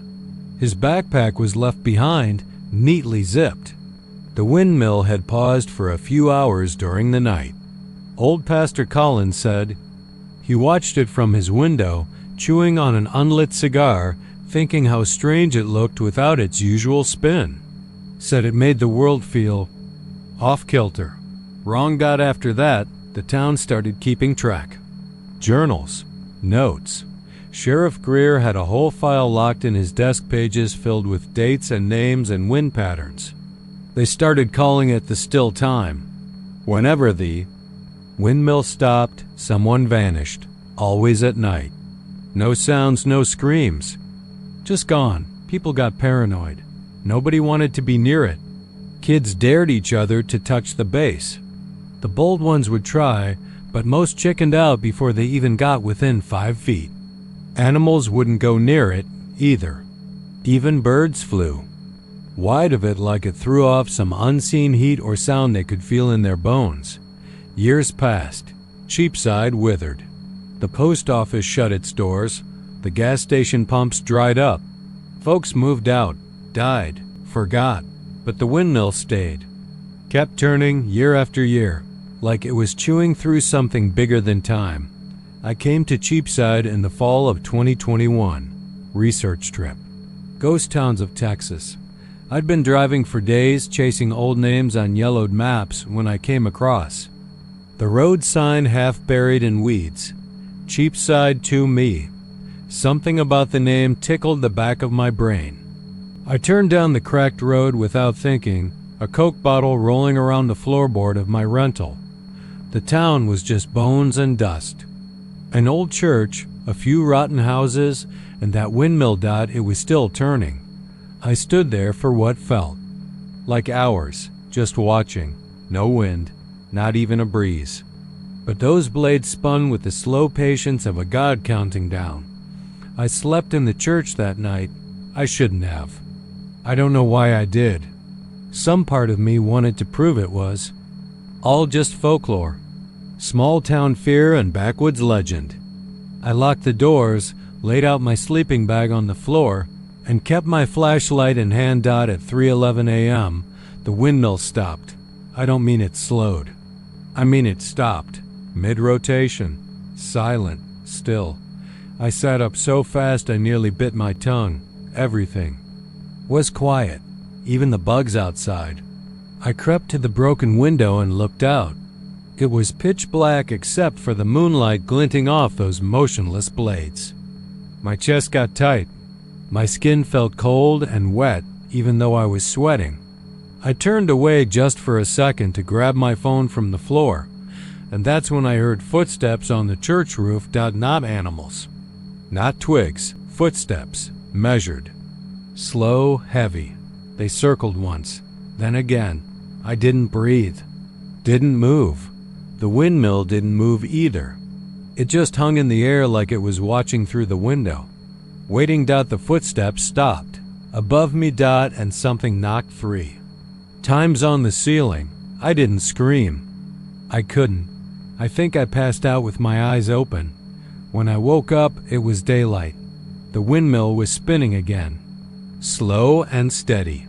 His backpack was left behind, neatly zipped. The windmill had paused for a few hours during the night. Old Pastor Collins said he watched it from his window, chewing on an unlit cigar, thinking how strange it looked without its usual spin. Said it made the world feel off-kilter. Wrong. After that, the town started keeping track. Journals, notes. Sheriff Greer had a whole file locked in his desk, pages filled with dates and names and wind patterns. They started calling it the still time. Whenever the windmill stopped, someone vanished, always at night. No sounds, no screams. Just gone. People got paranoid. Nobody wanted to be near it. Kids dared each other to touch the base. The bold ones would try, but most chickened out before they even got within 5 feet. Animals wouldn't go near it, either. Even birds flew. wide of it like it threw off some unseen heat or sound they could feel in their bones. Years passed. Cheapside withered. The post office shut its doors. The gas station pumps dried up. Folks moved out, died, forgot, but the windmill stayed. Kept turning year after year, like it was chewing through something bigger than time. I came to Cheapside in the fall of 2021. Research trip. Ghost towns of Texas. I'd been driving for days, chasing old names on yellowed maps when I came across the road sign half buried in weeds. Cheapside to me. Something about the name tickled the back of my brain. I turned down the cracked road without thinking, a Coke bottle rolling around the floorboard of my rental. The town was just bones and dust. An old church, a few rotten houses, and that windmill dot it was still turning. I stood there for what felt like hours, just watching. No wind, not even a breeze. But those blades spun with the slow patience of a god counting down. I slept in the church that night. I shouldn't have. I don't know why I did. Some part of me wanted to prove it was all just folklore, small town fear and backwoods legend. I locked the doors, laid out my sleeping bag on the floor, and kept my flashlight in hand. At 3:11 a.m., the windmill stopped. I don't mean it slowed. I mean it stopped, mid-rotation, silent, still. I sat up so fast I nearly bit my tongue. Everything was quiet, even the bugs outside. I crept to the broken window and looked out. It was pitch black except for the moonlight glinting off those motionless blades. My chest got tight. My skin felt cold and wet even though I was sweating. I turned away just for a second to grab my phone from the floor, and that's when I heard footsteps on the church roof. Not animals. Not twigs, footsteps, measured. Slow, heavy. They circled once, then again. I didn't breathe. Didn't move. The windmill didn't move either. It just hung in the air like it was watching through the window. Waiting. The footsteps stopped. Above me. And something knocked free. Time's on the ceiling. I didn't scream. I couldn't. I think I passed out with my eyes open. When I woke up, it was daylight. The windmill was spinning again. Slow and steady.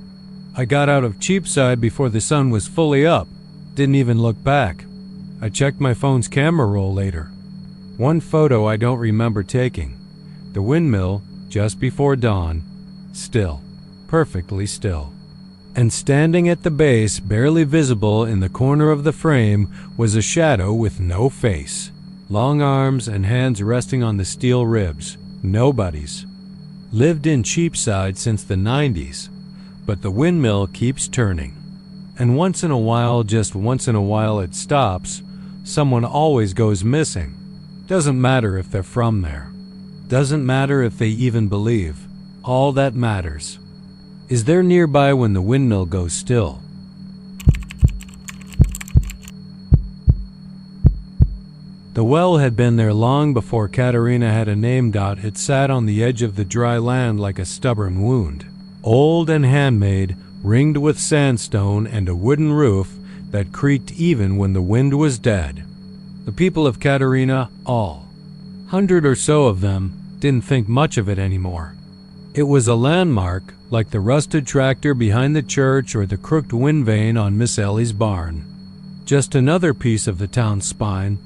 I got out of Cheapside before the sun was fully up. Didn't even look back. I checked my phone's camera roll later. One photo I don't remember taking. The windmill, just before dawn, still, perfectly still. And standing at the base, barely visible in the corner of the frame, was a shadow with no face. Long arms and hands resting on the steel ribs. Nobody's. Lived in Cheapside since the 90s, but the windmill keeps turning. And once in a while, just once in a while, it stops. Someone always goes missing. Doesn't matter if they're from there. Doesn't matter if they even believe. All that matters is they're nearby when the windmill goes still. The well had been there long before Katerina had a name. It sat on the edge of the dry land like a stubborn wound. Old and handmade, ringed with sandstone and a wooden roof that creaked even when the wind was dead. The people of Katerina, all 100 or so of them, didn't think much of it anymore. It was a landmark, like the rusted tractor behind the church or the crooked wind vane on Miss Ellie's barn. Just another piece of the town's spine.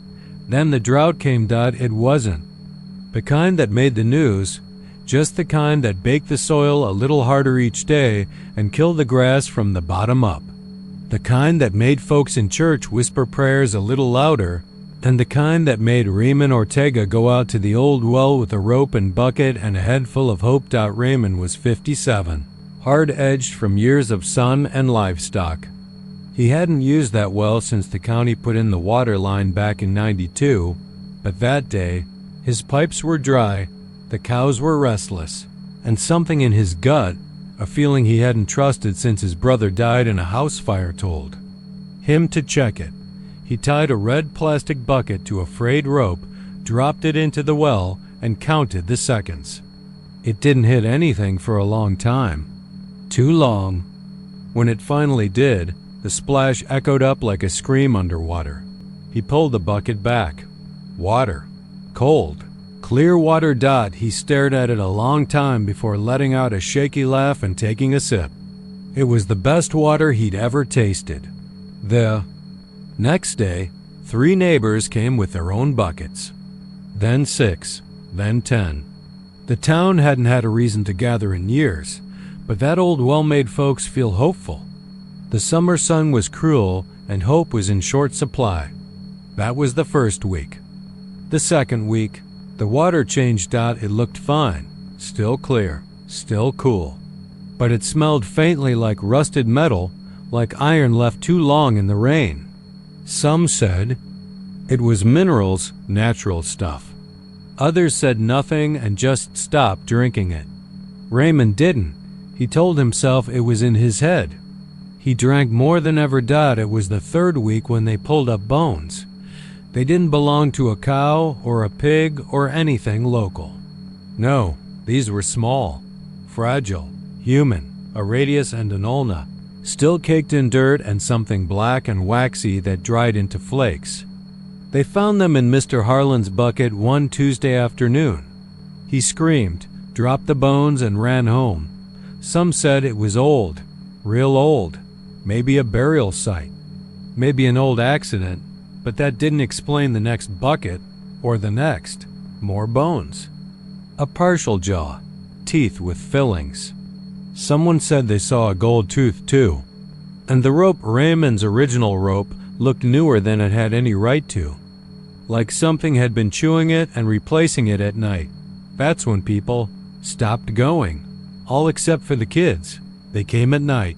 Then the drought came. It wasn't the kind that made the news, just the kind that baked the soil a little harder each day and killed the grass from the bottom up. The kind that made folks in church whisper prayers a little louder, and the kind that made Raymond Ortega go out to the old well with a rope and bucket and a head full of hope. Raymond was 57, hard-edged from years of sun and livestock. He hadn't used that well since the county put in the water line back in '92, but that day, his pipes were dry, the cows were restless, and something in his gut, a feeling he hadn't trusted since his brother died in a house fire, told him to check it. He tied a red plastic bucket to a frayed rope, dropped it into the well, and counted the seconds. It didn't hit anything for a long time. Too long, When it finally did, the splash echoed up like a scream underwater. He pulled the bucket back. Water. Cold. Clear water. He stared at it a long time before letting out a shaky laugh and taking a sip. It was the best water he'd ever tasted. The next day, 3 neighbors came with their own buckets. Then 6, then 10. The town hadn't had a reason to gather in years, but that old well-made folks feel hopeful. The summer sun was cruel and hope was in short supply. That was the first week. The second week, the water changed. It looked fine, still clear, still cool. But it smelled faintly like rusted metal, like iron left too long in the rain. Some said it was minerals, natural stuff. Others said nothing and just stopped drinking it. Raymond didn't. He told himself it was in his head. He drank more than ever. It was the third week when they pulled up bones. They didn't belong to a cow or a pig or anything local. No, these were small, fragile, human, a radius and an ulna, still caked in dirt and something black and waxy that dried into flakes. They found them in Mr. Harlan's bucket one Tuesday afternoon. He screamed, dropped the bones, and ran home. Some said it was old, real old, maybe a burial site, maybe an old accident, but that didn't explain the next bucket or the next. More bones. A partial jaw, teeth with fillings. Someone said they saw a gold tooth too. And the rope, Raymond's original rope, looked newer than it had any right to. Like something had been chewing it and replacing it at night. That's when people stopped going. All except for the kids. They came at night.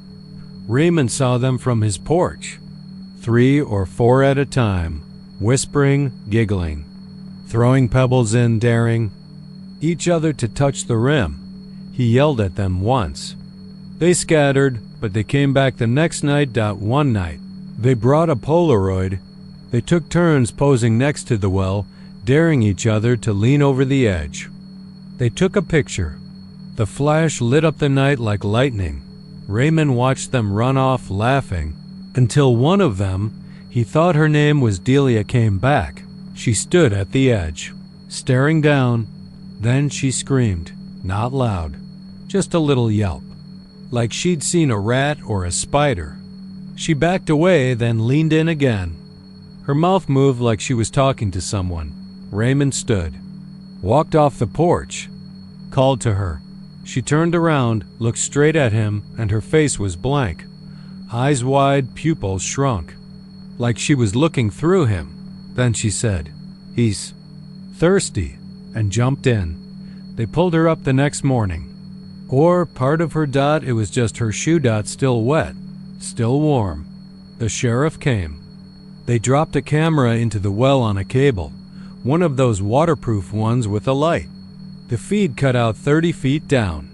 Raymond saw them from his porch. 3 or 4 at a time, whispering, giggling, throwing pebbles in, daring each other to touch the rim. He yelled at them once. They scattered, but they came back the next night. One night, they brought a Polaroid. They took turns posing next to the well, daring each other to lean over the edge. They took a picture. The flash lit up the night like lightning. Raymond watched them run off laughing, until one of them, he thought her name was Delia, came back. She stood at the edge, staring down. Then she screamed, not loud, just a little yelp, like she'd seen a rat or a spider. She backed away, then leaned in again. Her mouth moved like she was talking to someone. Raymond stood, walked off the porch, called to her. She turned around, looked straight at him, and her face was blank. Eyes wide, pupils shrunk, like she was looking through him. Then she said, "He's thirsty," and jumped in. They pulled her up the next morning. Or part of her. It was just her shoe. Still wet, still warm. The sheriff came. They dropped a camera into the well on a cable, one of those waterproof ones with a light. The feed cut out 30 feet down.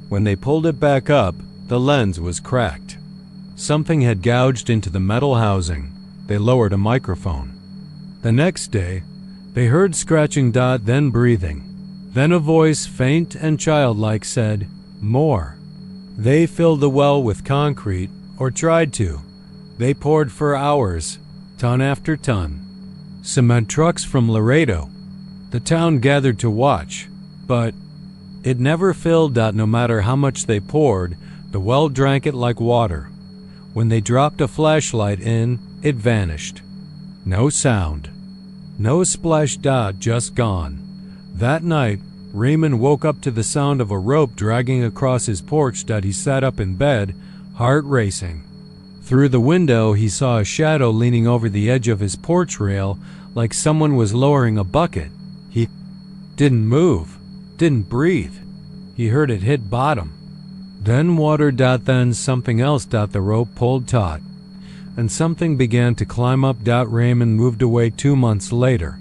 When they pulled it back up, the lens was cracked. Something had gouged into the metal housing. They lowered a microphone. The next day, they heard scratching. Then breathing. Then a voice, faint and childlike, said, "More." They filled the well with concrete, or tried to. They poured for hours, ton after ton. Cement trucks from Laredo. The town gathered to watch, but it never filled. No matter how much they poured, the well drank it like water. When they dropped a flashlight in, it vanished. No sound. No splash. Just gone. That night, Raymond woke up to the sound of a rope dragging across his porch. He sat up in bed, heart racing. Through the window, he saw a shadow leaning over the edge of his porch rail, like someone was lowering a bucket. He didn't move, didn't breathe. He heard it hit bottom. Then water. Then something else. The rope pulled taut, and something began to climb up. Raymond moved away 2 months later.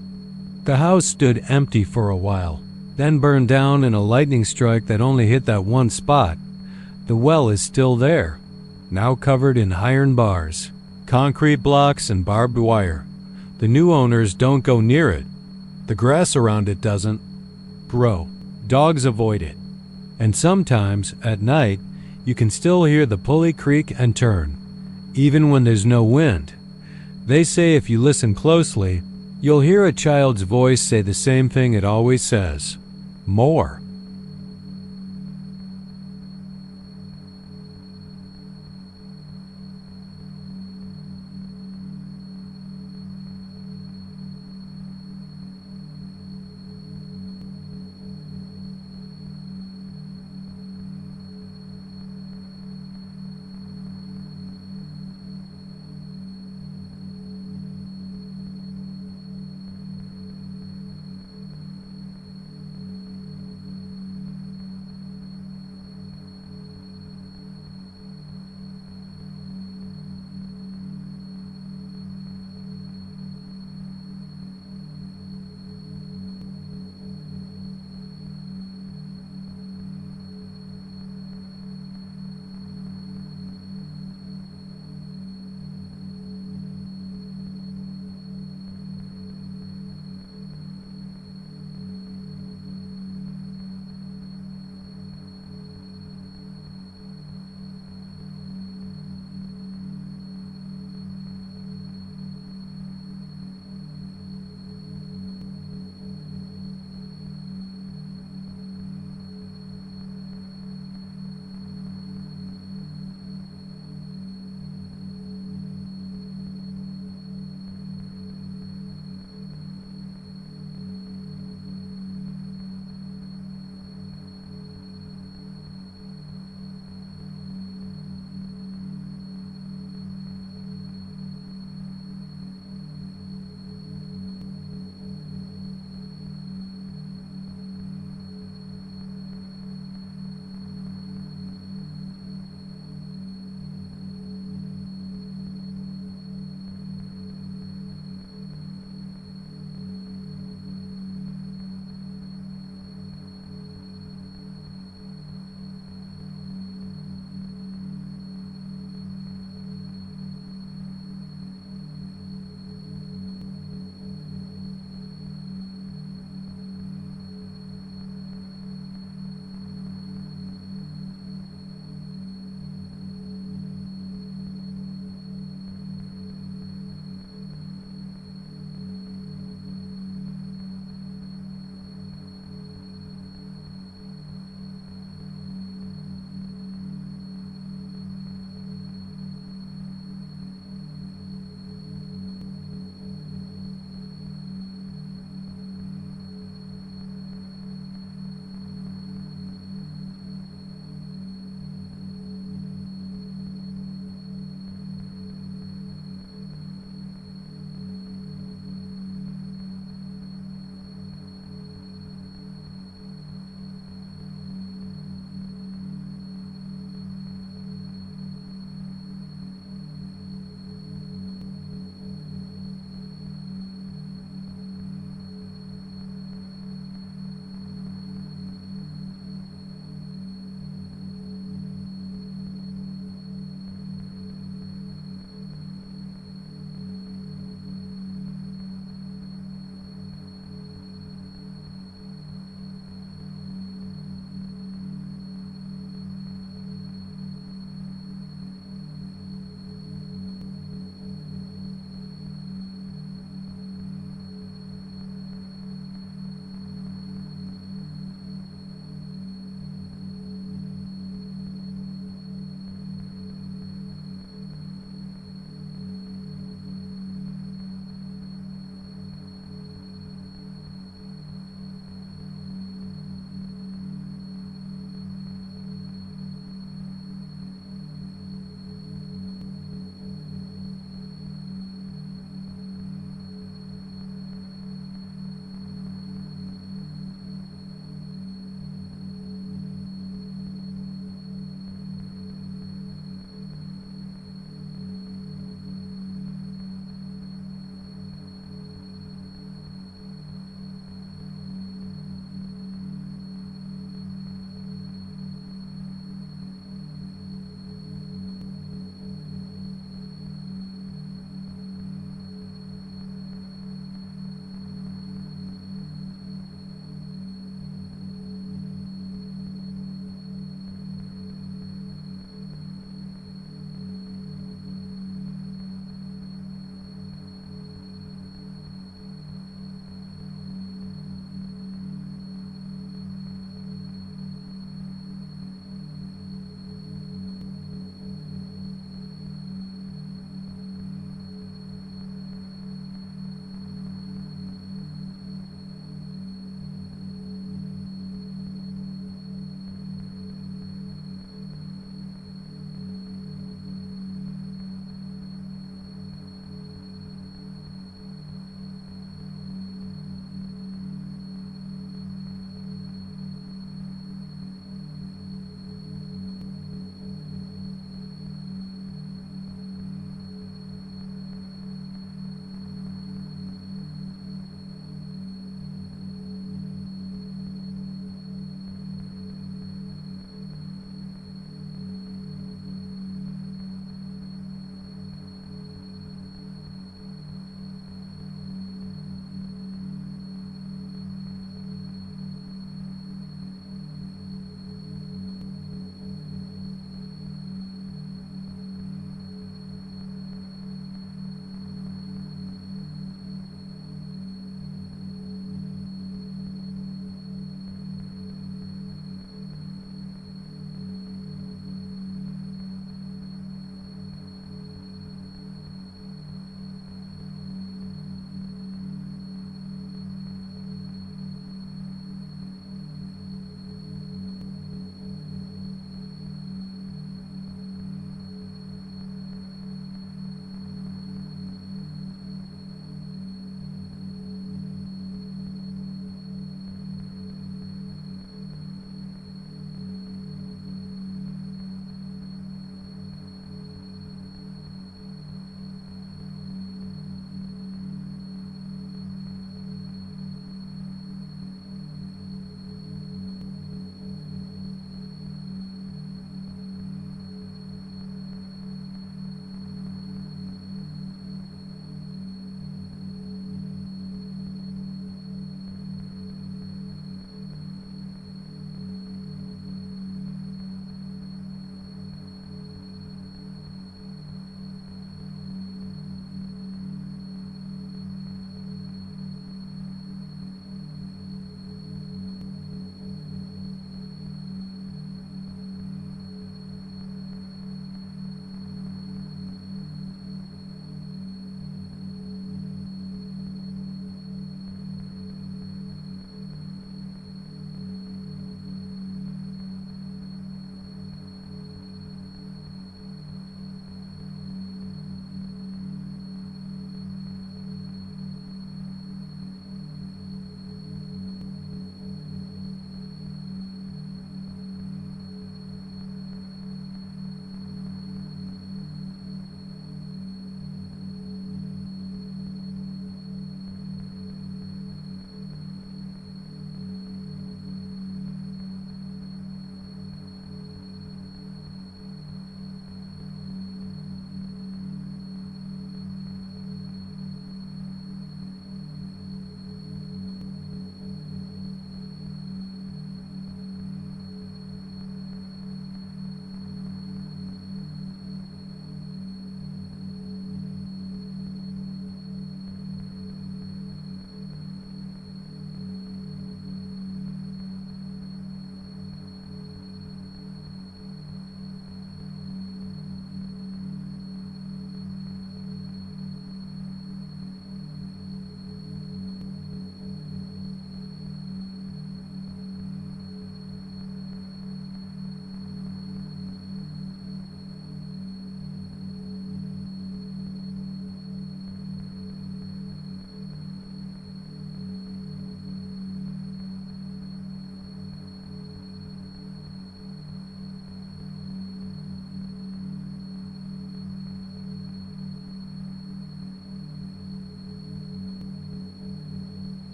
The house stood empty for a while, then burned down in a lightning strike that only hit that one spot. The well is still there, now covered in iron bars, concrete blocks, and barbed wire. The new owners don't go near it. The grass around it doesn't grow. Dogs avoid it. And sometimes, at night, you can still hear the pulley creak and turn, even when there's no wind. They say if you listen closely, you'll hear a child's voice say the same thing it always says: more.